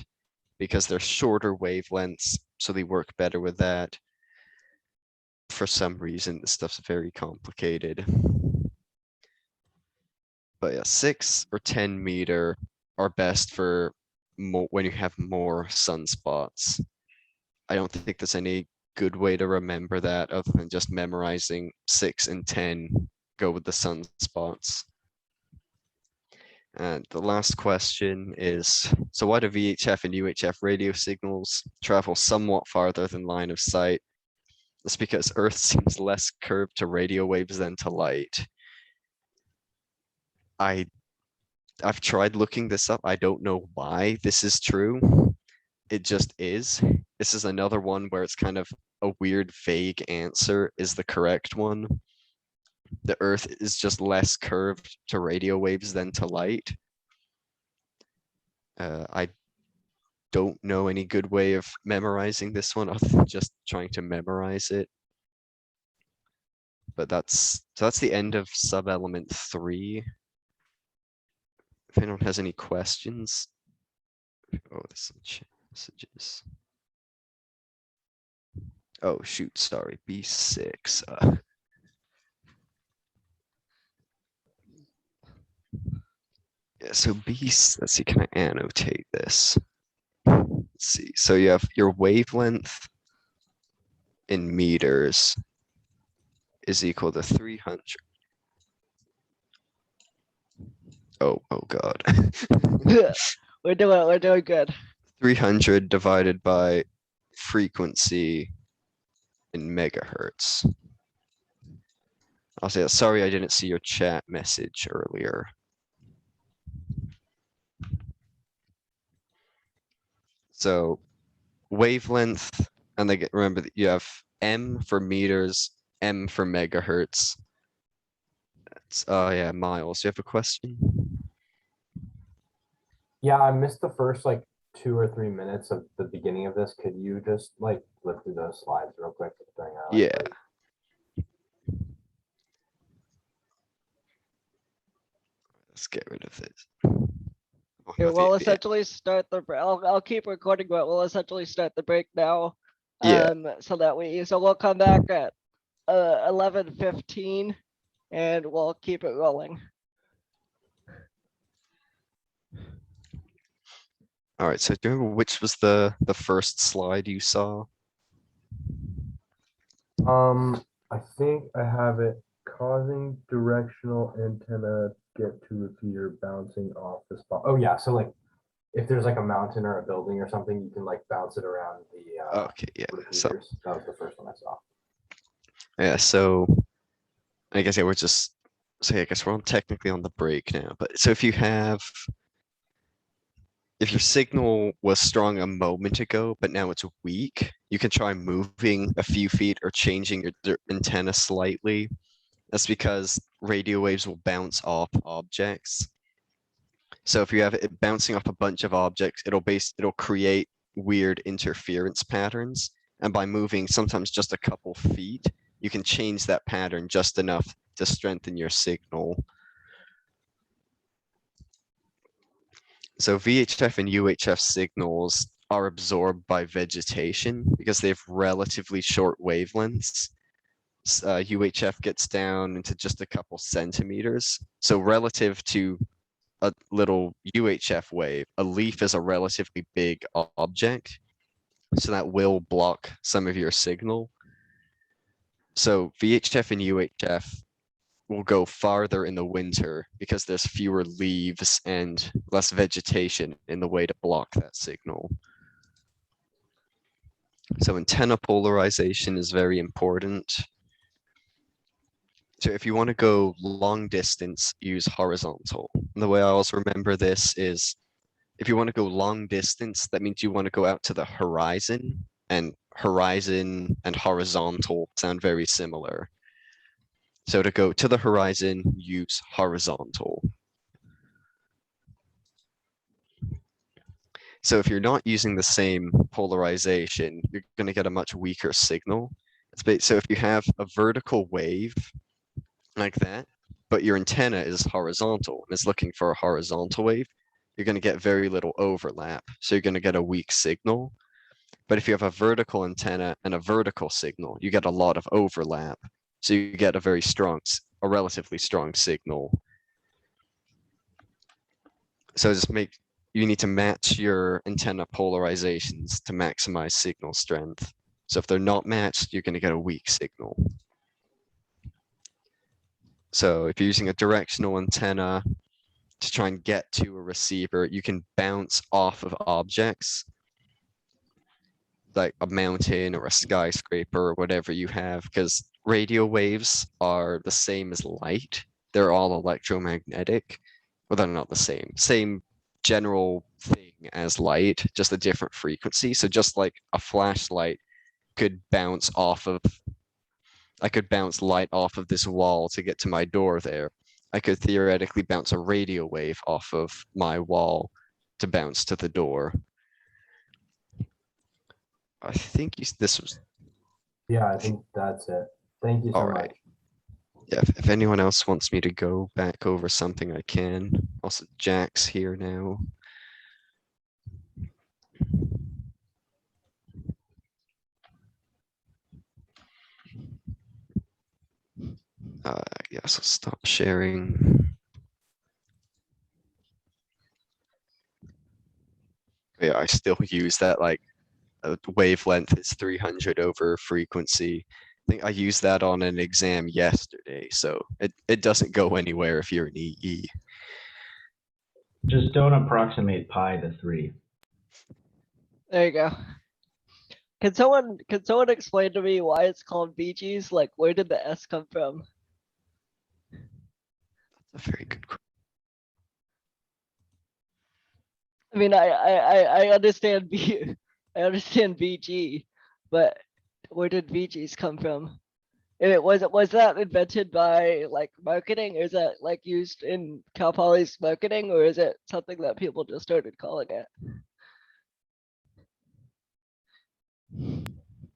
because they're shorter wavelengths, so they work better with that. For some reason, this stuff's very complicated. But yeah, 6 or 10 meter are best for when you have more sunspots. I don't think there's any good way to remember that other than just memorizing 6 and 10, go with the sunspots. And the last question is, so why do VHF and UHF radio signals travel somewhat farther than line of sight? It's because Earth seems less curved to radio waves than to light. I've tried looking this up. I don't know why this is true. It just is. This is another one where it's kind of a weird, vague answer is the correct one. The Earth is just less curved to radio waves than to light. I don't know any good way of memorizing this one other than just trying to memorize it. But that's the end of sub-element 3. If anyone has any questions. Oh, there's some chat messages. Oh shoot, sorry, B6. Yeah, so let's see, can I annotate this? Let's see, so you have your wavelength in meters is equal to 300. Oh God. We're doing good. 300 divided by frequency in megahertz. I'll say, sorry, I didn't see your chat message earlier. So wavelength, and remember that you have M for meters, M for megahertz. That's, oh yeah, Miles, you have a question? Yeah, I missed the first like 2 or 3 minutes of the beginning of this. Could you just like flip through those slides real quick? Yeah. Let's get rid of this. Here, we'll essentially start the. I'll keep recording, but we'll essentially start the break now. Yeah. So we'll come back at 11:15, and we'll keep it rolling. All right. So do you remember which was the first slide you saw? I think I have it. Causing directional antenna get to repeater bouncing off the spot. Oh yeah, so like if there's like a mountain or a building or something, you can like bounce it around the Okay, yeah. So repeaters. That was the first one I saw. yeah, so I guess yeah, I guess we're technically on the break now. But so if your signal was strong a moment ago, but now it's weak, you can try moving a few feet or changing your antenna slightly. That's because radio waves will bounce off objects. So if you have it bouncing off a bunch of objects, it'll create weird interference patterns. And by moving sometimes just a couple feet, you can change that pattern just enough to strengthen your signal. So VHF and UHF signals are absorbed by vegetation because they have relatively short wavelengths. UHF gets down into just a couple centimeters. So relative to a little UHF wave, a leaf is a relatively big object. So that will block some of your signal. So VHF and UHF will go farther in the winter because there's fewer leaves and less vegetation in the way to block that signal. So antenna polarization is very important. So if you want to go long distance, use horizontal. And the way I always remember this is if you want to go long distance, that means you want to go out to the horizon, and horizon and horizontal sound very similar. So to go to the horizon, use horizontal. So if you're not using the same polarization, you're going to get a much weaker signal. So if you have a vertical wave like that, but your antenna is horizontal and is looking for a horizontal wave, you're going to get very little overlap. So you're going to get a weak signal. But if you have a vertical antenna and a vertical signal, you get a lot of overlap. So you get a relatively strong signal. So you need to match your antenna polarizations to maximize signal strength. So if they're not matched, you're going to get a weak signal. So if you're using a directional antenna to try and get to a receiver, you can bounce off of objects like a mountain or a skyscraper or whatever you have, because radio waves are the same as light. They're all electromagnetic. Well, they're not the same. Same general thing as light, just a different frequency. So just like a flashlight could bounce off of, I could bounce light off of this wall to get to my door there. I could theoretically bounce a radio wave off of my wall to bounce to the door. I think this was, Yeah, I think that's it. Thank you so all much. right. Yeah, if anyone else wants me to go back over something, I can. Also, Jack's here now. Yeah, so stop sharing. Yeah, I still use that, like, wavelength is 300 over frequency. I think I used that on an exam yesterday, so it doesn't go anywhere if you're an EE. Just don't approximate pi to 3. There you go. Can someone explain to me why it's called VGs? Like, where did the S come from? That's a very good question. I mean, I understand I understand VG, but where did VGs come from? And was that invented by like marketing, or is that like used in Cal Poly's marketing, or is it something that people just started calling it?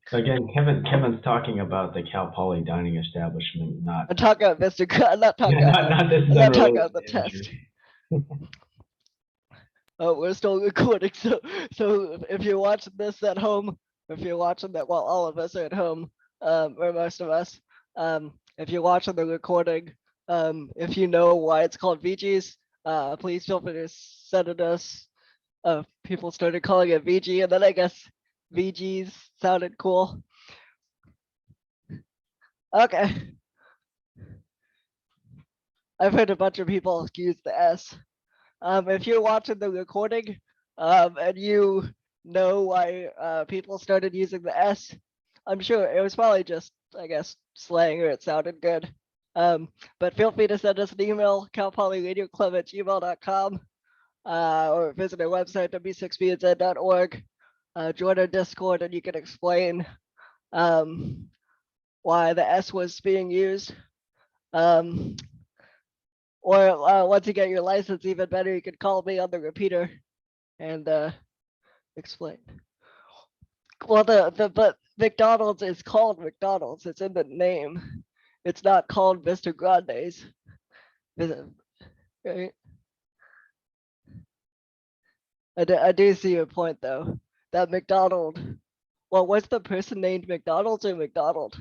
So again, Kevin's talking about the Cal Poly dining establishment, not I'm talking about Mr. I'm not talking yeah, about not this is I'm not talking about unrelated the to Andrew. test. Oh, we're still recording. So if you're watching this at home, if you're watching that while all of us are at home, or most of us, if you're watching the recording, if you know why it's called VGs, please feel free to send it us. People started calling it VG, and then I guess VGs sounded cool. Okay. I've heard a bunch of people use the S. If you're watching the recording, and you know why people started using the S, I'm sure it was probably just, I guess, slang, or it sounded good. But feel free to send us an email, calpolyradioclub@gmail.com, or visit our website, w6bnz.org. Join our Discord, and you can explain why the S was being used. Or once you get your license, even better, you could call me on the repeater and explain. Well, but McDonald's is called McDonald's. It's in the name. It's not called Mr. Grande's. Right? I do see your point though. That McDonald. Well, was the person named McDonald's or McDonald?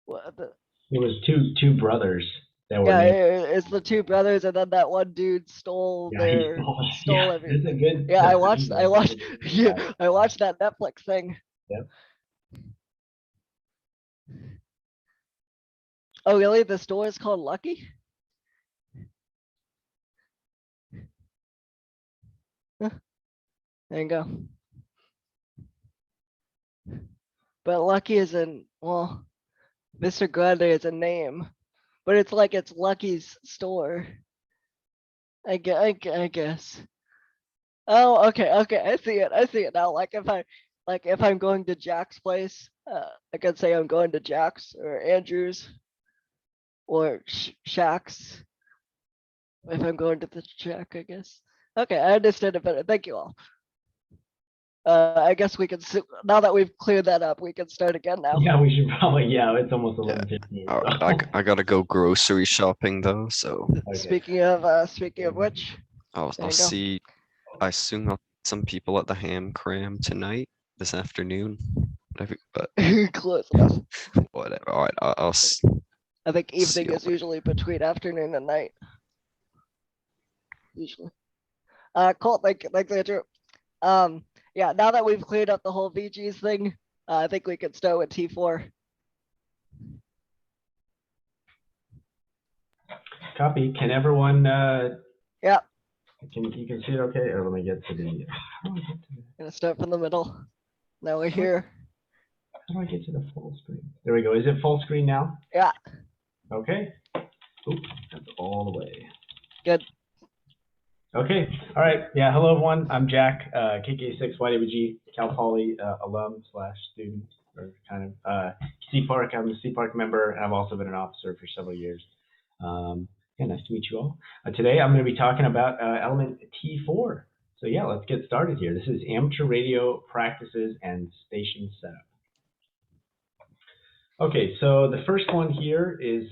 What the, It was two brothers that were yeah, named. it's the two brothers, and then that one dude stole Yeah, he their stole yeah, everything. that's a good. Yeah, I that's a watched good yeah, guy. I watched that Netflix thing. Yep. Oh, really? The store is called Lucky? Huh, there you go. But Lucky is in, well, Mr. Grande is a name, but it's like it's Lucky's store. I guess. Oh, okay, I see it now. Like if I'm going to Jack's place, I could say I'm going to Jack's or Andrew's or Shaq's. If I'm going to the Jack, I guess. Okay, I understand it better. Thank you all. I guess we can, now that we've cleared that up, we can start again now. Yeah, we should probably. Yeah, it's almost 11:15. All right, I gotta go grocery shopping though, so Okay. Speaking of which, I'll there I'll you go. see. I assume I'll see some people at the ham cram tonight, this afternoon. Whatever, but Close enough. whatever. All right, I think See evening you is usually between afternoon and night. Usually. Cool. Thank you, Andrew. Yeah. Now that we've cleared up the whole VGs thing, I think we can start with T4. Copy. Can everyone? Yeah. You can see it okay? Or let me get to the. Gonna start from the middle. Now we're here. How do I get to the full screen? There we go. Is it full screen now? Yeah. Okay. Oops, that's all the way. Good. Okay. All right. Yeah. Hello, everyone. I'm Jack, KK6YWG, Cal Poly alum / student, or kind of CPARC. I'm a CPARC member, and I've also been an officer for several years. Yeah, nice to meet you all. Today, I'm going to be talking about element T4. So yeah, let's get started here. This is amateur radio practices and station setup. Okay, so the first one here is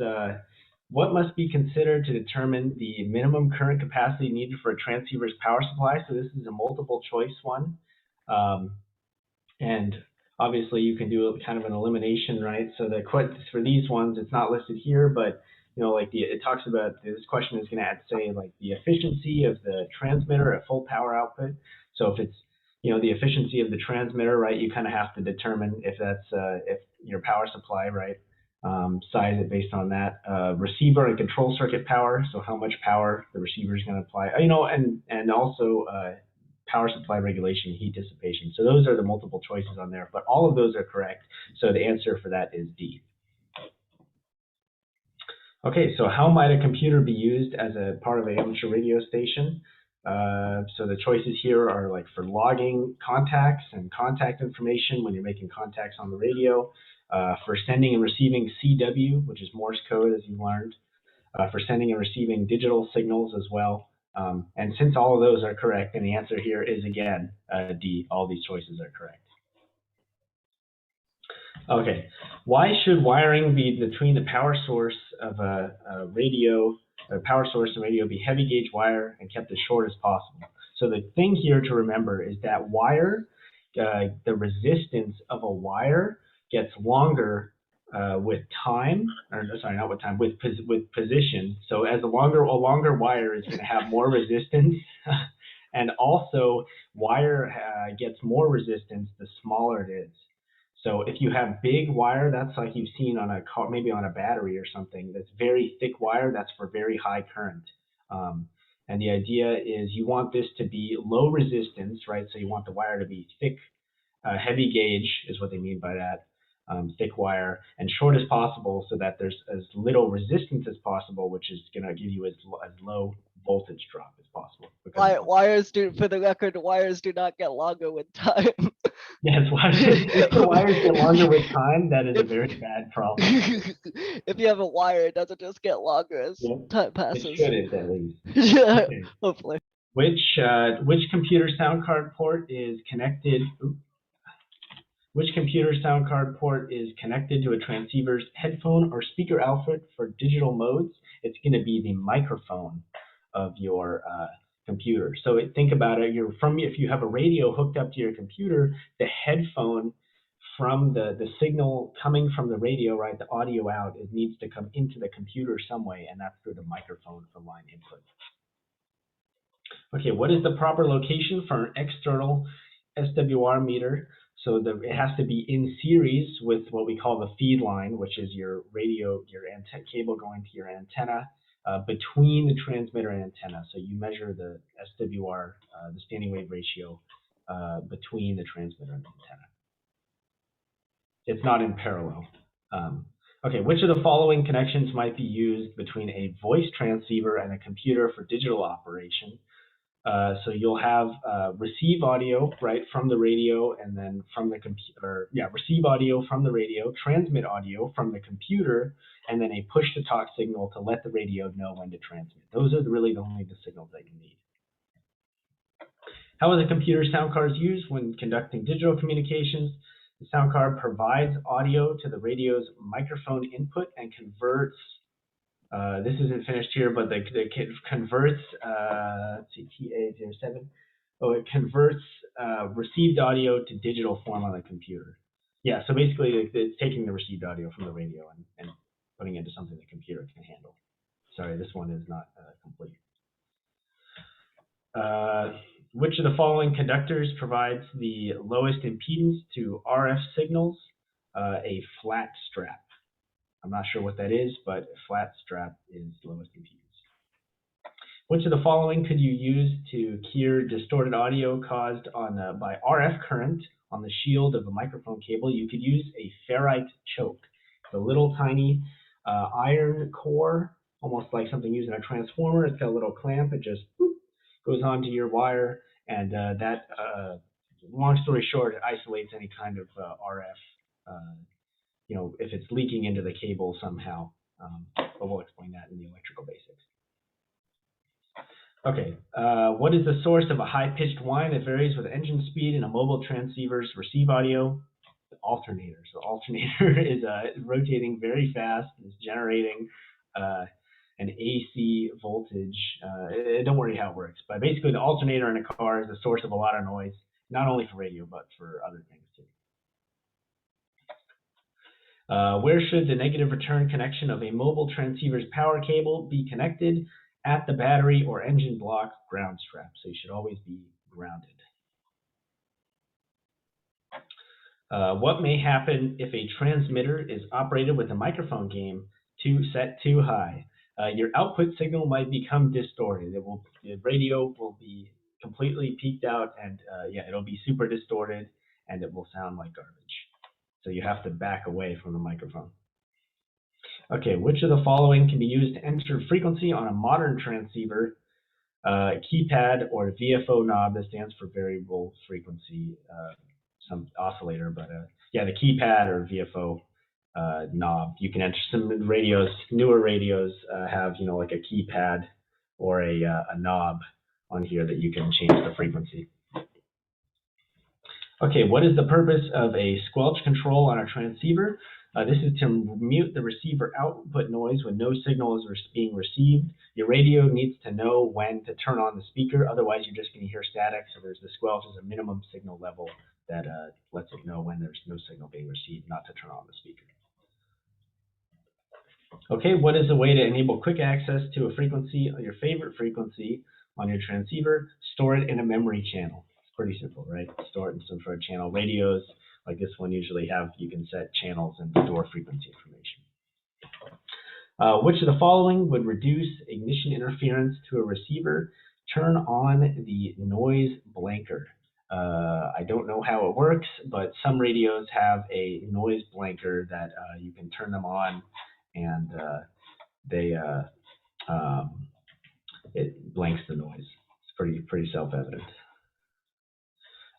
what must be considered to determine the minimum current capacity needed for a transceiver's power supply. So this is a multiple choice one. And obviously you can do kind of an elimination, right? So for these ones, it's not listed here, but you know, like it talks about, this question is going to say like the efficiency of the transmitter at full power output. So if it's, you know, the efficiency of the transmitter, right, you kind of have to determine if that's if your power supply, right, size it based on that. Receiver and control circuit power, so how much power the receiver is going to apply, you know, and also power supply regulation, heat dissipation. So those are the multiple choices on there, but all of those are correct. So the answer for that is D. Okay, so how might a computer be used as a part of an amateur radio station? So the choices here are like for logging contacts and contact information when you're making contacts on the radio, for sending and receiving CW, which is Morse code, as you've learned, for sending and receiving digital signals as well. And since all of those are correct, then the answer here is again D. All these choices are correct. Okay, why should wiring be between the power source of a radio, or power source and radio, be heavy gauge wire and kept as short as possible? So the thing here to remember is that wire, the resistance of a wire gets longer with time, or sorry, not with time, with position. So as a longer wire is going to have more resistance, and also wire gets more resistance the smaller it is. So if you have big wire, that's like you've seen on a car, maybe on a battery or something, that's very thick wire, that's for very high current. And the idea is you want this to be low resistance, right? So you want the wire to be thick, heavy gauge is what they mean by that, thick wire, and short as possible so that there's as little resistance as possible, which is going to give you as low voltage drop as possible. Wires for the record, wires do not get longer with time. Yes, if the wires get longer with time, that is a very bad problem. If you have a wire, it doesn't just get longer as time passes. It should, at least. Yeah, Okay. hopefully. Which computer sound card port is connected? Which computer sound card port is connected to a transceiver's headphone or speaker output for digital modes? It's going to be the microphone of your computer. So think about it. If you have a radio hooked up to your computer, the headphone from the signal coming from the radio, right, the audio out, it needs to come into the computer some way, and that's through the microphone for line input. Okay, what is the proper location for an external SWR meter? So it has to be in series with what we call the feed line, which is your radio, your antenna cable going to your antenna, between the transmitter and antenna. So you measure the SWR, the standing wave ratio, between the transmitter and the antenna. It's not in parallel. Okay, which of the following connections might be used between a voice transceiver and a computer for digital operation? So you'll have receive audio, right, from the radio, and then from the computer, receive audio from the radio, transmit audio from the computer, and then a push-to-talk signal to let the radio know when to transmit. Those are really only the signals that you need. How is a computer sound card used when conducting digital communications? The sound card provides audio to the radio's microphone input and converts. This isn't finished here, but it converts. Let's see, TA07. Oh, it converts received audio to digital form on the computer. Yeah, so basically it's taking the received audio from the radio and putting it into something the computer can handle. Sorry, this one is not complete. Which of the following conductors provides the lowest impedance to RF signals? A flat strap. I'm not sure what that is, but a flat strap is lowest impedance. Which of the following could you use to cure distorted audio caused by RF current on the shield of a microphone cable? You could use a ferrite choke. It's a little tiny iron core, almost like something used in a transformer. It's got a little clamp. It just goes onto your wire, and that, long story short, it isolates any kind of RF, if it's leaking into the cable somehow. But we'll explain that in the electrical basics. Okay, what is the source of a high-pitched whine that varies with engine speed and a mobile transceiver's receive audio? The alternator. So alternator is rotating very fast, is generating an AC voltage. Don't worry how it works, but basically the alternator in a car is the source of a lot of noise, not only for radio, but for other things too. Where should the negative return connection of a mobile transceiver's power cable be connected? At the battery or engine block ground strap. So you should always be grounded. What may happen if a transmitter is operated with a microphone gain set too high? Your output signal might become distorted. The radio will be completely peaked out, and it'll be super distorted, and it will sound like garbage. So you have to back away from the microphone. Okay, which of the following can be used to enter frequency on a modern transceiver? Keypad or VFO knob, that stands for variable frequency, some oscillator, but the keypad or VFO knob. You can enter some radios, newer radios have, like a keypad or a knob on here that you can change the frequency. Okay, what is the purpose of a squelch control on a transceiver? This is to mute the receiver output noise when no signal is being received. Your radio needs to know when to turn on the speaker, otherwise you're just going to hear static. So the squelch is a minimum signal level that lets it know when there's no signal being received, not to turn on the speaker. Okay, what is a way to enable quick access to a frequency, your favorite frequency on your transceiver? Store it in a memory channel. It's pretty simple, right? Store it in some sort of channel. Radios like this one usually you can set channels and store frequency information. Which of the following would reduce ignition interference to a receiver? Turn on the noise blanker. I don't know how it works, but some radios have a noise blanker that you can turn them on, and it blanks the noise. It's pretty self-evident.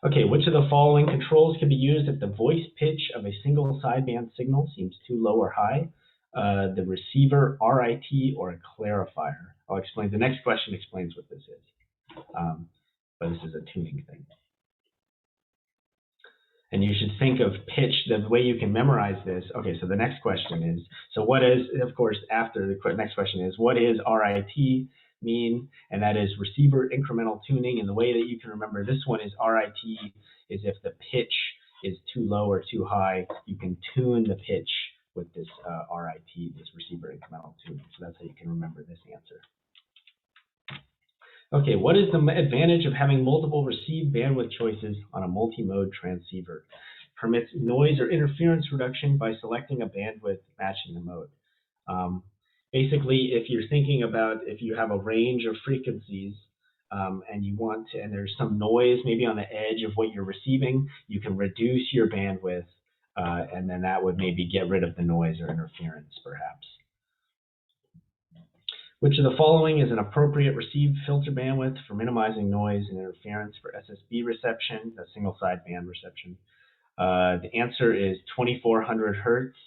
Okay, which of the following controls can be used if the voice pitch of a single sideband signal seems too low or high? The receiver, RIT, or a clarifier? I'll explain. The next question explains what this is, but this is a tuning thing. And you should think of pitch, the way you can memorize this. Okay, so the next question is, so what is, of course, after the next question is, what is RIT mean? And that is receiver incremental tuning. And the way that you can remember this one is RIT is if the pitch is too low or too high, you can tune the pitch with this RIT, this receiver incremental tuning. So that's how you can remember this answer. Okay, what is the advantage of having multiple receive bandwidth choices on a multi-mode transceiver? Permits noise or interference reduction by selecting a bandwidth matching the mode. Basically, if you're thinking about if you have a range of frequencies and you want to, and there's some noise maybe on the edge of what you're receiving, you can reduce your bandwidth, and then that would maybe get rid of the noise or interference, perhaps. Which of the following is an appropriate received filter bandwidth for minimizing noise and interference for SSB reception, the single sideband reception? The answer is 2400 hertz.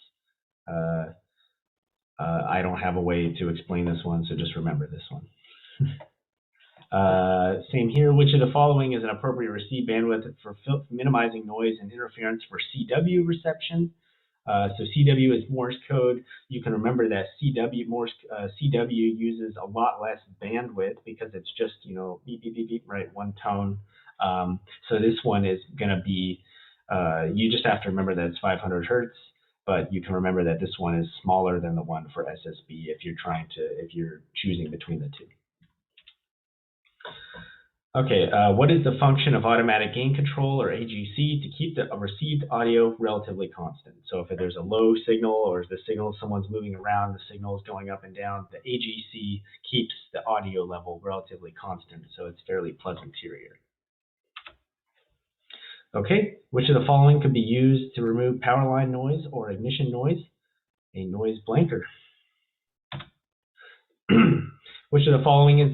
I don't have a way to explain this one, so just remember this one. Same here. Which of the following is an appropriate receive bandwidth for minimizing noise and interference for CW reception? So CW is Morse code. You can remember that CW uses a lot less bandwidth because it's just, you know, beep, beep, beep, beep, right, one tone. So this one is going to be, you just have to remember that it's 500 hertz, but you can remember that this one is smaller than the one for SSB if you're choosing between the two. Okay, what is the function of automatic gain control, or AGC, to keep the received audio relatively constant? So if there's a low signal or the signal someone's moving around, the signal is going up and down, the AGC keeps the audio level relatively constant, so it's fairly pleasant to your ear. Okay, which of the following could be used to remove power line noise or ignition noise? A noise blanker. Which of the following is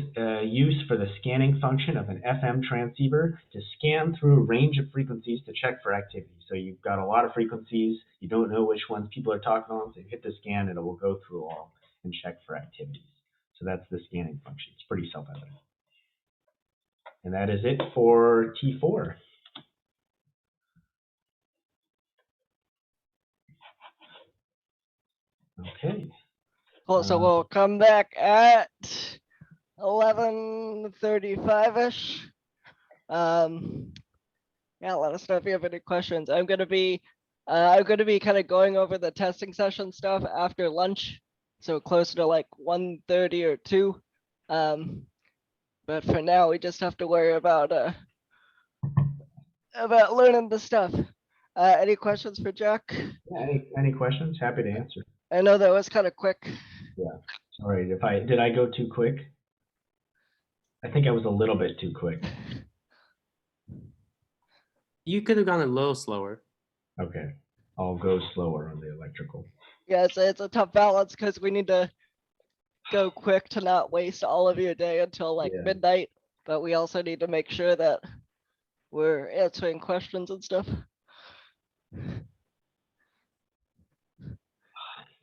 used for the scanning function of an FM transceiver to scan through a range of frequencies to check for activity? So you've got a lot of frequencies, you don't know which ones people are talking on, so you hit the scan and it will go through all and check for activities. So that's the scanning function. It's pretty self-evident. And that is it for T4. Okay. Cool. So we'll come back at 11:35-ish. Yeah, let us know if you have any questions. I'm gonna be kind of going over the testing session stuff after lunch, so closer to like 1:30 or 2. But for now, we just have to worry about learning the stuff. Any questions for Jack? Yeah, any questions? Happy to answer. I know that was kind of quick. Yeah. Sorry, did I go too quick? I think I was a little bit too quick. You could have gone a little slower. Okay, I'll go slower on the electrical. Yeah, it's a tough balance because we need to go quick to not waste all of your day until like Yeah. midnight, but we also need to make sure that we're answering questions and stuff.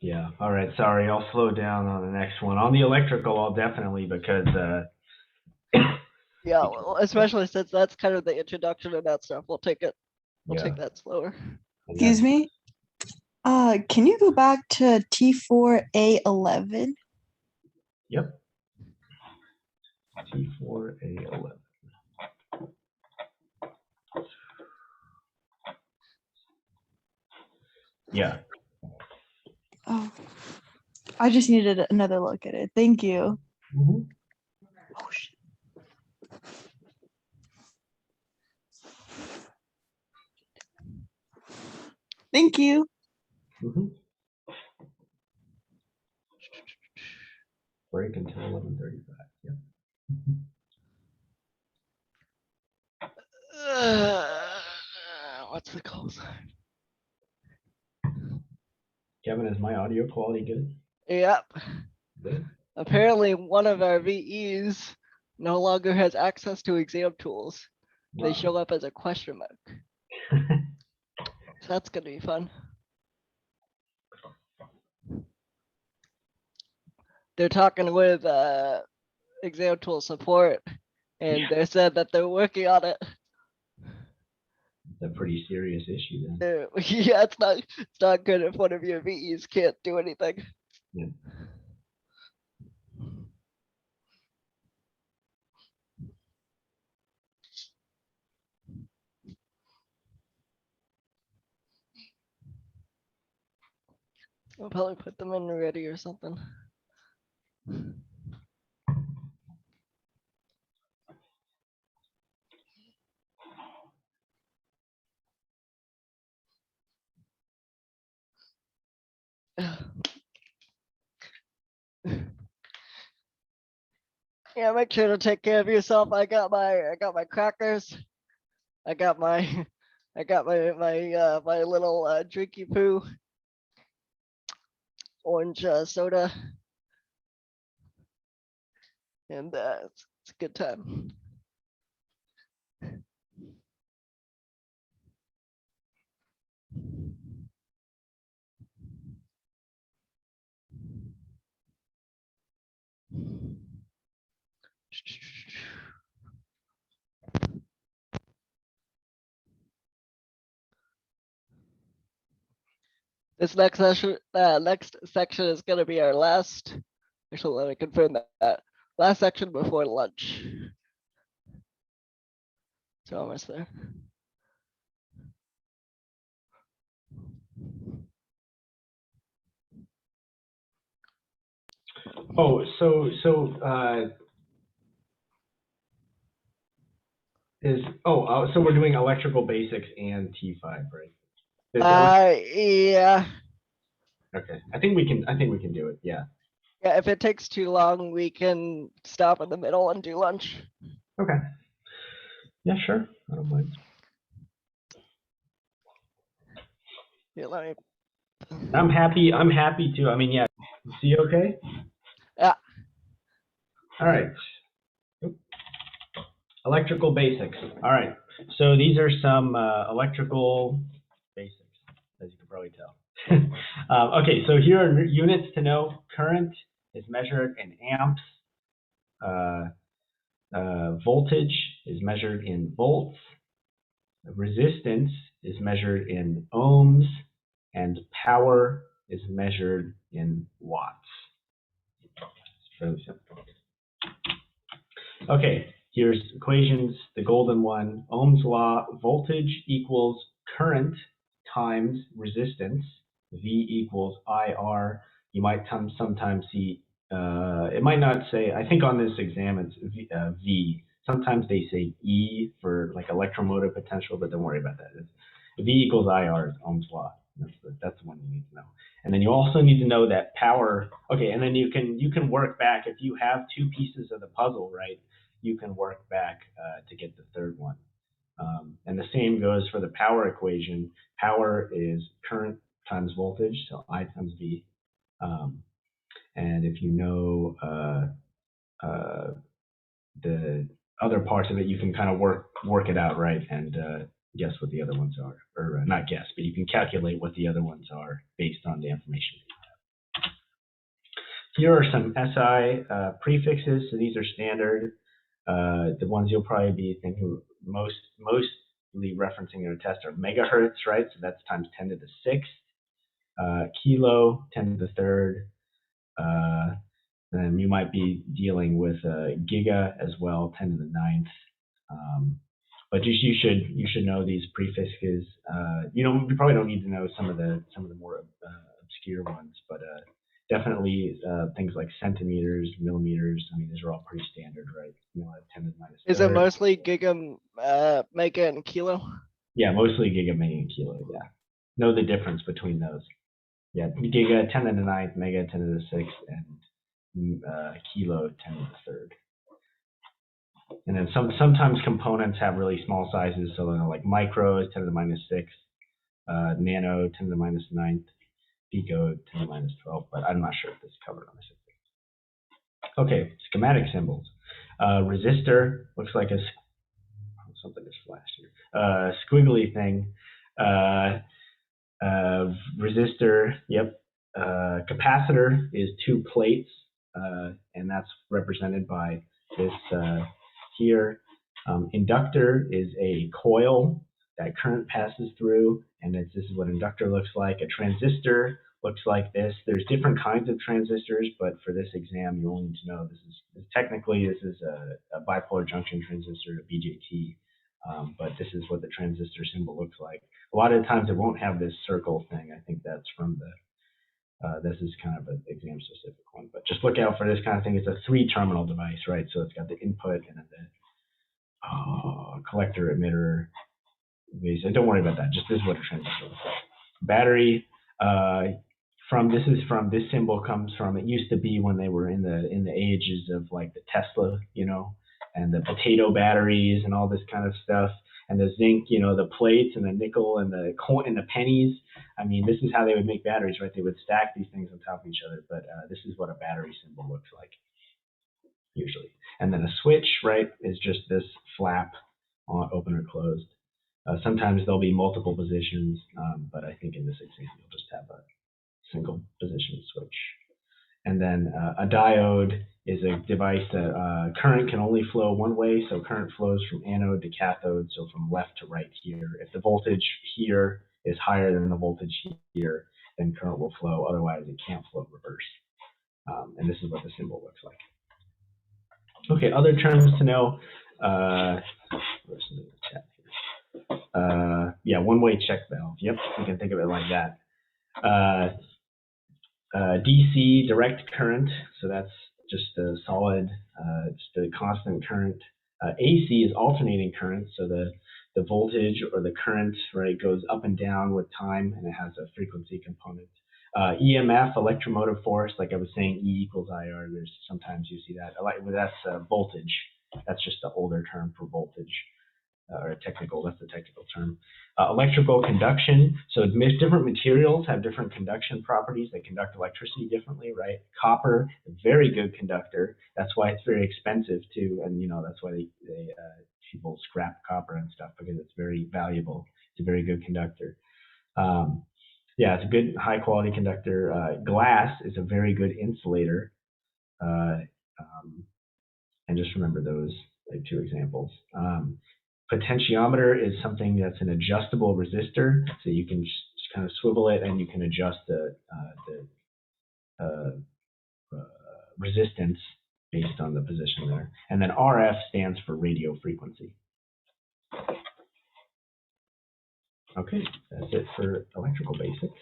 Yeah, all right, sorry, I'll slow down on the next one. On the electrical, I'll definitely, because Yeah, well, especially since that's kind of the introduction to that stuff. We'll take yeah, take that slower. and Excuse that's- me. Can you go back to T4A11? Yep. T4A11. Yeah. Oh, I just needed another look at it. Thank you. Mhm. Oh, shit. Thank you. Mhm. Break until 11:35. Yep. What's the call sign? Kevin, is my audio quality good? Yep. Good. Apparently, one of our VEs no longer has access to exam tools. They Wow. show up as a question mark. So that's gonna be fun. They're talking with exam tool support, and Yeah. they said that they're working on it. It's a pretty serious issue then. Yeah, it's not good if one of your VEs can't do anything. Yeah. I'll probably put them in ready or something. Yeah, make sure to take care of yourself. I got my crackers. I got my my little drinky poo orange soda, and it's a good time. This next section is gonna be our last. Actually, let me confirm that. Last section before lunch. So almost there. Oh, so so we're doing electrical basics and T5, right? Yeah. Okay, I think we can do it. Yeah. Yeah, if it takes too long, we can stop in the middle and do lunch. Okay. Yeah, sure. I don't mind. Yeah, let me. I'm happy to. I mean, yeah. See, okay. Yeah. All right. Electrical basics. All right. So these are some electrical basics, as you can probably tell. Okay, so here are units to know. Current is measured in amps. Voltage is measured in volts. Resistance is measured in ohms. And power is measured in watts. It's fairly simple. Okay, here's equations. The golden one, Ohm's law, voltage equals current times resistance. V equals IR. You might sometimes see, it might not say, I think on this exam it's V. Sometimes they say E for like electromotive potential, but don't worry about that. It's V equals IR is Ohm's law. That's the one you need to know. And then you also need to know that power, okay, and then you can work back. If you have two pieces of the puzzle, right, you can work back to get the third one. And the same goes for the power equation. Power is current times voltage, so I times V. And if you know the other parts of it, you can kind of work it out, right, and guess what the other ones are. Or not guess, but you can calculate what the other ones are based on the information that you have. Here are some SI prefixes. So these are standard. The ones you'll probably be thinking mostly referencing in a test are megahertz, right? So that's times 10 to the 6th. Kilo, 10 to the 3rd. And you might be dealing with giga as well, 10 to the 9th. But you should know these prefixes. You probably don't need to know some of the more obscure ones, but definitely things like centimeters, millimeters. I mean, these are all pretty standard, right? 10 to the minus Is it 3rd. mostly giga, mega, and kilo? Yeah, mostly giga, mega, and kilo. Yeah, know the difference between those. Yeah, giga 10 to the 9th, mega 10 to the 6th, and kilo 10 to the 3rd. And then sometimes components have really small sizes, so like micro is 10 to the minus 6th, nano 10 to the minus 9th, pico 10 to the minus 12th, but I'm not sure if this is covered on this. Okay, schematic symbols. Resistor looks like something just flashed here. Squiggly thing. Resistor, yep. Capacitor is 2 plates, and that's represented by this here. Inductor is a coil that current passes through, and this is what inductor looks like. A transistor looks like this. There's different kinds of transistors, but for this exam, you only need to know this is a bipolar junction transistor, a BJT. But this is what the transistor symbol looks like. A lot of the times it won't have this circle thing. I think that's from this is kind of an exam specific one, but just look out for this kind of thing. It's a 3-terminal device, right? So it's got the input and then the collector, emitter. So don't worry about that. Just this is what a transistor looks like. Battery, this symbol comes from, it used to be when they were in the ages of like the Tesla, and the potato batteries and all this kind of stuff, and the zinc, the plates and the nickel and the coin and the pennies. I mean, this is how they would make batteries, right? They would stack these things on top of each other, but this is what a battery symbol looks like, usually. And then a switch, right, is just this flap on open or closed. Sometimes there'll be multiple positions, but I think in this example, you'll just have a single position switch. And then a diode is a device that current can only flow one way, so current flows from anode to cathode, so from left to right here. If the voltage here is higher than the voltage here, then current will flow. Otherwise, it can't flow reverse. And this is what the symbol looks like. Okay, other terms to know. Where's the chat here? Yeah, one-way check valve. Yep, you can think of it like that. DC, direct current, so that's just a solid, just a constant current. AC is alternating current, so the voltage or the current, right, goes up and down with time, and it has a frequency component. EMF, electromotive force, like I was saying, E equals IR. There's sometimes you see that. That's voltage. That's just the older term for voltage, or technical. That's the technical term. Electrical conduction. So different materials have different conduction properties. They conduct electricity differently, right? Copper, a very good conductor. That's why it's very expensive too, and that's why people scrap copper and stuff, because it's very valuable. It's a very good conductor. Yeah, it's a good high quality conductor. Glass is a very good insulator. And just remember those like two examples. Potentiometer is something that's an adjustable resistor, so you can just kind of swivel it and you can adjust the resistance based on the position there. And then RF stands for radio frequency. Okay, that's it for electrical basics.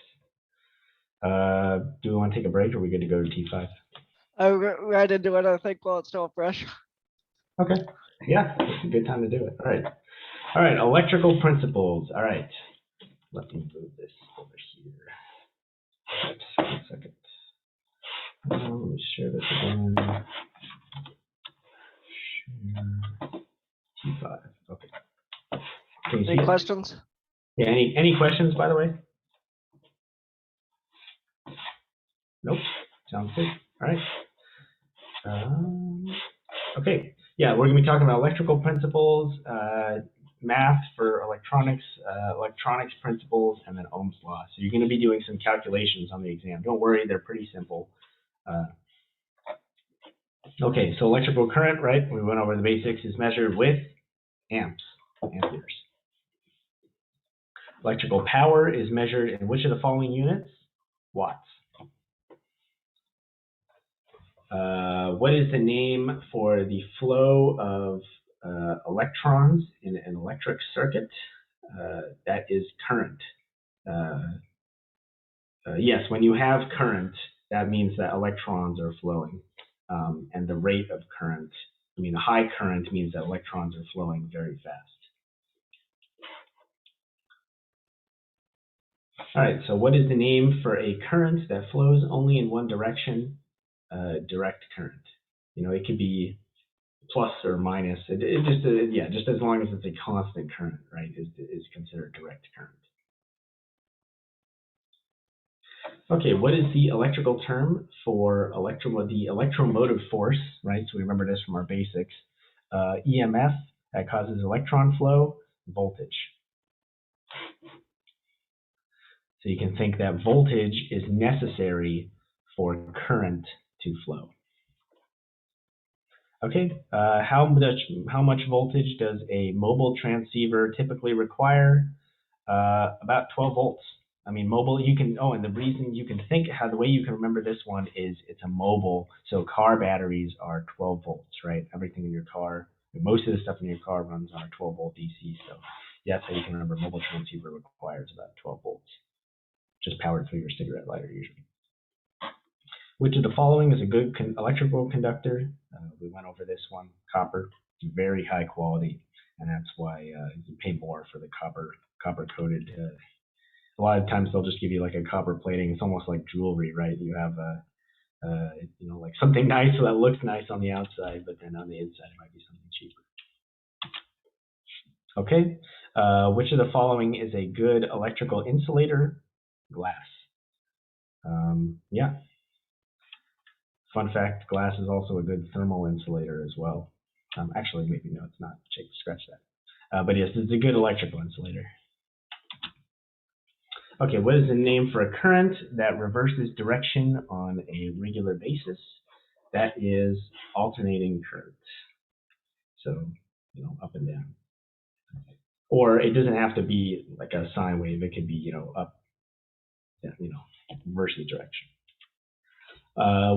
Do we want to take a break, or are we good to go to T5? I'm right into it, I think, while it's still fresh. Okay, yeah, it's a good time to do it. All right, electrical principles. All right, let me move this over here. Oops, 1 second. Let me share this again. Share T5. Okay. Can you see Any it? questions? Yeah. Any questions, by the way? Nope. Sounds good. All right. Okay. Yeah, we're going to be talking about electrical principles, math for electronics, electronics principles, and then Ohm's law. So you're going to be doing some calculations on the exam. Don't worry, they're pretty simple. Okay, so electrical current, right? We went over the basics, is measured with amperes. Electrical power is measured in which of the following units? Watts. What is the name for the flow of electrons in an electric circuit? That is current. Yes, when you have current, that means that electrons are flowing. And the rate of current, a high current means that electrons are flowing very fast. All right, so what is the name for a current that flows only in one direction? Direct current. It could be plus or minus. Just as long as it's a constant current, right, is considered direct current. Okay, what is the electrical term for the electromotive force, right? So we remember this from our basics. EMF, that causes electron flow, voltage. So you can think that voltage is necessary for current to flow. Okay, how much voltage does a mobile transceiver typically require? About 12 volts. Mobile, you can, and the reason you can think, the way you can remember this one is it's a mobile, so car batteries are 12 volts, right? Everything in your car, most of the stuff in your car runs on a 12 volt DC, so that's how you can remember mobile transceiver requires about 12 volts, just powered through your cigarette lighter usually. Which of the following is a good electrical conductor? We went over this one, copper. It's very high quality, and that's why you pay more for the copper coated. A lot of times they'll just give you like a copper plating. It's almost like jewelry, right? You have like something nice that looks nice on the outside, but then on the inside it might be something cheaper. Okay, which of the following is a good electrical insulator? Glass. Yeah. Fun fact, glass is also a good thermal insulator as well. Actually, maybe no, it's not. Scratch that. But yes, it's a good electrical insulator. Okay, what is the name for a current that reverses direction on a regular basis? That is alternating current. So, up and down. Or it doesn't have to be like a sine wave. It could be, up, reverse the direction.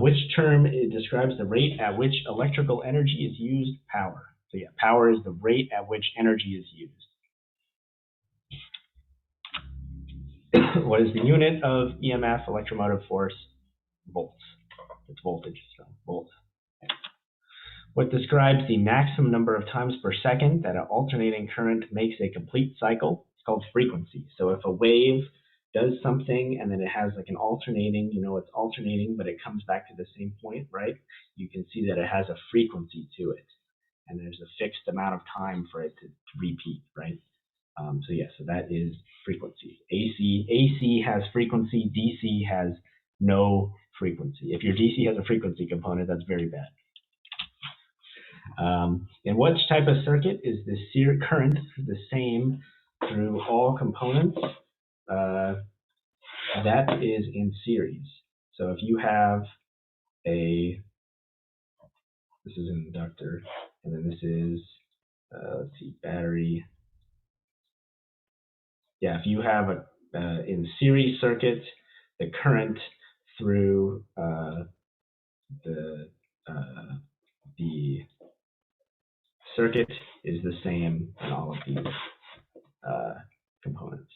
Which term describes the rate at which electrical energy is used? Power. So yeah, power is the rate at which energy is used. What is the unit of EMF, electromotive force? Volts. It's voltage, so volts. What describes the maximum number of times per second that an alternating current makes a complete cycle? It's called frequency. So if a wave does something and then it has like an alternating, it's alternating, but it comes back to the same point, right? You can see that it has a frequency to it. And there's a fixed amount of time for it to repeat, right? So that is frequency. AC has frequency, DC has no frequency. If your DC has a frequency component, that's very bad. In which type of circuit is the current the same through all components? That is in series. So if you have this is an inductor, and then this is, let's see, battery. Yeah, if you have in series circuit, the current through the circuit is the same in all of these components.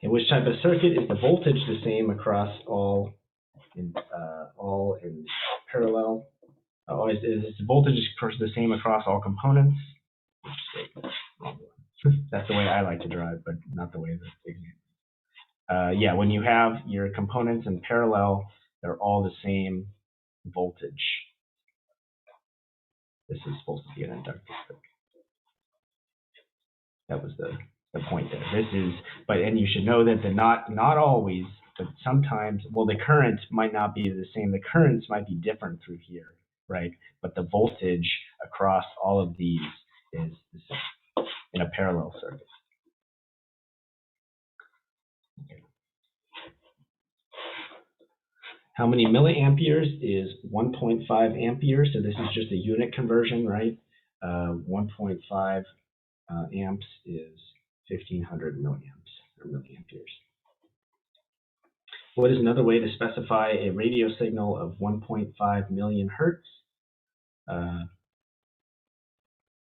In which type of circuit is the voltage the same across all in parallel? Is the voltage the same across all components? That's the way I like to draw it, but not the way that example. Yeah, when you have your components in parallel, they're all the same voltage. This is supposed to be an inductor. That was the point there. And you should know that not always, but sometimes, well, the current might not be the same. The currents might be different through here, right? But the voltage across all of these is the same in a parallel circuit. Okay. How many milliamperes is 1.5 amperes? So this is just a unit conversion, right? 1.5 amps is 1500 milliamps or milliamperes. What is another way to specify a radio signal of 1.5 million hertz?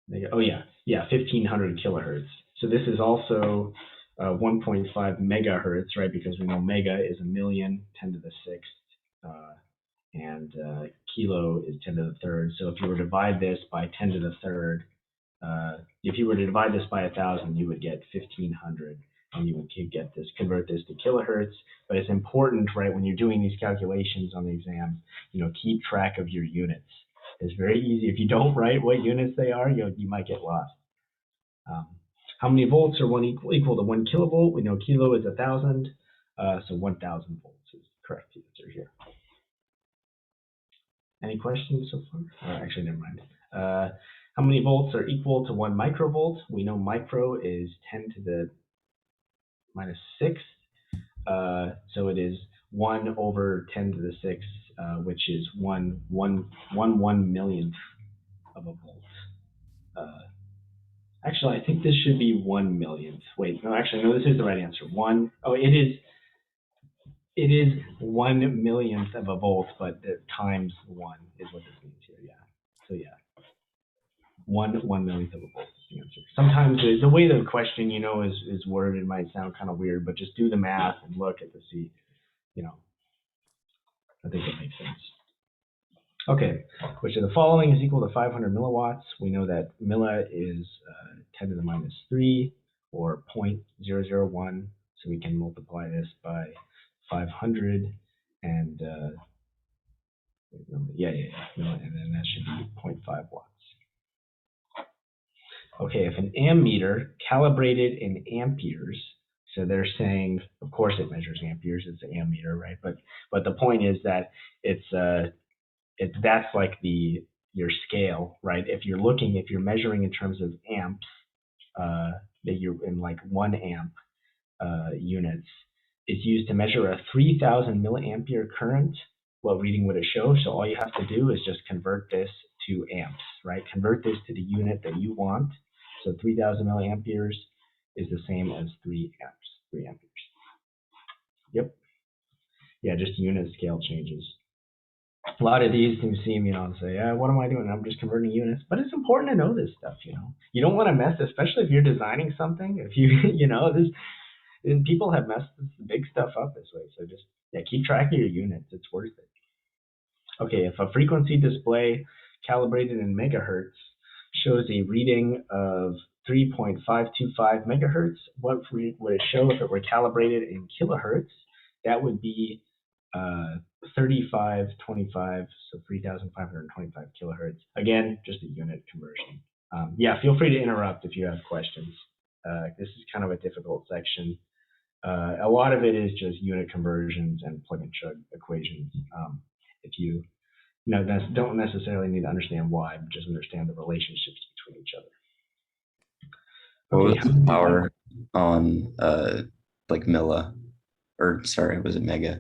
1500 kilohertz. So this is also 1.5 megahertz, right? Because we know mega is a million, 10 to the sixth, and kilo is 10 to the third. So if you were to divide this by 10 to the third, if you were to divide this by 1,000, you would get 1,500, and you would convert this to kilohertz. But it's important, right, when you're doing these calculations on the exam, keep track of your units. It's very easy. If you don't write what units they are, you might get lost. How many volts are equal to 1 kilovolt? We know kilo is 1,000, so 1,000 volts is the correct answer here. Any questions so far? Actually, never mind. How many volts are equal to 1 microvolt? We know micro is 10 to the minus 6. So it is 1 over 10 to the 6, which is 1 millionth of a volt. Actually, I think this should be 1 millionth. Wait, no, actually, no, this is the right answer. It is 1 millionth of a volt, but times 1 is what this means here, yeah. So yeah, 1 millionth of a volt is the answer. Sometimes the way the question, is worded might sound kind of weird, but just do the math and look at the C, I think it makes sense. Okay, which of the following is equal to 500 milliwatts? We know that milli is 10 to the minus 3, or 0.001, so we can multiply this by 500, and and then that should be 0.5 watts. Okay, if an ammeter calibrated in amperes, so they're saying, of course it measures amperes, it's an ammeter, right? But the point is that that's like your scale, right? If you're measuring in terms of amps, that you're in like 1 amp units, it's used to measure a 3,000 milliampere current. What reading would it show? So all you have to do is just convert this to amps, right? Convert this to the unit that you want. So 3000 milliamperes is the same as 3 amps, 3 amperes. Yep. Yeah, just unit scale changes. A lot of these things seem, say, what am I doing? I'm just converting units. But it's important to know this stuff, You don't want to mess, especially if you're designing something. If you, and people have messed this big stuff up this way. So just, keep track of your units. It's worth it. Okay, if a frequency display calibrated in megahertz shows a reading of 3.525 megahertz, what would it show if it were calibrated in kilohertz? That would be 3525, so 3,525 kilohertz. Again, just a unit conversion. Feel free to interrupt if you have questions. This is kind of a difficult section. A lot of it is just unit conversions and plug and chug equations. If you don't necessarily need to understand why, but just understand the relationships between each other. What Okay, was the power on like milli, or sorry, was it mega?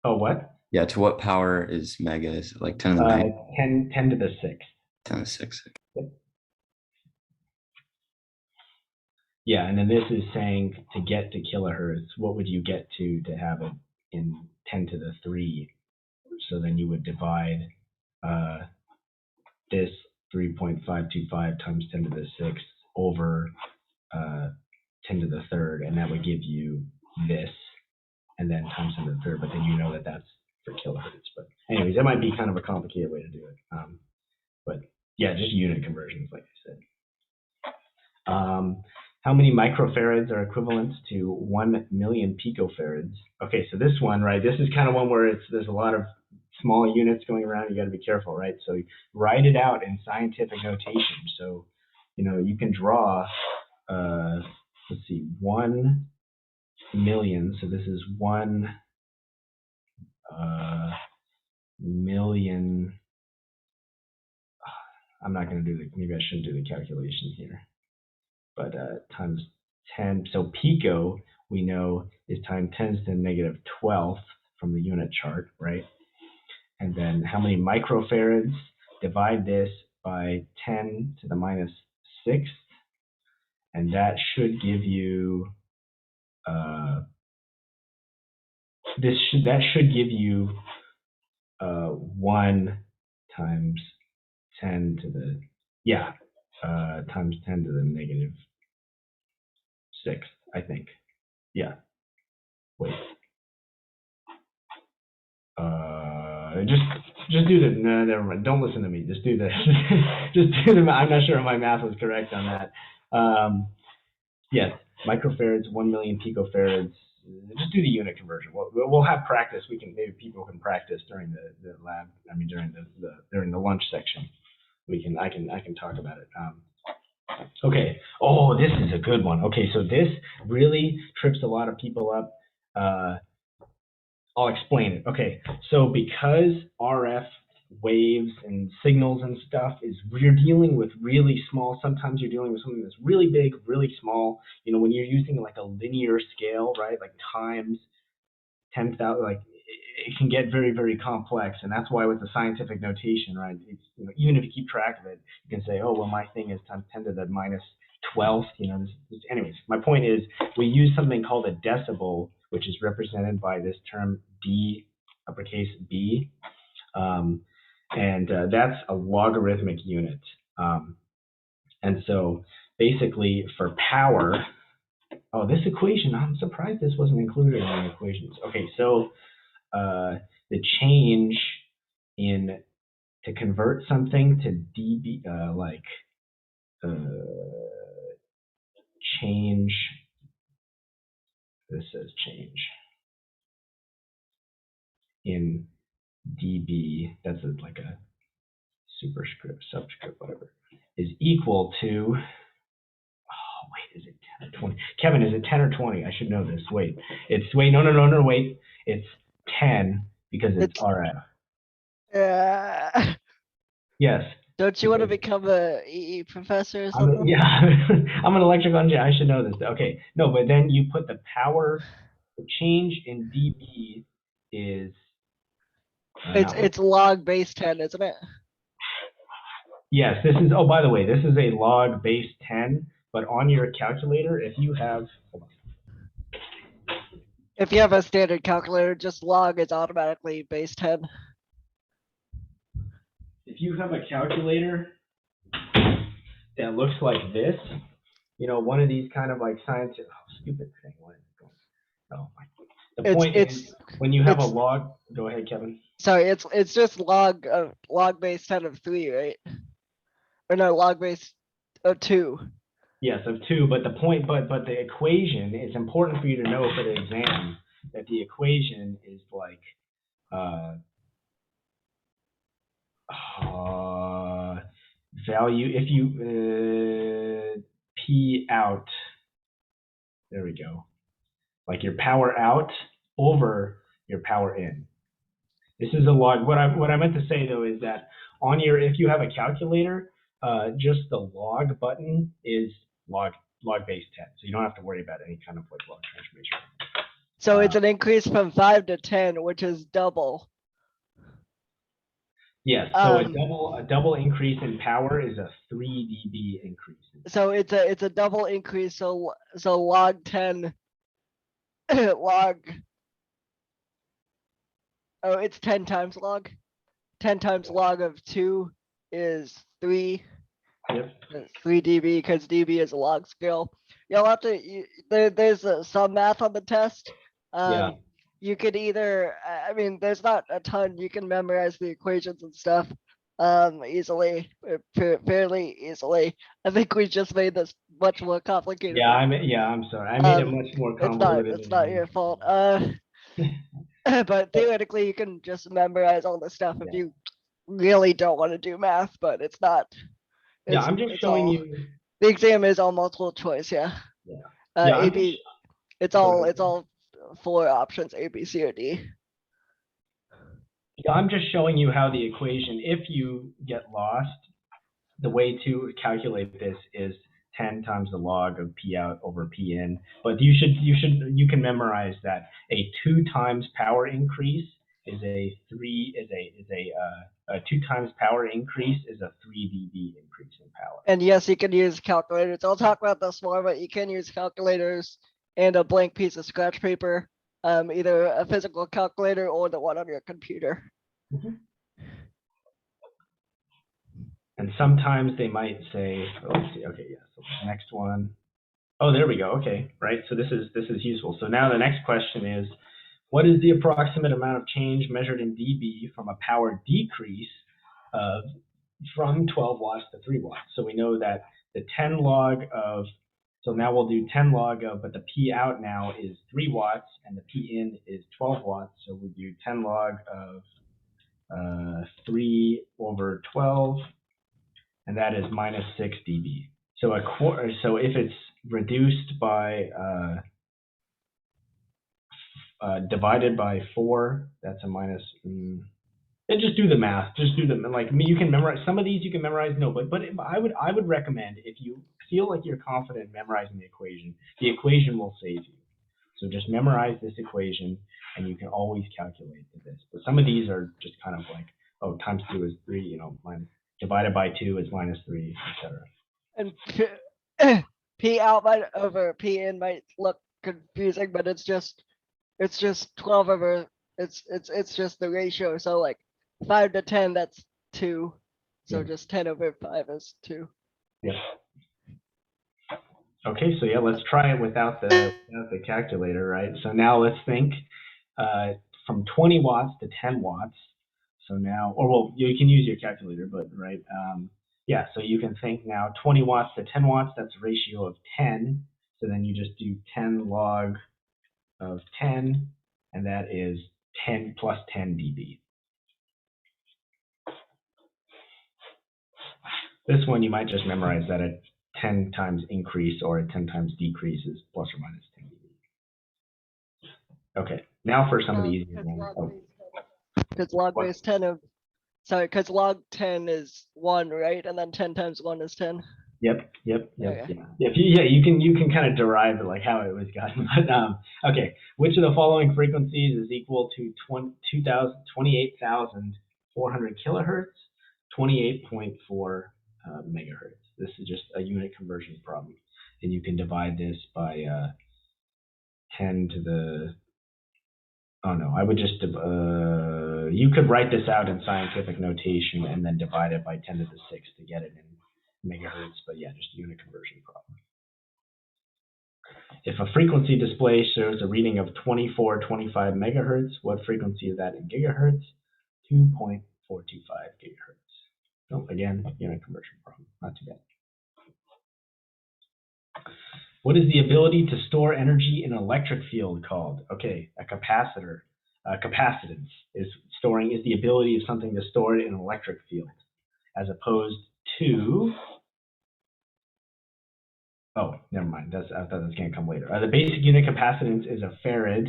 Oh, what? Yeah, to what power is mega? Is it like 10 to the 9? 10 to the 6th. 10 to the 6. Yeah, and then this is saying to get to kilohertz, what would you get to have it in 10 to the 3? So then you would divide this 3.525 times 10 to the 6th over 10 to the 3rd, and that would give you this, and then times 10 to the 3rd, but then that's for kilohertz. But anyways, that might be kind of a complicated way to do it. But yeah, just unit conversions, like I said. How many microfarads are equivalent to 1 million picofarads? Okay, so this one, right, this is kind of one where there's a lot of small units going around. You got to be careful, right? So write it out in scientific notation. So, you can draw, let's see, 1 million. So this is 1 million. I'm not going to do maybe I shouldn't do the calculation here. But times 10, so pico, we know, is times 10 to the negative 12th from the unit chart, right? And then how many microfarads? Divide this by 10 to the minus 6th, and that should give you, that should give you 1 times 10 to the, times 10 to the negative 6th, I think. Yeah. Wait. Just do the, no, never mind. Don't listen to me. Just do the, just do the, I'm not sure if my math was correct on that. Yes, microfarads, 1 million picofarads. Just do the unit conversion. We'll have practice. Maybe people can practice during the lab. I mean, during the lunch section. I can talk about it. Okay. Oh, this is a good one. Okay, so this really trips a lot of people up. I'll explain it. Okay, so because RF waves and signals and stuff we're dealing with really small, sometimes you're dealing with something that's really big, really small. When you're using like a linear scale, right, like times 10,000, like it can get very, very complex. And that's why with the scientific notation, right, it's, even if you keep track of it, you can say, oh, well, my thing is times 10 to the minus 12th, anyways, my point is we use something called a decibel, which is represented by this term D, uppercase B. And that's a logarithmic unit. And so basically for power, oh, this equation, I'm surprised this wasn't included in the equations. Okay, so the change to convert something to dB, change, this says change in dB, that's like a superscript, subscript, whatever, is equal to, oh, wait, is it 10 or 20? Kevin, is it 10 or 20? I should know this. Wait, no, wait. It's 10 because it's RF. Yeah. Yes. Don't you want to become a EE professor or I'm something? I'm an electrical engineer. I should know this. Okay, no, but then you put the power, the change in dB is It's log base 10, isn't it? Yes, this is, oh, by the way, this is a log base 10, but on your calculator, if you have, hold on. If you have a standard calculator, just log is automatically base 10. If you have a calculator that looks like this, you know, one of these kind of like science, oh, stupid thing. What is it going? Oh my. The point is, when you have a log, go ahead, Kevin. Sorry, it's just log base 10 of 3, right? Or no, log base of 2. Yes, of 2, but the point, but the equation, it's important for you to know for the exam that the equation is like value, if you P out, there we go, like your power out over your power in. This is a log. What I meant to say though is that on your, if you have a calculator, just the log button is log base 10, so you don't have to worry about any kind of like log transformation. So it's an increase from 5 to 10, which is double. Yes, so a double increase in power is a 3 dB increase. So it's a double increase. So log 10 log. Oh, it's 10 times log. 10 times log of 2 is 3. Yep. 3 dB because dB is a log scale. You'll have to. There's some math on the test. Yeah. You could either. I mean, there's not a ton. You can memorize the equations and stuff easily, fairly easily. I think we just made this much more complicated. Yeah, I'm sorry. I made it much more convoluted. It's not your fault. But theoretically, you can just memorize all the stuff if you really don't want to do math. But it's not. Yeah, I'm just showing you. The exam is all multiple choice. Yeah. Yeah. AB. It's all 4 options: A, B, C, or D. Yeah, I'm just showing you how the equation, if you get lost, the way to calculate this is 10 times the log of P out over P in. But you can memorize that a 2 times power increase is a 2 times power increase is a 3 dB increase in power. And yes, you can use calculators. I'll talk about this more, but you can use calculators and a blank piece of scratch paper, either a physical calculator or the one on your computer. Mm-hmm. And sometimes they might say, oh, let's see, okay, yeah, so the next one. Oh, there we go, okay, right, so this is useful. So now the next question is, what is the approximate amount of change measured in dB from a power decrease from 12 watts to 3 watts? So we know that the 10 log of, so now we'll do 10 log of, but the P out now is 3 watts and the P in is 12 watts. So we do 10 log of 3 over 12, and that is minus 6 dB. So so if it's reduced by divided by 4, that's a minus. And just do the math. Just do them. Like you can memorize some of these. You can memorize. No, but I would recommend, if you feel like you're confident memorizing the equation will save you. So just memorize this equation, and you can always calculate this. But some of these are just kind of like, oh, times 2 is 3. You know, divided by 2 is minus 3, etc. And P out over P in might look confusing, but it's just 12 over. It's just the ratio. So like 5 to 10, that's 2. So Yeah. just 10 over 5 is 2. Yeah. Okay, so yeah, let's try it without the calculator, right? So now let's think from 20 watts to 10 watts. So now, or well, you can use your calculator, but right, yeah. So you can think now 20 watts to 10 watts. That's a ratio of 10. So then you just do 10 log of 10, and that is 10 plus 10 dB. This one you might just memorize that a 10 times increase or a 10 times decrease is plus or minus 10 dB. Okay, now for some of the easier ones. Because log base 10 of, sorry, because log 10 is 1, right? And then 10 times 1 is 10. Yep. Okay. Yeah, you can kind of derive it, like how it was gotten. But okay, which of the following frequencies is equal to 28,400 kilohertz, 28.4 megahertz. This is just a unit conversion problem. And you can divide this by 10 to the, oh no, I would just, you could write this out in scientific notation and then divide it by 10 to the 6 to get it in megahertz, but yeah, just a unit conversion problem. If a frequency display shows a reading of 2425 megahertz, what frequency is that in gigahertz? 2.425 gigahertz. So again, unit conversion problem, not too bad. What is the ability to store energy in an electric field called? Okay, a capacitor. Capacitance is the ability of something to store it in an electric field, as opposed to, oh, never mind. I thought that was going to come later. The basic unit capacitance is a farad.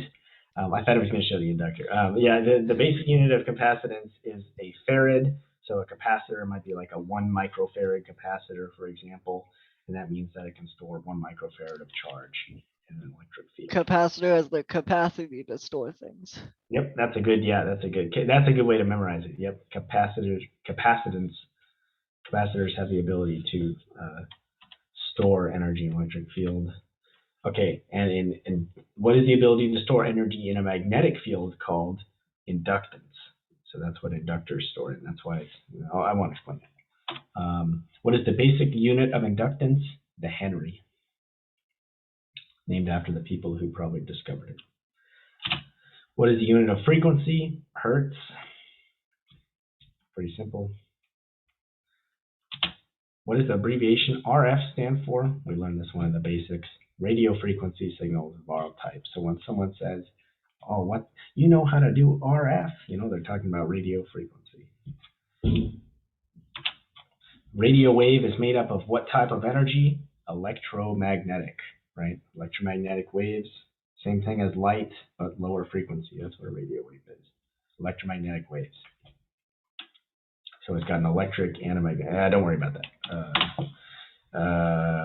I thought I was going to show the inductor. Yeah, the basic unit of capacitance is a farad. So a capacitor might be like a 1 microfarad capacitor, for example, and that means that it can store 1 microfarad of charge in an electric field. Capacitor has the capacity to store things. Yep, that's a good way to memorize it. Yep, capacitors have the ability to store energy in an electric field. Okay, and what is the ability to store energy in a magnetic field called inductance? So that's what inductors store, and that's why it's, I won't explain it. What is the basic unit of inductance? The Henry, named after the people who probably discovered it. What is the unit of frequency? Hertz. Pretty simple. What does the abbreviation RF stand for? We learned this one in the basics. Radio frequency signals of all types. So when someone says, oh, what, you know how to do RF? You know, they're talking about radio frequency. Radio wave is made up of what type of energy? Electromagnetic, right? Electromagnetic waves, same thing as light, but lower frequency. That's what a radio wave is. Electromagnetic waves. So it's got an electric and a magnetic. Don't worry about that.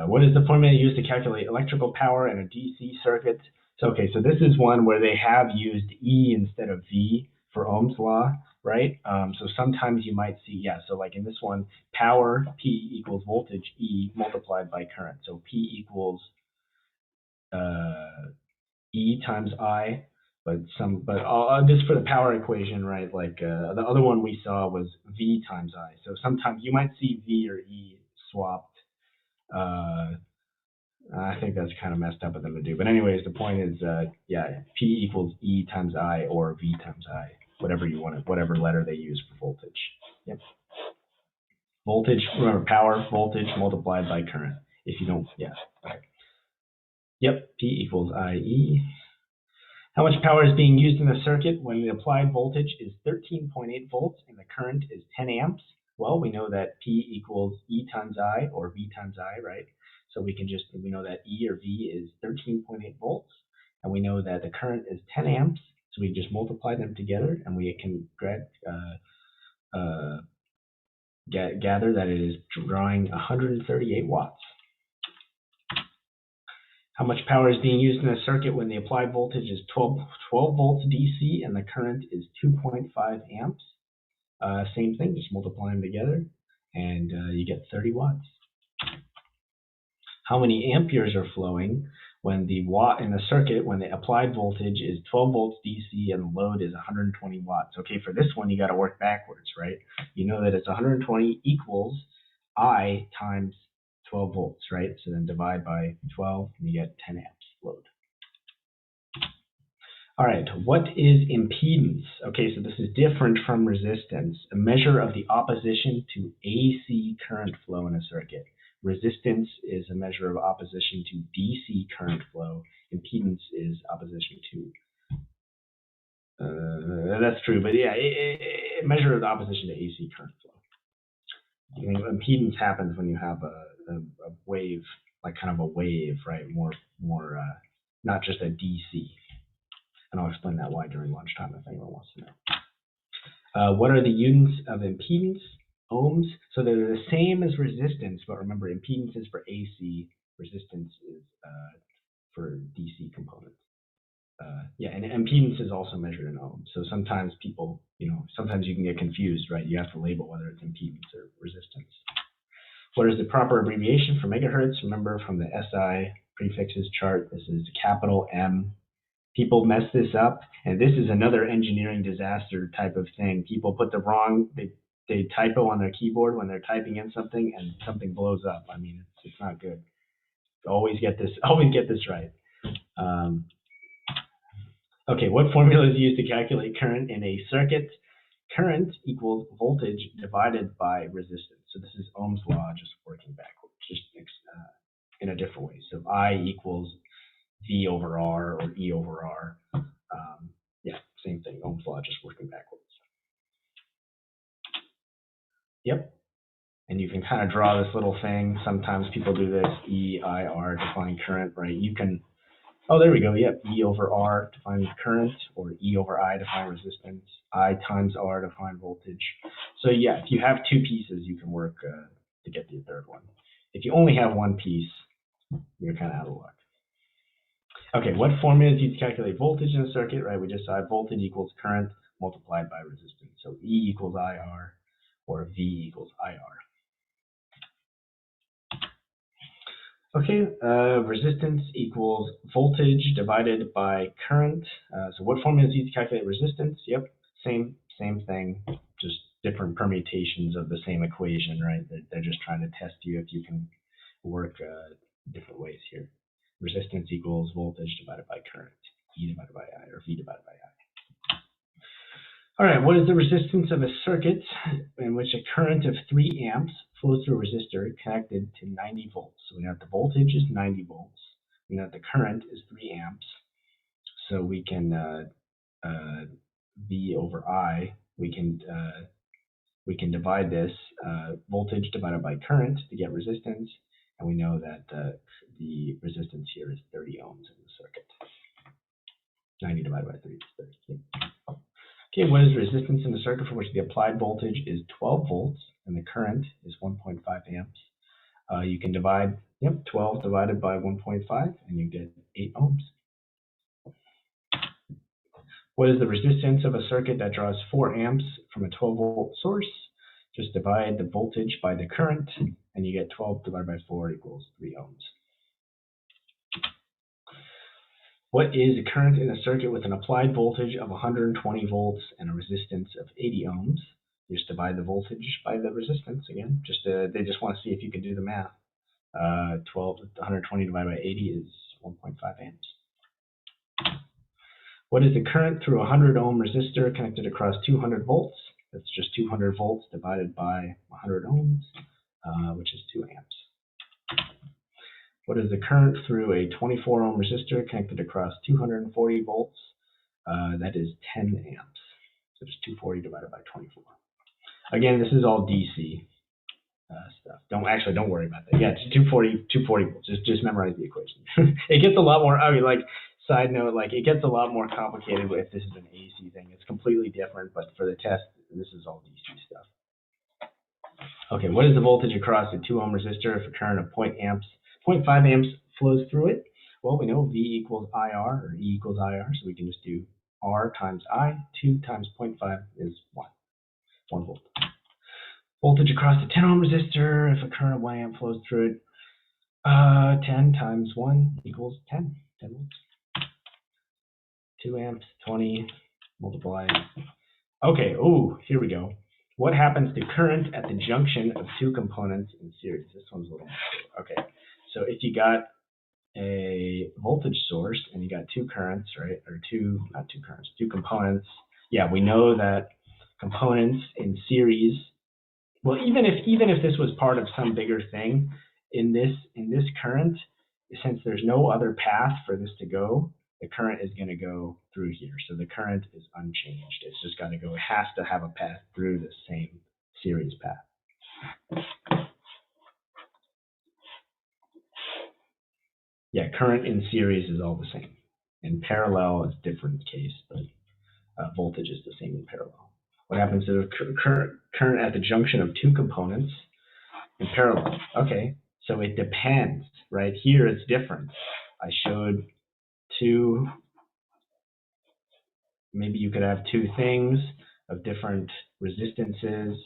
What is the formula used to calculate electrical power in a DC circuit? So, okay, so this is one where they have used E instead of V for Ohm's law, right? So sometimes you might see, yeah, so like in this one, power, P equals voltage, E multiplied by current. So P equals E times I. But this for the power equation, right? Like the other one we saw was V times I. So sometimes you might see V or E swapped. I think that's kind of messed up of them to do. But anyways, the point is, yeah, P equals E times I or V times I, whatever you want, whatever letter they use for voltage. Yep. Voltage, remember power, voltage multiplied by current. If you don't, yeah. Right. Yep, P equals IE. How much power is being used in the circuit when the applied voltage is 13.8 volts and the current is 10 amps? Well, we know that P equals E times I or V times I, right? So we know that E or V is 13.8 volts, and we know that the current is 10 amps, so we just multiply them together, and we can gather that it is drawing 138 watts. How much power is being used in a circuit when the applied voltage is 12 volts DC and the current is 2.5 amps? Same thing, just multiply them together and you get 30 watts. How many amperes are flowing when the in the circuit when the applied voltage is 12 volts DC and the load is 120 watts? Okay, for this one you got to work backwards, right? You know that it's 120 equals I times 12 volts, right? So then divide by 12 and you get 10 amps load. All right, what is impedance? Okay, so this is different from resistance, a measure of the opposition to AC current flow in a circuit. Resistance is a measure of opposition to DC current flow. Impedance is opposition to, that's true, but yeah, a measure of the opposition to AC current flow. You know, impedance happens when you have a wave, like kind of a wave, right? More, not just a DC. And I'll explain that why during lunchtime if anyone wants to know. What are the units of impedance? Ohms. So they're the same as resistance, but remember, impedance is for AC, resistance is for DC components. Yeah, and impedance is also measured in ohms. So sometimes people, sometimes you can get confused, right? You have to label whether it's impedance or resistance. What is the proper abbreviation for megahertz? Remember from the SI prefixes chart, this is capital M. People mess this up, and this is another engineering disaster type of thing. People put the wrong, they typo on their keyboard when they're typing in something, and something blows up. I mean, it's not good. Always get this right. Okay, what formula is used to calculate current in a circuit? Current equals voltage divided by resistance. So this is Ohm's law, just working backwards, just in a different way. So I equals V over R or E over R. Yeah, same thing, Ohm's law, just working backwards. Yep. And you can kind of draw this little thing. Sometimes people do this, EIR, define current, right? You can, oh, there we go, yep, E over R, define current, or E over I, define resistance, I times R, define voltage. So yeah, if you have two pieces, you can work to get the third one. If you only have one piece, you're kind of out of luck. Okay, what formula is used to calculate voltage in a circuit, right? We just saw voltage equals current multiplied by resistance. So E equals IR, or V equals IR. Okay, resistance equals voltage divided by current. So what formula is used to calculate resistance? Yep, same thing, just different permutations of the same equation, right? They're just trying to test you if you can work different ways here. Resistance equals voltage divided by current, E divided by I, or V divided by I. All right, what is the resistance of a circuit in which a current of 3 amps flows through a resistor connected to 90 volts? So we know that the voltage is 90 volts. We know that the current is 3 amps. So we can V over I, we can divide this voltage divided by current to get resistance. And we know that the resistance here is 30 ohms in the circuit. 90 divided by 3 is 30. Okay, what is resistance in the circuit for which the applied voltage is 12 volts and the current is 1.5 amps? You can divide, 12 divided by 1.5 and you get 8 ohms. What is the resistance of a circuit that draws 4 amps from a 12 volt source? Just divide the voltage by the current and you get 12 divided by 4 equals 3 ohms. What is the current in a circuit with an applied voltage of 120 volts and a resistance of 80 ohms? You just divide the voltage by the resistance again. They just want to see if you can do the math. 120 divided by 80 is 1.5 amps. What is the current through a 100 ohm resistor connected across 200 volts? That's just 200 volts divided by 100 ohms, which is 2 amps. What is the current through a 24 ohm resistor connected across 240 volts? That is 10 amps. So just 240 divided by 24. Again, this is all DC stuff. Don't worry about that. Yeah, it's 240 volts. Just memorize the equation. It gets a lot more. I mean, like, side note, like, it gets a lot more complicated if this is an AC thing. It's completely different, but for the test, this is all DC stuff. Okay, what is the voltage across a 2 ohm resistor if a current of 0.5 amps flows through it? Well, we know V equals IR, or E equals IR, so we can just do R times I. 2 times 0.5 is 1 volt. Voltage across a 10 ohm resistor if a current of 1 amp flows through it. 10 times 1 equals 10 volts. 2 amps, 20, multiply. Okay, here we go. What happens to current at the junction of two components in series? This one's a little more. Okay, so if you got a voltage source and you got two currents, right? Or two components. Yeah, we know that components in series, well, even if this was part of some bigger thing, in this current, since there's no other path for this to go, the current is going to go through here. So the current is unchanged. It's just got to go. It has to have a path through the same series path. Yeah, current in series is all the same. In parallel, it's a different case, but voltage is the same in parallel. What happens to the current at the junction of two components in parallel? Okay, so it depends, right? Here it's different. I showed two, maybe you could have two things of different resistances,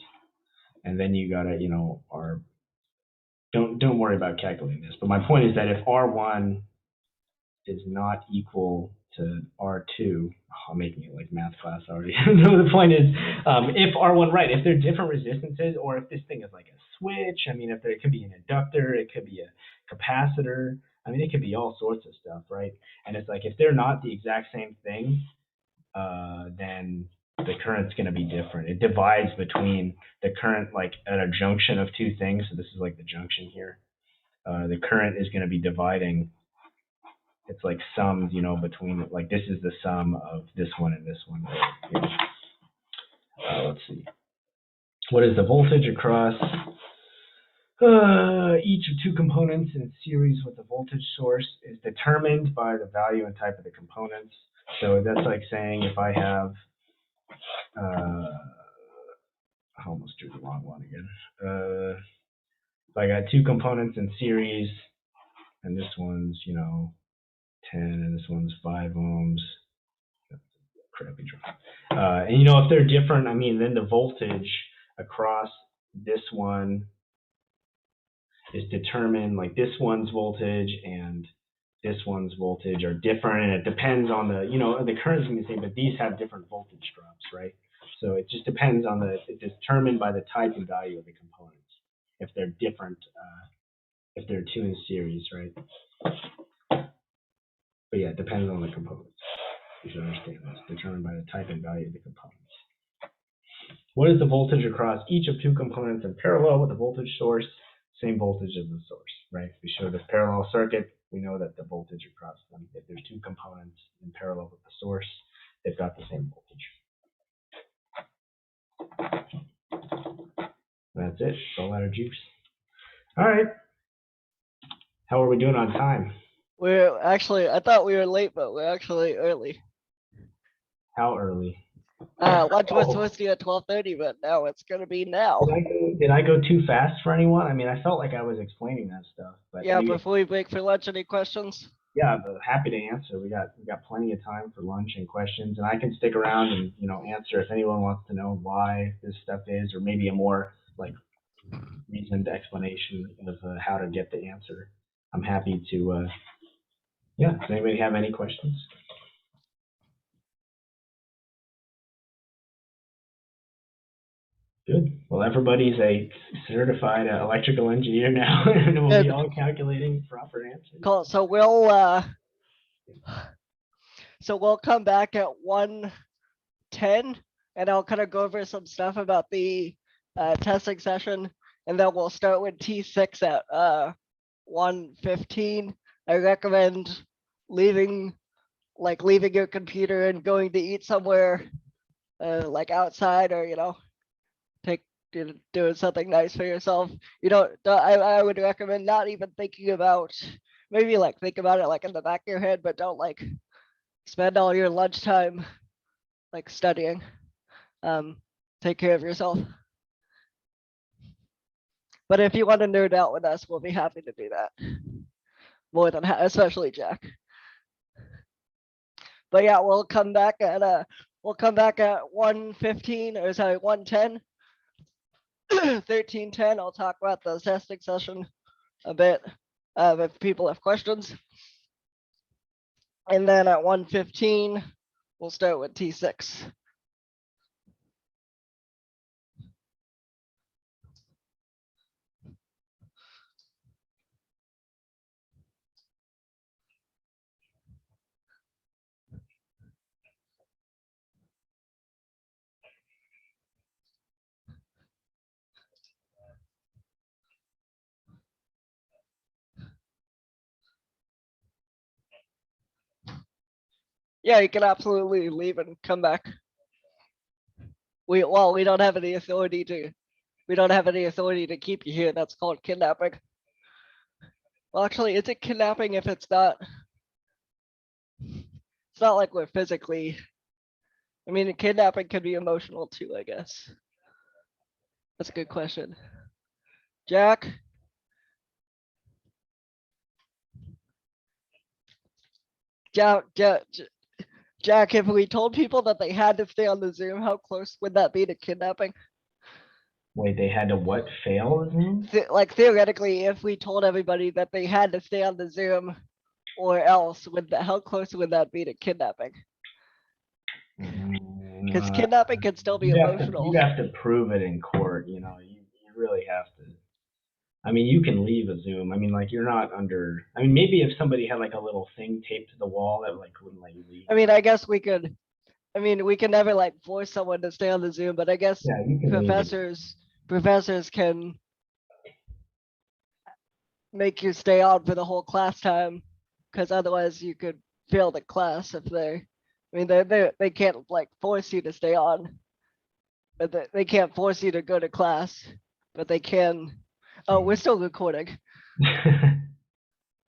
and then you gotta, don't worry about calculating this. But my point is that if R1 is not equal to R2, I'm making it like math class already. No, the point is, if R1, right, if they're different resistances, or if this thing is like a switch, I mean, if there, it could be an inductor, it could be a capacitor, I mean, it could be all sorts of stuff, right? And it's like, if they're not the exact same thing, then the current's going to be different. It divides between the current, like at a junction of two things. So this is like the junction here. The current is going to be dividing. It's like summed, you know, between, like this is the sum of this one and this one. You know. Let's see. What is the voltage across each of two components in series with the voltage source is determined by the value and type of the components. So that's like saying if I have, I almost drew the wrong one again. If I got two components in series, and this one's, you know, 10, and this one's 5 ohms. Crappy draw. And you know, if they're different, I mean, then the voltage across this one is determined, like this one's voltage and this one's voltage are different, and it depends on the, you know, the current's the same, but these have different voltage drops, right? So it just depends on the, it's determined by the type and value of the components, if they're different, if they're two in series, right? But yeah, it depends on the components. You should understand this, determined by the type and value of the components. What is the voltage across each of two components in parallel with the voltage source? Same voltage as the source, right? If we show this parallel circuit, we know that the voltage across them, if there's two components in parallel with the source, they've got the same voltage. That's it, it's all out of juice. All right. How are we doing on time? We're actually, I thought we were late, but we're actually early. How early? Lunch was supposed to be at 12:30, but now it's gonna be now. Did I go too fast for anyone? I mean, I felt like I was explaining that stuff, but Yeah, maybe, before we break for lunch, any questions? yeah, but happy to answer. We got plenty of time for lunch and questions, and I can stick around and, you know, answer if anyone wants to know why this stuff is, or maybe a more like reasoned explanation of how to get the answer. I'm happy to. Yeah. Does anybody have any questions? Good. Well, everybody's a certified electrical engineer now, and we'll be all calculating proper answers. Cool. So we'll come back at 1:10, and I'll kind of go over some stuff about the testing session, and then we'll start with T6 at 1:15. I recommend leaving your computer and going to eat somewhere, like outside, or you know, doing something nice for yourself. You I would recommend not even thinking about, maybe like think about it like in the back of your head, but don't like spend all your lunchtime like studying. Take care of yourself. But if you want to nerd out with us, we'll be happy to do that. More than especially Jack. But yeah, we'll come back at 1:15, or sorry, 1:10. 13:10, I'll talk about the testing session a bit, if people have questions. And then at 1:15, we'll start with T6. Yeah, you can absolutely leave and come back. We don't have any authority to keep you here. That's called kidnapping. Well, actually, is it kidnapping if it's not? It's not like we're physically. I mean, kidnapping could be emotional too, I guess. That's a good question. Jack? Jack, if we told people that they had to stay on the Zoom, how close would that be to kidnapping? Wait, they had to what? Fail Zoom? Like theoretically, if we told everybody that they had to stay on the Zoom or else, how close would that be to kidnapping? Because kidnapping can still be emotional. You have to prove it in court. You know, you really have to. I mean, you can leave a Zoom. I mean, like you're not under. I mean, maybe if somebody had like a little thing taped to the wall that like wouldn't let you leave. I mean, I guess we could. I mean, we can never like force someone to stay on the Zoom, but I guess Yeah, you can leave. professors can make you stay on for the whole class time, because otherwise you could fail the class if they. I mean, they can't like force you to stay on, but they can't force you to go to class, but they can. Oh, we're still recording.